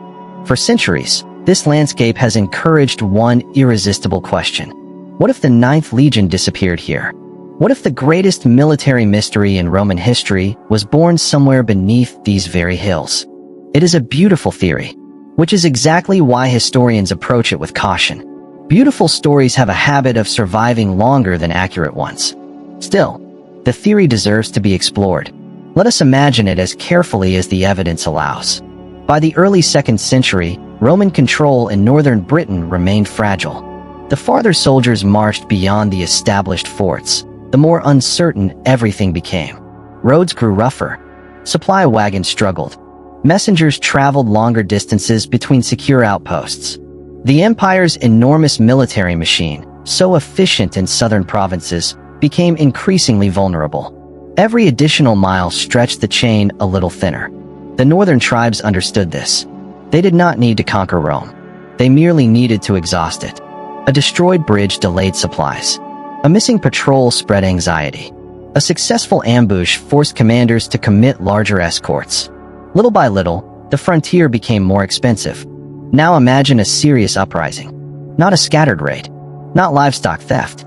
For centuries, this landscape has encouraged one irresistible question. What if the Ninth Legion disappeared here? What if the greatest military mystery in Roman history was born somewhere beneath these very hills? It is a beautiful theory, which is exactly why historians approach it with caution. Beautiful stories have a habit of surviving longer than accurate ones. Still, the theory deserves to be explored. Let us imagine it as carefully as the evidence allows. By the early 2nd century, Roman control in northern Britain remained fragile. The farther soldiers marched beyond the established forts, the more uncertain everything became. Roads grew rougher. Supply wagons struggled. Messengers traveled longer distances between secure outposts. The empire's enormous military machine, so efficient in southern provinces, became increasingly vulnerable. Every additional mile stretched the chain a little thinner. The northern tribes understood this. They did not need to conquer Rome. They merely needed to exhaust it. A destroyed bridge delayed supplies. A missing patrol spread anxiety. A successful ambush forced commanders to commit larger escorts. Little by little, the frontier became more expensive. Now imagine a serious uprising. Not a scattered raid. Not livestock theft.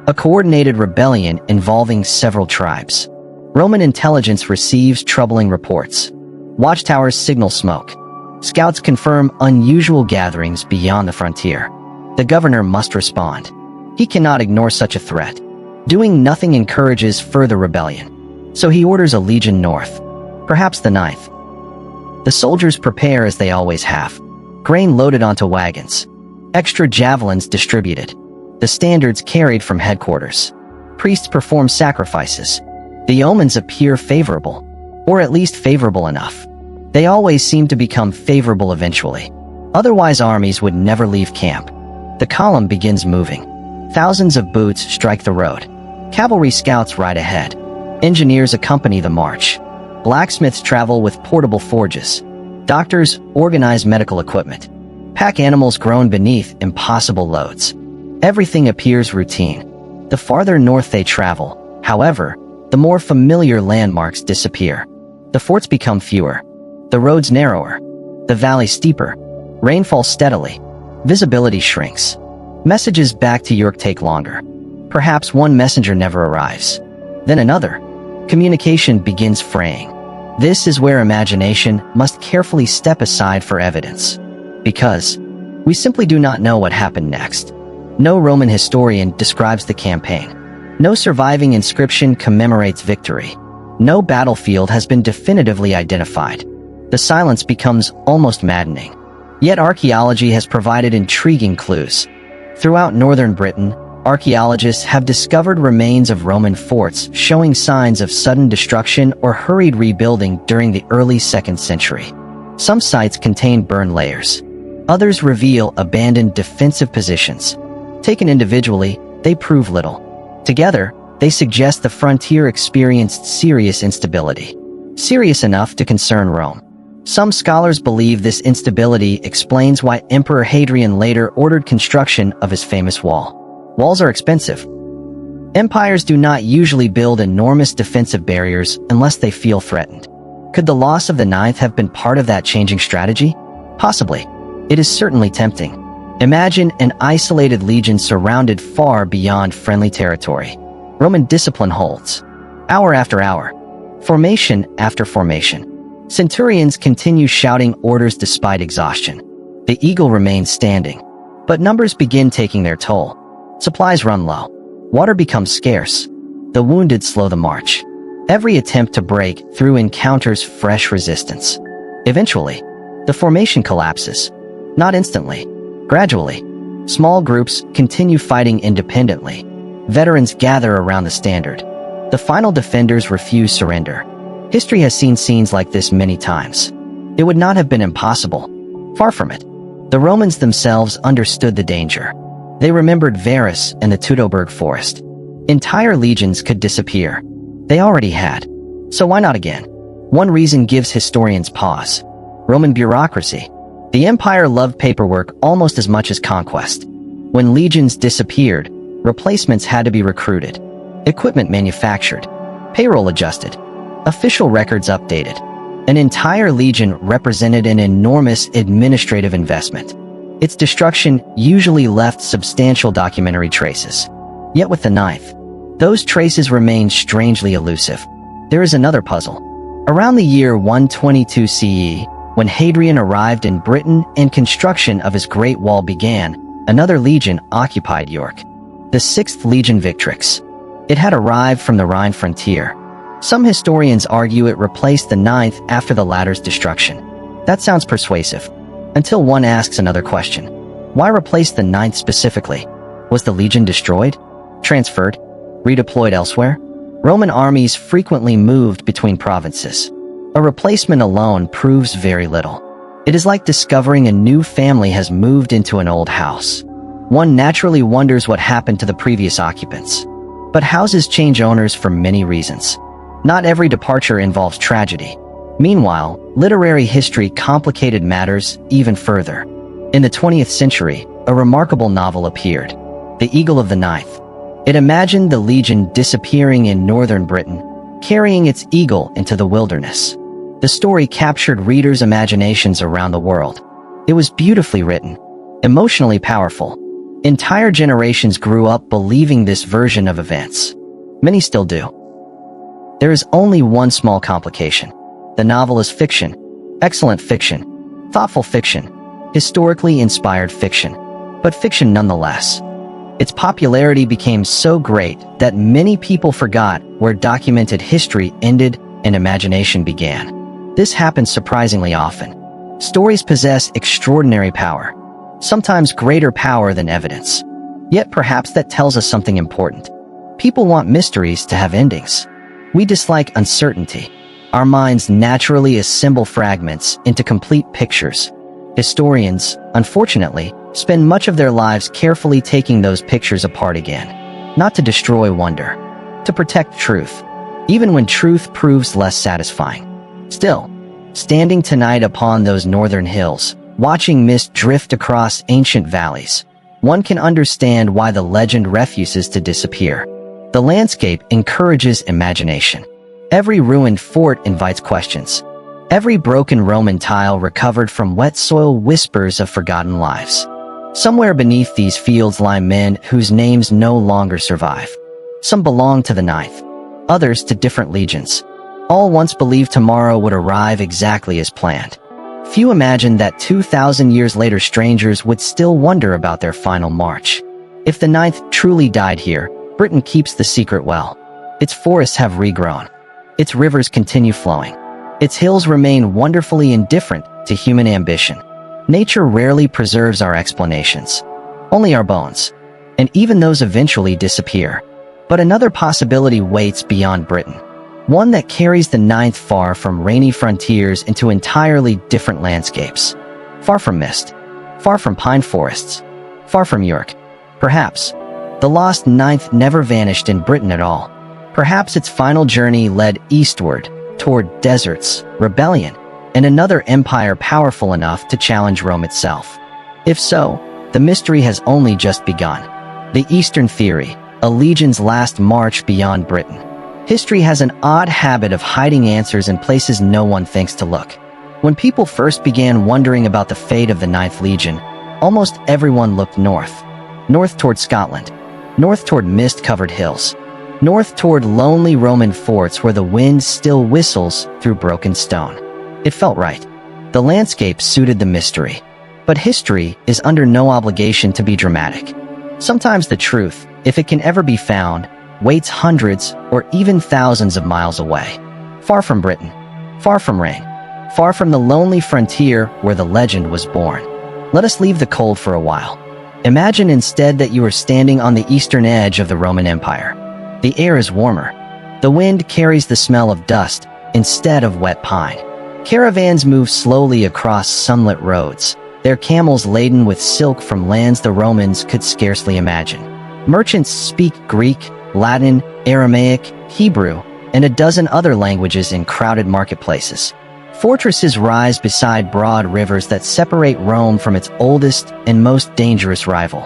A coordinated rebellion involving several tribes. Roman intelligence receives troubling reports. Watchtowers signal smoke. Scouts confirm unusual gatherings beyond the frontier. The governor must respond. He cannot ignore such a threat. Doing nothing encourages further rebellion. So he orders a legion north. Perhaps the 9th. The soldiers prepare as they always have. Grain loaded onto wagons. Extra javelins distributed. The standards carried from headquarters. Priests perform sacrifices. The omens appear favorable. Or at least favorable enough. They always seem to become favorable eventually. Otherwise armies would never leave camp. The column begins moving. Thousands of boots strike the road. Cavalry scouts ride ahead. Engineers accompany the march. Blacksmiths travel with portable forges. Doctors organize medical equipment. Pack animals groan beneath impossible loads. Everything appears routine. The farther north they travel, however, the more familiar landmarks disappear. The forts become fewer. The roads narrower. The valley steeper. Rain falls steadily. Visibility shrinks. Messages back to York take longer. Perhaps one messenger never arrives. Then another. Communication begins fraying. This is where imagination must carefully step aside for evidence. Because we simply do not know what happened next. No Roman historian describes the campaign. No surviving inscription commemorates victory. No battlefield has been definitively identified. The silence becomes almost maddening. Yet archaeology has provided intriguing clues. Throughout northern Britain, archaeologists have discovered remains of Roman forts showing signs of sudden destruction or hurried rebuilding during the early 2nd century. Some sites contain burned layers. Others reveal abandoned defensive positions. Taken individually, they prove little. Together, they suggest the frontier experienced serious instability. Serious enough to concern Rome. Some scholars believe this instability explains why Emperor Hadrian later ordered construction of his famous wall. Walls are expensive. Empires do not usually build enormous defensive barriers unless they feel threatened. Could the loss of the Ninth have been part of that changing strategy? Possibly. It is certainly tempting. Imagine an isolated legion surrounded far beyond friendly territory. Roman discipline holds. Hour after hour. Formation after formation. Centurions continue shouting orders despite exhaustion. The eagle remains standing. But numbers begin taking their toll. Supplies run low. Water becomes scarce. The wounded slow the march. Every attempt to break through encounters fresh resistance. Eventually, the formation collapses. Not instantly. Gradually. Small groups continue fighting independently. Veterans gather around the standard. The final defenders refuse surrender. History has seen scenes like this many times. It would not have been impossible. Far from it. The Romans themselves understood the danger. They remembered Varus and the Teutoburg forest. Entire legions could disappear. They already had. So why not again? One reason gives historians pause. Roman bureaucracy. The empire loved paperwork almost as much as conquest. When legions disappeared, replacements had to be recruited. Equipment manufactured. Payroll adjusted. Official records updated. An entire legion represented an enormous administrative investment. Its destruction usually left substantial documentary traces. Yet with the Ninth, those traces remain strangely elusive. There is another puzzle. Around the year 122 CE, when Hadrian arrived in Britain and construction of his Great Wall began, another legion occupied York. The 6th Legion Victrix. It had arrived from the Rhine frontier. Some historians argue it replaced the 9th after the latter's destruction. That sounds persuasive. Until one asks another question. Why replace the 9th specifically? Was the legion destroyed? Transferred? Redeployed elsewhere? Roman armies frequently moved between provinces. A replacement alone proves very little. It is like discovering a new family has moved into an old house. One naturally wonders what happened to the previous occupants. But houses change owners for many reasons. Not every departure involves tragedy. Meanwhile, literary history complicated matters even further. In the 20th century, a remarkable novel appeared, The Eagle of the Ninth. It imagined the legion disappearing in northern Britain, carrying its eagle into the wilderness. The story captured readers' imaginations around the world. It was beautifully written, emotionally powerful. Entire generations grew up believing this version of events. Many still do. There is only one small complication. The novel is fiction. Excellent fiction. Thoughtful fiction. Historically inspired fiction. But fiction nonetheless. Its popularity became so great that many people forgot where documented history ended and imagination began. This happens surprisingly often. Stories possess extraordinary power. Sometimes greater power than evidence. Yet perhaps that tells us something important. People want mysteries to have endings. We dislike uncertainty. Our minds naturally assemble fragments into complete pictures. Historians, unfortunately, spend much of their lives carefully taking those pictures apart again. Not to destroy wonder, to protect truth, even when truth proves less satisfying. Still, standing tonight upon those northern hills, watching mist drift across ancient valleys, one can understand why the legend refuses to disappear. The landscape encourages imagination. Every ruined fort invites questions. Every broken Roman tile recovered from wet soil whispers of forgotten lives. Somewhere beneath these fields lie men whose names no longer survive. Some belong to the Ninth, others to different legions. All once believed tomorrow would arrive exactly as planned. Few imagined that 2,000 years later strangers would still wonder about their final march. If the Ninth truly died here, Britain keeps the secret well. Its forests have regrown. Its rivers continue flowing. Its hills remain wonderfully indifferent to human ambition. Nature rarely preserves our explanations. Only our bones. And even those eventually disappear. But another possibility waits beyond Britain. One that carries the Ninth far from rainy frontiers into entirely different landscapes. Far from mist. far from pine forests, far from York. Perhaps the lost ninth never vanished in Britain at all. Perhaps its final journey led eastward, toward deserts, rebellion, and another empire powerful enough to challenge Rome itself. If so, the mystery has only just begun. The Eastern Theory, a legion's last march beyond Britain. History has an odd habit of hiding answers in places no one thinks to look. When people first began wondering about the fate of the Ninth Legion, almost everyone looked north. North toward Scotland. North toward mist-covered hills. North toward lonely Roman forts where the wind still whistles through broken stone. It felt right. The landscape suited the mystery. But history is under no obligation to be dramatic. Sometimes the truth, if it can ever be found, waits hundreds or even thousands of miles away. Far from Britain. Far from rain. Far from the lonely frontier where the legend was born. Let us leave the cold for a while. Imagine instead that you are standing on the eastern edge of the Roman Empire. The air is warmer. The wind carries the smell of dust instead of wet pine. Caravans move slowly across sunlit roads, their camels laden with silk from lands the Romans could scarcely imagine. Merchants speak Greek, Latin, Aramaic, Hebrew, and a dozen other languages in crowded marketplaces. Fortresses rise beside broad rivers that separate Rome from its oldest and most dangerous rival,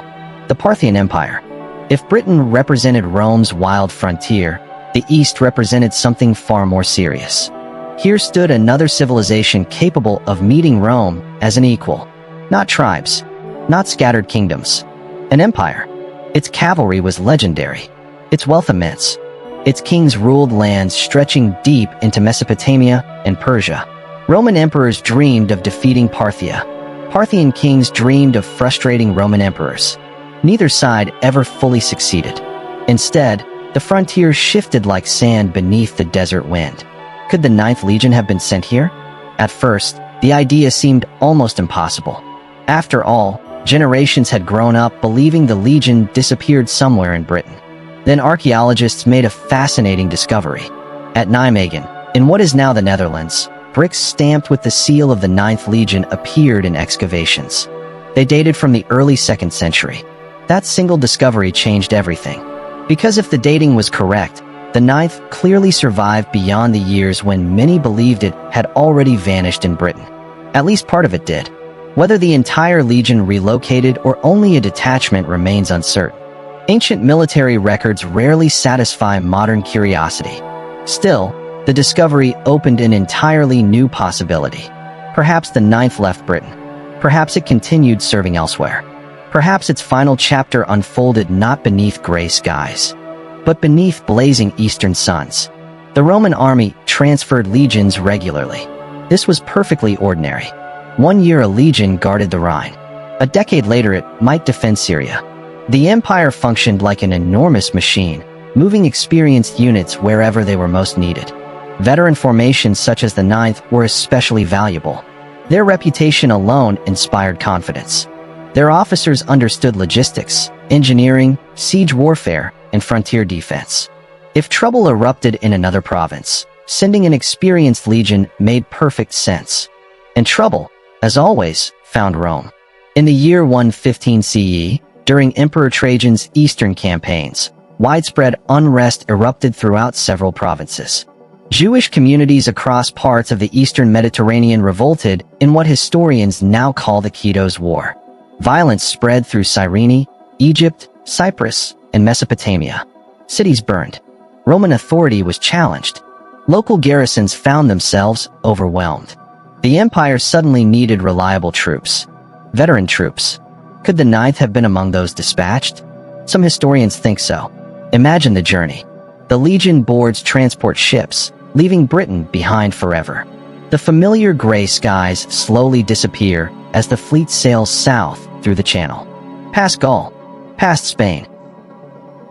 the Parthian Empire. If Britain represented Rome's wild frontier, the East represented something far more serious. Here stood another civilization capable of meeting Rome as an equal. Not tribes, not scattered kingdoms. An empire. Its cavalry was legendary. Its wealth immense. Its kings ruled lands stretching deep into Mesopotamia and Persia. Roman emperors dreamed of defeating Parthia. Parthian kings dreamed of frustrating Roman emperors. Neither side ever fully succeeded. Instead, the frontier shifted like sand beneath the desert wind. Could the Ninth Legion have been sent here? At first, the idea seemed almost impossible. After all, generations had grown up believing the Legion disappeared somewhere in Britain. Then archaeologists made a fascinating discovery. At Nijmegen, in what is now the Netherlands, bricks stamped with the seal of the Ninth Legion appeared in excavations. They dated from the early 2nd century. That single discovery changed everything. Because if the dating was correct, the Ninth clearly survived beyond the years when many believed it had already vanished in Britain. At least part of it did. Whether the entire legion relocated or only a detachment remains uncertain. Ancient military records rarely satisfy modern curiosity. Still, the discovery opened an entirely new possibility. Perhaps the Ninth left Britain. Perhaps it continued serving elsewhere. Perhaps its final chapter unfolded not beneath gray skies, but beneath blazing eastern suns. The Roman army transferred legions regularly. This was perfectly ordinary. 1 year a legion guarded the Rhine. A decade later it might defend Syria. The empire functioned like an enormous machine, moving experienced units wherever they were most needed. Veteran formations such as the Ninth were especially valuable. Their reputation alone inspired confidence. Their officers understood logistics, engineering, siege warfare, and frontier defense. If trouble erupted in another province, sending an experienced legion made perfect sense. And trouble, as always, found Rome. In the year 115 CE, during Emperor Trajan's eastern campaigns, widespread unrest erupted throughout several provinces. Jewish communities across parts of the eastern Mediterranean revolted in what historians now call the Kitos War. Violence spread through Cyrene, Egypt, Cyprus, and Mesopotamia. Cities burned. Roman authority was challenged. Local garrisons found themselves overwhelmed. The empire suddenly needed reliable troops. Veteran troops. Could the Ninth have been among those dispatched? Some historians think so. Imagine the journey. The legion boards transport ships, leaving Britain behind forever. The familiar gray skies slowly disappear as the fleet sails south through the Channel. Past Gaul, past Spain,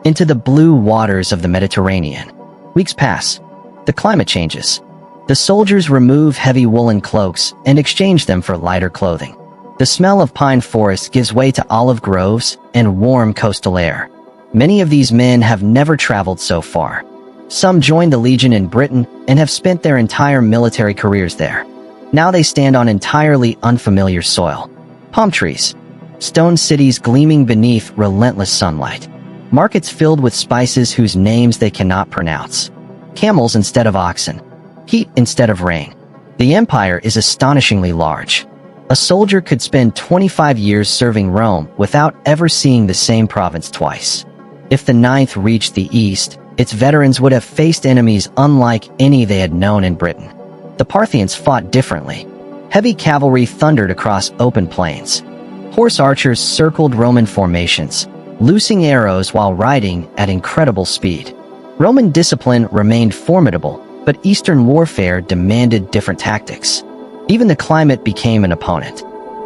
into the blue waters of the Mediterranean. Weeks pass. The climate changes. The soldiers remove heavy woolen cloaks and exchange them for lighter clothing. The smell of pine forests gives way to olive groves and warm coastal air. Many of these men have never traveled so far. Some joined the Legion in Britain and have spent their entire military careers there. Now they stand on entirely unfamiliar soil. Palm trees. Stone cities gleaming beneath relentless sunlight. Markets filled with spices whose names they cannot pronounce. Camels instead of oxen. Heat instead of rain. The empire is astonishingly large. A soldier could spend 25 years serving Rome without ever seeing the same province twice. If the Ninth reached the east, its veterans would have faced enemies unlike any they had known in Britain. The Parthians fought differently. Heavy cavalry thundered across open plains. Horse archers circled Roman formations, loosing arrows while riding at incredible speed. Roman discipline remained formidable, but Eastern warfare demanded different tactics. Even the climate became an opponent.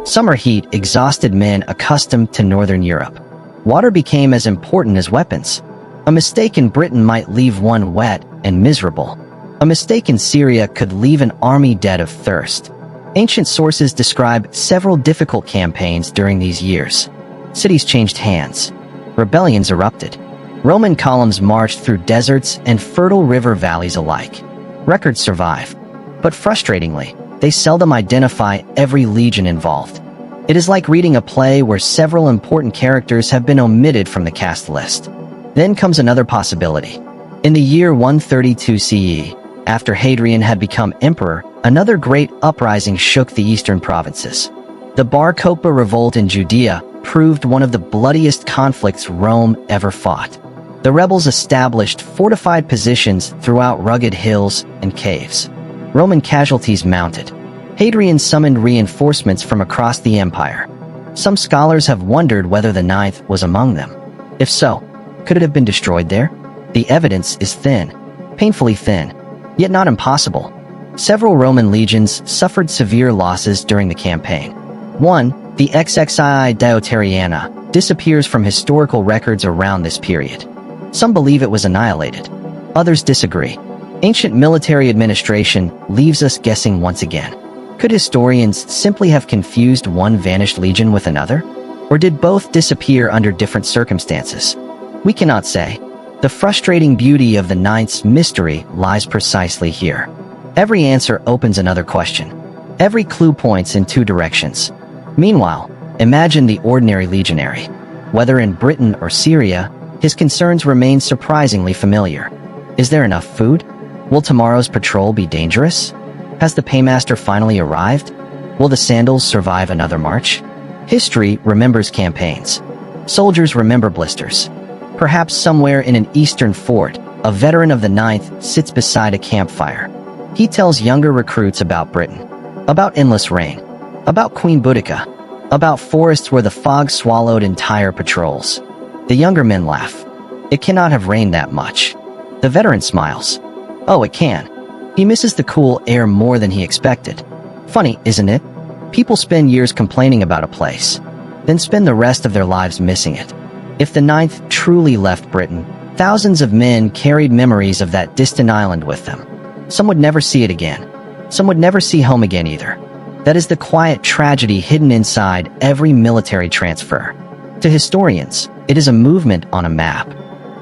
Summer heat exhausted men accustomed to Northern Europe. Water became as important as weapons. A mistake in Britain might leave one wet and miserable. A mistake in Syria could leave an army dead of thirst. Ancient sources describe several difficult campaigns during these years. Cities changed hands. Rebellions erupted. Roman columns marched through deserts and fertile river valleys alike. Records survive, but frustratingly, they seldom identify every legion involved. It is like reading a play where several important characters have been omitted from the cast list. Then comes another possibility. In the year 132 CE, after Hadrian had become emperor, another great uprising shook the eastern provinces. The Bar Kokhba revolt in Judea proved one of the bloodiest conflicts Rome ever fought. The rebels established fortified positions throughout rugged hills and caves. Roman casualties mounted. Hadrian summoned reinforcements from across the empire. Some scholars have wondered whether the Ninth was among them. If so, could it have been destroyed there? The evidence is thin, painfully thin, yet not impossible. Several Roman legions suffered severe losses during the campaign. One, the XXII Dioteriana, disappears from historical records around this period. Some believe it was annihilated. Others disagree. Ancient military administration leaves us guessing once again. Could historians simply have confused one vanished legion with another? Or did both disappear under different circumstances? We cannot say. The frustrating beauty of the Ninth's mystery lies precisely here. Every answer opens another question. Every clue points in two directions. Meanwhile, imagine the ordinary legionary. Whether in Britain or Syria, his concerns remain surprisingly familiar. Is there enough food? Will tomorrow's patrol be dangerous? Has the paymaster finally arrived? Will the sandals survive another march? History remembers campaigns. Soldiers remember blisters. Perhaps somewhere in an eastern fort, a veteran of the Ninth sits beside a campfire. He tells younger recruits about Britain, about endless rain, about Queen Boudica, about forests where the fog swallowed entire patrols. The younger men laugh. It cannot have rained that much. The veteran smiles. Oh, it can. He misses the cool air more than he expected. Funny, isn't it? People spend years complaining about a place, then spend the rest of their lives missing it. If the Ninth truly left Britain, thousands of men carried memories of that distant island with them. Some would never see it again. Some would never see home again either. That is the quiet tragedy hidden inside every military transfer. To historians, it is a movement on a map.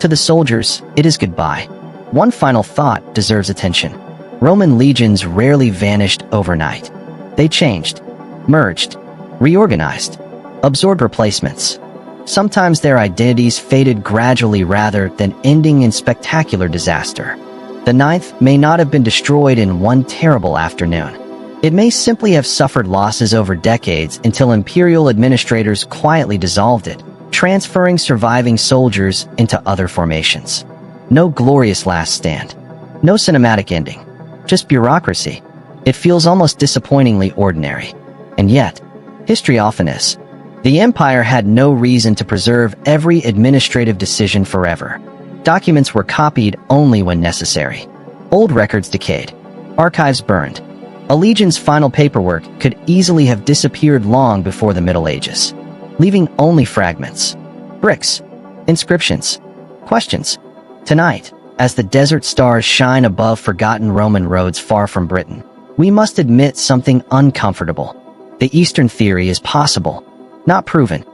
To the soldiers, it is goodbye. One final thought deserves attention. Roman legions rarely vanished overnight. They changed, merged, reorganized, absorbed replacements. Sometimes their identities faded gradually rather than ending in spectacular disaster. The Ninth may not have been destroyed in one terrible afternoon. It may simply have suffered losses over decades until imperial administrators quietly dissolved it, transferring surviving soldiers into other formations. No glorious last stand. No cinematic ending. Just bureaucracy. It feels almost disappointingly ordinary. And yet, history often is. The empire had no reason to preserve every administrative decision forever. Documents were copied only when necessary. Old records decayed. Archives burned. A legion's final paperwork could easily have disappeared long before the Middle Ages, leaving only fragments, bricks, inscriptions, questions. Tonight, as the desert stars shine above forgotten Roman roads far from Britain, we must admit something uncomfortable. The Eastern theory is possible, not proven,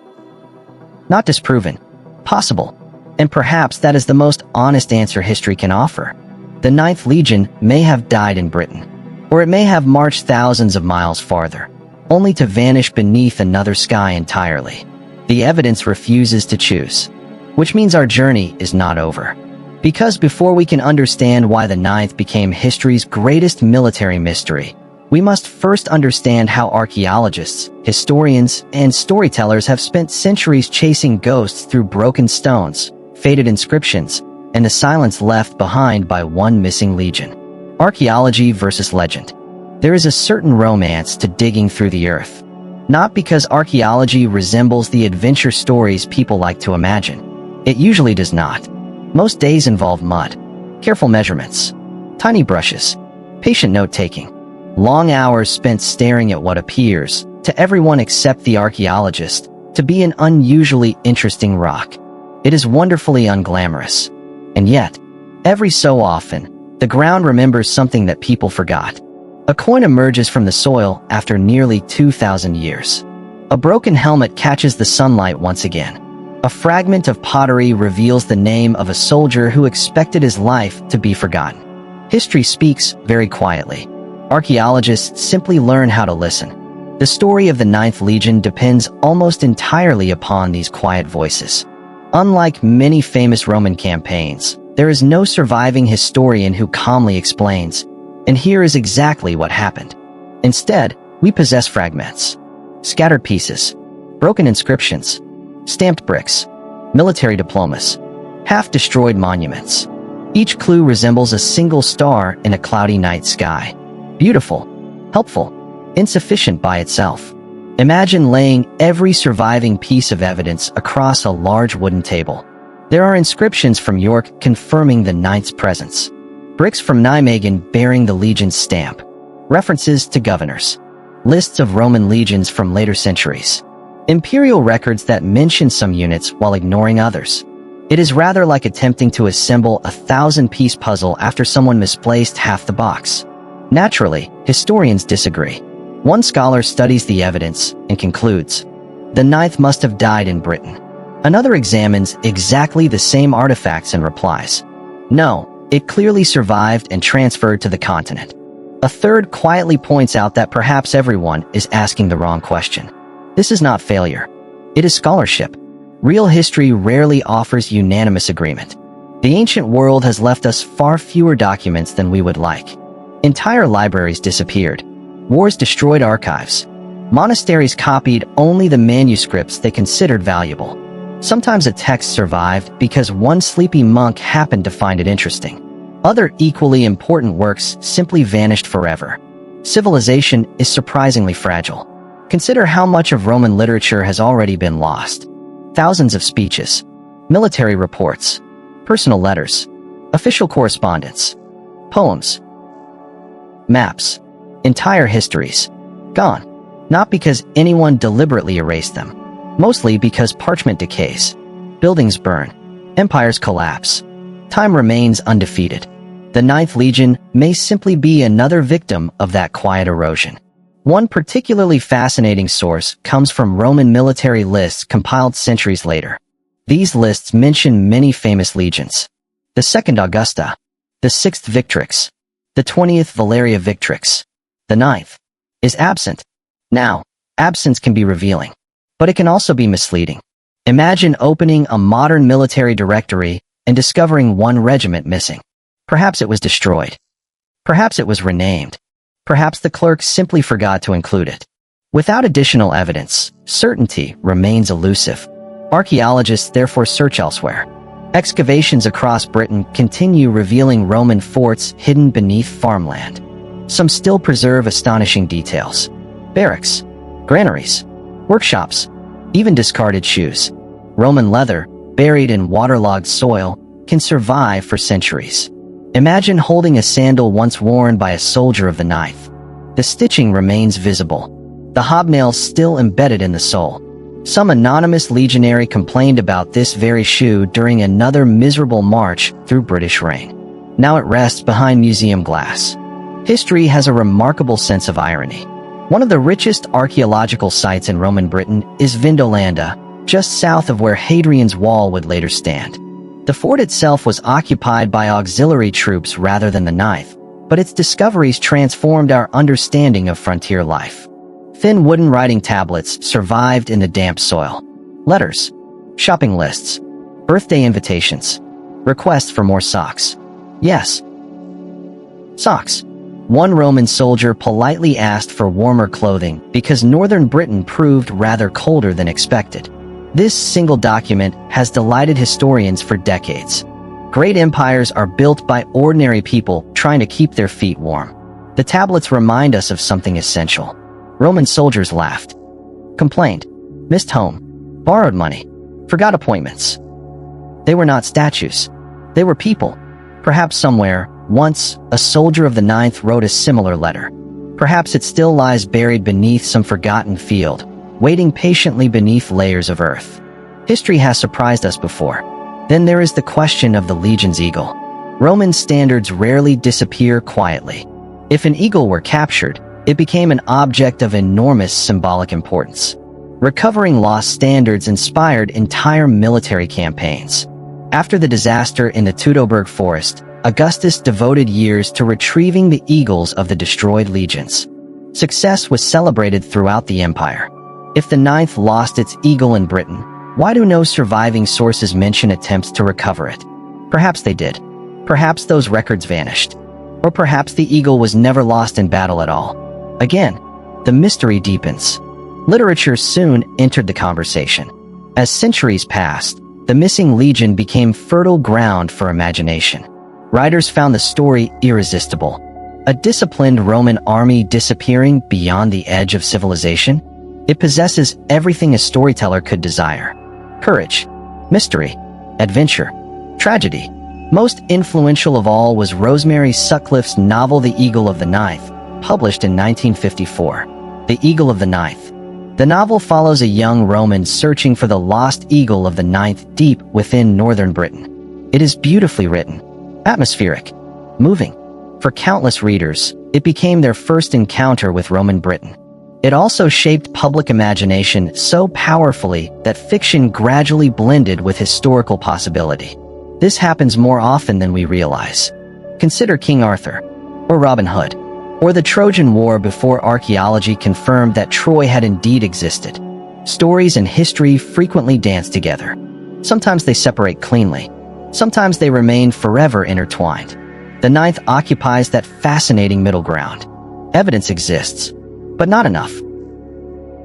not disproven, possible. And perhaps that is the most honest answer history can offer. The Ninth Legion may have died in Britain, or it may have marched thousands of miles farther. only to vanish beneath another sky entirely. The evidence refuses to choose, which means our journey is not over. Because before we can understand why the ninth became history's greatest military mystery, we must first understand how archaeologists, historians, and storytellers have spent centuries chasing ghosts through broken stones, faded inscriptions, and the silence left behind by one missing legion. Archaeology versus legend. There is a certain romance to digging through the earth. Not because archaeology resembles the adventure stories people like to imagine. It usually does not. Most days involve mud, careful measurements, tiny brushes, patient note-taking, long hours spent staring at what appears, to everyone except the archaeologist, to be an unusually interesting rock. It is wonderfully unglamorous. And yet, every so often, the ground remembers something that people forgot. A coin emerges from the soil after nearly 2,000 years. A broken helmet catches the sunlight once again. A fragment of pottery reveals the name of a soldier who expected his life to be forgotten. History speaks very quietly. Archaeologists simply learn how to listen. The story of the Ninth Legion depends almost entirely upon these quiet voices. Unlike many famous Roman campaigns, there is no surviving historian who calmly explains, and here is exactly what happened. Instead, we possess fragments, scattered pieces, broken inscriptions, stamped bricks, military diplomas, half-destroyed monuments. Each clue resembles a single star in a cloudy night sky. Beautiful, helpful, insufficient by itself. Imagine laying every surviving piece of evidence across a large wooden table. There are inscriptions from York confirming the Ninth's presence, bricks from Nijmegen bearing the legion's stamp, references to governors, lists of Roman legions from later centuries, imperial records that mention some units while ignoring others. It is rather like attempting to assemble a 1,000-piece puzzle after someone misplaced half the box. Naturally, historians disagree. One scholar studies the evidence and concludes, the Ninth must have died in Britain. Another examines exactly the same artifacts and replies, no, it clearly survived and transferred to the continent. A third quietly points out that perhaps everyone is asking the wrong question. This is not failure. It is scholarship. Real history rarely offers unanimous agreement. The ancient world has left us far fewer documents than we would like. Entire libraries disappeared. Wars destroyed archives. Monasteries copied only the manuscripts they considered valuable. Sometimes a text survived because one sleepy monk happened to find it interesting. Other equally important works simply vanished forever. Civilization is surprisingly fragile. Consider how much of Roman literature has already been lost. Thousands of speeches, military reports, personal letters, official correspondence, poems, maps, entire histories, gone. Not because anyone deliberately erased them, mostly because parchment decays, buildings burn, empires collapse. Time remains undefeated. The Ninth Legion may simply be another victim of that quiet erosion. One particularly fascinating source comes from Roman military lists compiled centuries later. These lists mention many famous legions. The 2nd Augusta, the 6th Victrix, the 20th Valeria Victrix. The 9th is absent. Now, absence can be revealing, but it can also be misleading. Imagine opening a modern military directory and discovering one regiment missing. Perhaps it was destroyed. Perhaps it was renamed. Perhaps the clerk simply forgot to include it. Without additional evidence, certainty remains elusive. Archaeologists therefore search elsewhere. Excavations across Britain continue revealing Roman forts hidden beneath farmland. Some still preserve astonishing details. Barracks, granaries, workshops, even discarded shoes. Roman leather, buried in waterlogged soil, can survive for centuries. Imagine holding a sandal once worn by a soldier of the Ninth. The stitching remains visible, the hobnails still embedded in the sole. Some anonymous legionary complained about this very shoe during another miserable march through British reign. Now it rests behind museum glass. History has a remarkable sense of irony. One of the richest archaeological sites in Roman Britain is Vindolanda, just south of where Hadrian's Wall would later stand. The fort itself was occupied by auxiliary troops rather than the Ninth, but its discoveries transformed our understanding of frontier life. Thin wooden writing tablets survived in the damp soil. Letters, shopping lists, birthday invitations, requests for more socks. Yes, socks. One Roman soldier politely asked for warmer clothing because northern Britain proved rather colder than expected. This single document has delighted historians for decades. Great empires are built by ordinary people trying to keep their feet warm. The tablets remind us of something essential. Roman soldiers laughed, complained, missed home, borrowed money, forgot appointments. They were not statues. They were people. Perhaps somewhere, once, a soldier of the Ninth wrote a similar letter. Perhaps it still lies buried beneath some forgotten field, waiting patiently beneath layers of earth. History has surprised us before. Then there is the question of the legion's eagle. Roman standards rarely disappear quietly. If an eagle were captured, it became an object of enormous symbolic importance. Recovering lost standards inspired entire military campaigns. After the disaster in the Teutoburg forest, Augustus devoted years to retrieving the eagles of the destroyed legions. Success was celebrated throughout the empire. If the Ninth lost its eagle in Britain, why do no surviving sources mention attempts to recover it? Perhaps they did. Perhaps those records vanished. Or perhaps the eagle was never lost in battle at all. Again, the mystery deepens. Literature soon entered the conversation. As centuries passed, the missing legion became fertile ground for imagination. Writers found the story irresistible. A disciplined Roman army disappearing beyond the edge of civilization? It possesses everything a storyteller could desire. Courage, mystery, adventure, tragedy. Most influential of all was Rosemary Sutcliffe's novel The Eagle of the Ninth, published in 1954. The Eagle of the Ninth. The novel follows a young Roman searching for the lost eagle of the Ninth deep within northern Britain. It is beautifully written, atmospheric, moving. For countless readers, it became their first encounter with Roman Britain. It also shaped public imagination so powerfully that fiction gradually blended with historical possibility. This happens more often than we realize. Consider King Arthur, or Robin Hood, or the Trojan War before archaeology confirmed that Troy had indeed existed. Stories and history frequently dance together. Sometimes they separate cleanly. Sometimes they remain forever intertwined. The Ninth occupies that fascinating middle ground. Evidence exists, but not enough.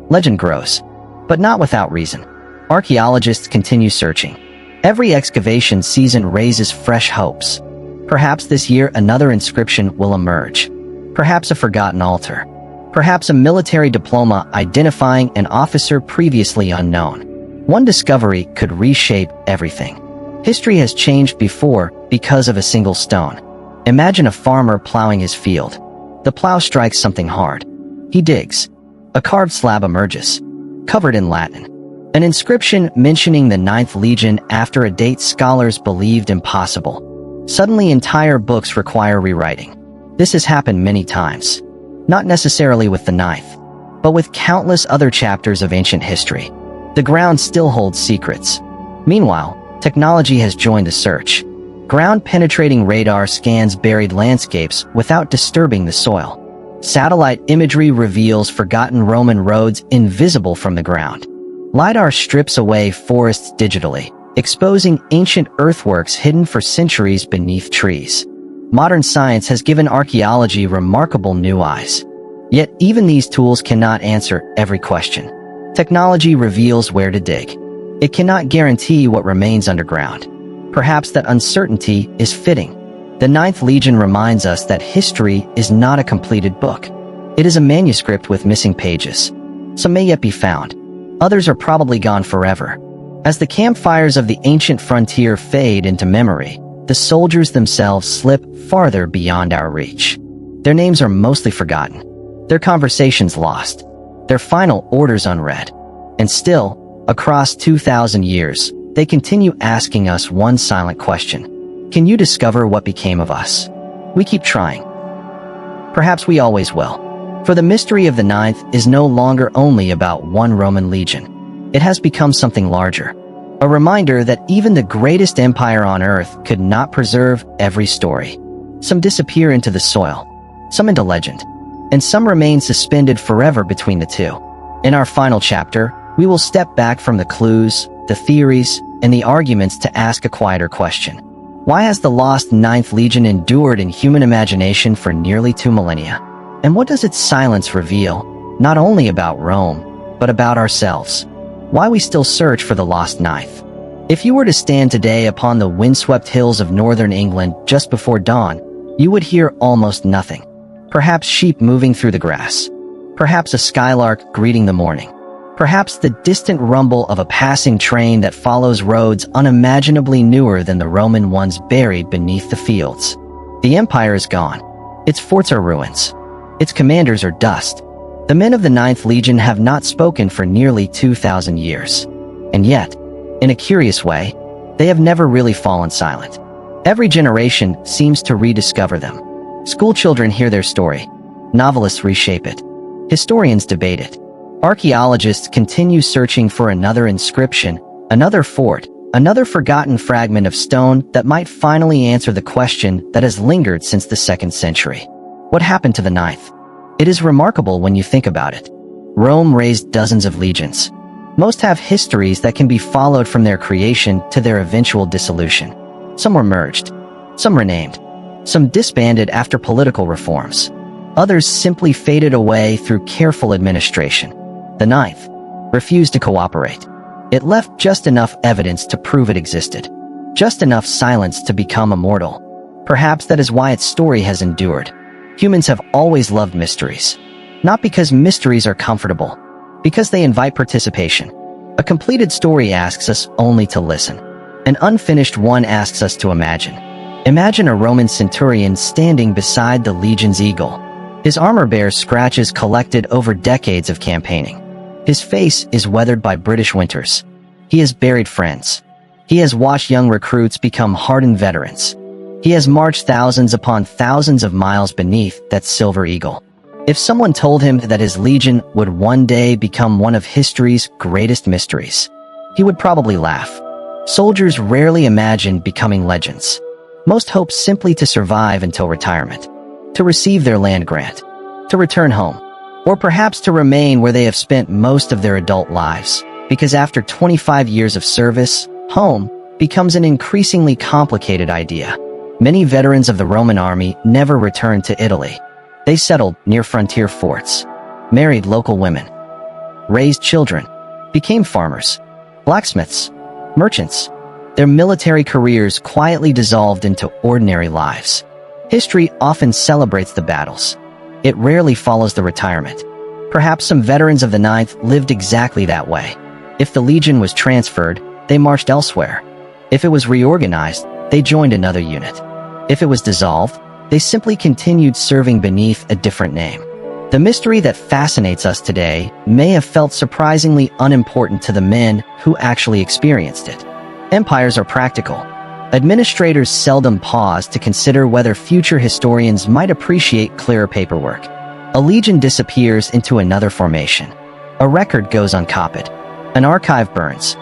Legend grows, but not without reason. Archaeologists continue searching. Every excavation season raises fresh hopes. Perhaps this year another inscription will emerge. Perhaps a forgotten altar. Perhaps a military diploma identifying an officer previously unknown. One discovery could reshape everything. History has changed before because of a single stone. Imagine a farmer plowing his field. The plow strikes something hard. He digs. A carved slab emerges, covered in Latin. An inscription mentioning the Ninth Legion after a date scholars believed impossible. Suddenly entire books require rewriting. This has happened many times. Not necessarily with the Ninth, but with countless other chapters of ancient history. The ground still holds secrets. Meanwhile, technology has joined the search. Ground-penetrating radar scans buried landscapes without disturbing the soil. Satellite imagery reveals forgotten Roman roads invisible from the ground. LiDAR strips away forests digitally, exposing ancient earthworks hidden for centuries beneath trees. Modern science has given archaeology remarkable new eyes. Yet even these tools cannot answer every question. Technology reveals where to dig. It cannot guarantee what remains underground. Perhaps that uncertainty is fitting. The Ninth Legion reminds us that history is not a completed book. It is a manuscript with missing pages. Some may yet be found. Others are probably gone forever. As the campfires of the ancient frontier fade into memory, the soldiers themselves slip farther beyond our reach. Their names are mostly forgotten. Their conversations lost. Their final orders unread. And still, across 2,000 years, they continue asking us one silent question. Can you discover what became of us? We keep trying. Perhaps we always will. For the mystery of the Ninth is no longer only about one Roman legion. It has become something larger. A reminder that even the greatest empire on earth could not preserve every story. Some disappear into the soil, some into legend, and some remain suspended forever between the two. In our final chapter, we will step back from the clues, the theories, and the arguments to ask a quieter question. Why has the lost Ninth Legion endured in human imagination for nearly 2 millennia? And what does its silence reveal, not only about Rome, but about ourselves? Why we still search for the lost Ninth? If you were to stand today upon the windswept hills of northern England just before dawn, you would hear almost nothing. Perhaps sheep moving through the grass. Perhaps a skylark greeting the morning. Perhaps the distant rumble of a passing train that follows roads unimaginably newer than the Roman ones buried beneath the fields. The empire is gone. Its forts are ruins. Its commanders are dust. The men of the Ninth Legion have not spoken for nearly 2,000 years. And yet, in a curious way, they have never really fallen silent. Every generation seems to rediscover them. Schoolchildren hear their story. Novelists reshape it. Historians debate it. Archaeologists continue searching for another inscription, another fort, another forgotten fragment of stone that might finally answer the question that has lingered since the 2nd century. What happened to the Ninth? It is remarkable when you think about it. Rome raised dozens of legions. Most have histories that can be followed from their creation to their eventual dissolution. Some were merged. Some renamed. Some disbanded after political reforms. Others simply faded away through careful administration. The Ninth refused to cooperate. It left just enough evidence to prove it existed. Just enough silence to become immortal. Perhaps that is why its story has endured. Humans have always loved mysteries. Not because mysteries are comfortable, because they invite participation. A completed story asks us only to listen. An unfinished one asks us to imagine. Imagine a Roman centurion standing beside the legion's eagle. His armor bears scratches collected over decades of campaigning. His face is weathered by British winters. He has buried friends. He has watched young recruits become hardened veterans. He has marched thousands upon thousands of miles beneath that silver eagle. If someone told him that his legion would one day become one of history's greatest mysteries, he would probably laugh. Soldiers rarely imagine becoming legends. Most hope simply to survive until retirement, to receive their land grant, to return home, or perhaps to remain where they have spent most of their adult lives, because after 25 years of service, home becomes an increasingly complicated idea. Many veterans of the Roman army never returned to Italy. They settled near frontier forts, married local women, raised children, became farmers, blacksmiths, merchants. Their military careers quietly dissolved into ordinary lives. History often celebrates the battles. It rarely follows the retirement. Perhaps some veterans of the Ninth lived exactly that way. If the legion was transferred, they marched elsewhere. If it was reorganized, they joined another unit. If it was dissolved, they simply continued serving beneath a different name. The mystery that fascinates us today may have felt surprisingly unimportant to the men who actually experienced it. Empires are practical. Administrators seldom pause to consider whether future historians might appreciate clearer paperwork. A legion disappears into another formation. A record goes uncopied. An archive burns.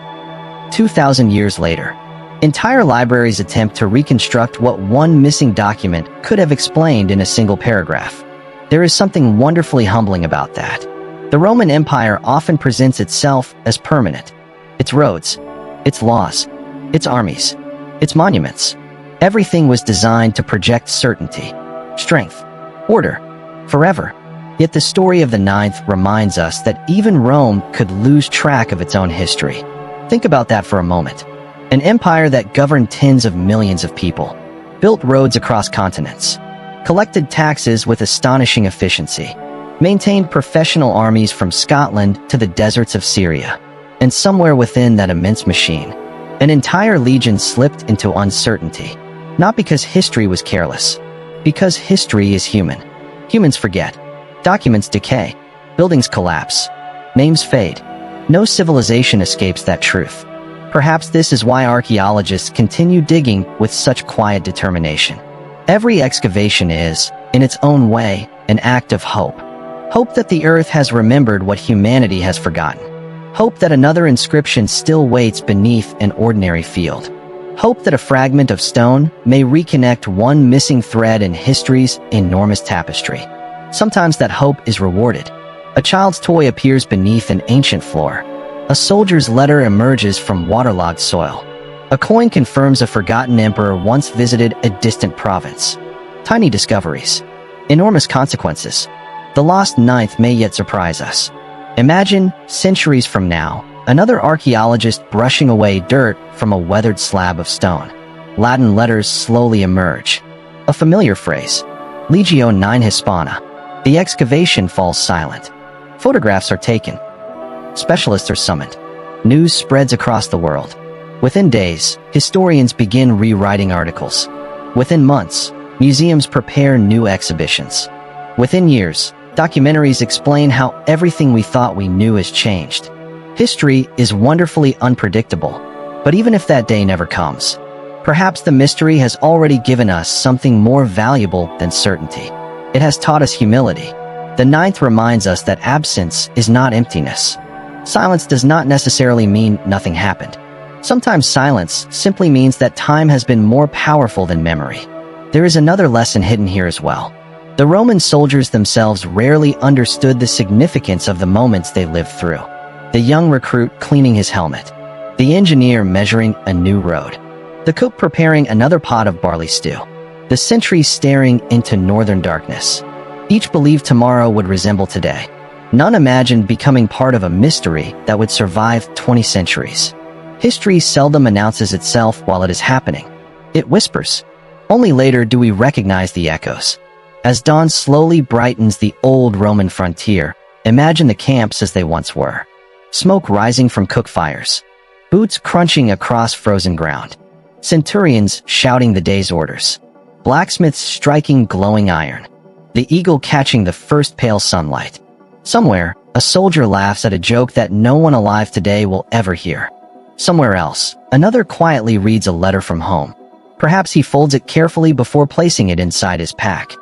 2,000 years later, entire libraries attempt to reconstruct what one missing document could have explained in a single paragraph. There is something wonderfully humbling about that. The Roman Empire often presents itself as permanent. Its roads, its laws, its armies, its monuments. Everything was designed to project certainty, strength, order, forever. Yet the story of the Ninth reminds us that even Rome could lose track of its own history. Think about that for a moment. An empire that governed tens of millions of people, built roads across continents, collected taxes with astonishing efficiency, maintained professional armies from Scotland to the deserts of Syria, and somewhere within that immense machine, an entire legion slipped into uncertainty. Not because history was careless, because history is human. Humans forget. Documents decay. Buildings collapse. Names fade. No civilization escapes that truth. Perhaps this is why archaeologists continue digging with such quiet determination. Every excavation is, in its own way, an act of hope. Hope that the earth has remembered what humanity has forgotten. Hope that another inscription still waits beneath an ordinary field. Hope that a fragment of stone may reconnect one missing thread in history's enormous tapestry. Sometimes that hope is rewarded. A child's toy appears beneath an ancient floor. A soldier's letter emerges from waterlogged soil. A coin confirms a forgotten emperor once visited a distant province. Tiny discoveries. Enormous consequences. The lost ninth may yet surprise us. Imagine, centuries from now, another archaeologist brushing away dirt from a weathered slab of stone. Latin letters slowly emerge. A familiar phrase. Legio IX Hispana. The excavation falls silent. Photographs are taken. Specialists are summoned. News spreads across the world. Within days, historians begin rewriting articles. Within months, museums prepare new exhibitions. Within years, documentaries explain how everything we thought we knew has changed. History is wonderfully unpredictable, but even if that day never comes, perhaps the mystery has already given us something more valuable than certainty. It has taught us humility. The ninth reminds us that absence is not emptiness. Silence does not necessarily mean nothing happened. Sometimes silence simply means that time has been more powerful than memory. There is another lesson hidden here as well. The Roman soldiers themselves rarely understood the significance of the moments they lived through. The young recruit cleaning his helmet. The engineer measuring a new road. The cook preparing another pot of barley stew. The sentry staring into northern darkness. Each believed tomorrow would resemble today. None imagined becoming part of a mystery that would survive 20 centuries. History seldom announces itself while it is happening. It whispers. Only later do we recognize the echoes. As dawn slowly brightens the old Roman frontier, imagine the camps as they once were. Smoke rising from cook fires. Boots crunching across frozen ground. Centurions shouting the day's orders. Blacksmiths striking glowing iron. The eagle catching the first pale sunlight. Somewhere, a soldier laughs at a joke that no one alive today will ever hear. Somewhere else, another quietly reads a letter from home. Perhaps he folds it carefully before placing it inside his pack.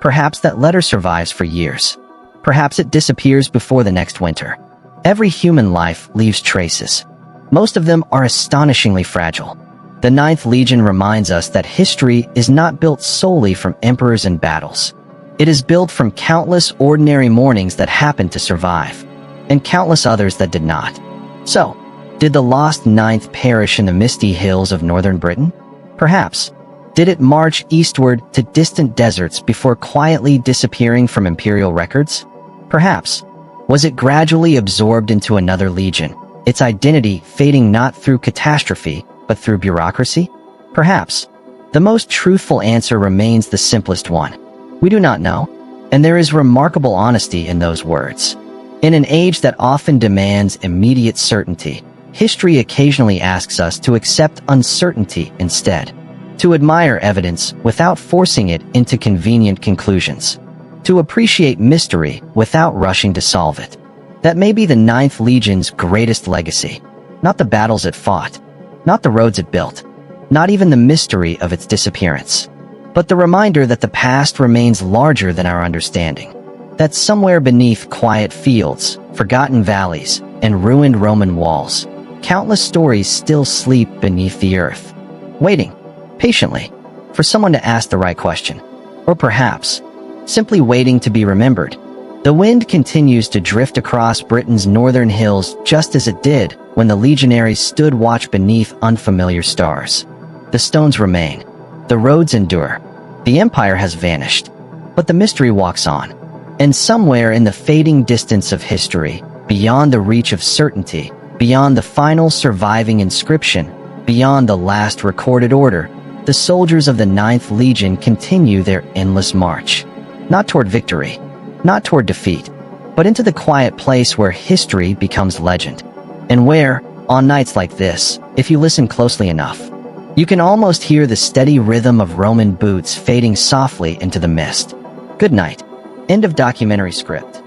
Perhaps that letter survives for years. Perhaps it disappears before the next winter. Every human life leaves traces. Most of them are astonishingly fragile. The Ninth Legion reminds us that history is not built solely from emperors and battles. It is built from countless ordinary mornings that happened to survive, and countless others that did not. So, did the lost ninth perish in the misty hills of northern Britain? Perhaps. Did it march eastward to distant deserts before quietly disappearing from imperial records? Perhaps. Was it gradually absorbed into another legion, its identity fading not through catastrophe, but through bureaucracy? Perhaps. The most truthful answer remains the simplest one. We do not know, and there is remarkable honesty in those words. In an age that often demands immediate certainty, history occasionally asks us to accept uncertainty instead, to admire evidence without forcing it into convenient conclusions, to appreciate mystery without rushing to solve it. That may be the Ninth Legion's greatest legacy, not the battles it fought, not the roads it built, not even the mystery of its disappearance, but the reminder that the past remains larger than our understanding, that somewhere beneath quiet fields, forgotten valleys, and ruined Roman walls, countless stories still sleep beneath the earth, waiting, patiently, for someone to ask the right question, or perhaps, simply waiting to be remembered. The wind continues to drift across Britain's northern hills just as it did when the legionaries stood watch beneath unfamiliar stars. The stones remain. The roads endure. The empire has vanished. But the mystery walks on. And somewhere in the fading distance of history, beyond the reach of certainty, beyond the final surviving inscription, beyond the last recorded order, the soldiers of the Ninth Legion continue their endless march. Not toward victory, not toward defeat, but into the quiet place where history becomes legend. And where, on nights like this, if you listen closely enough, you can almost hear the steady rhythm of Roman boots fading softly into the mist. Good night. End of documentary script.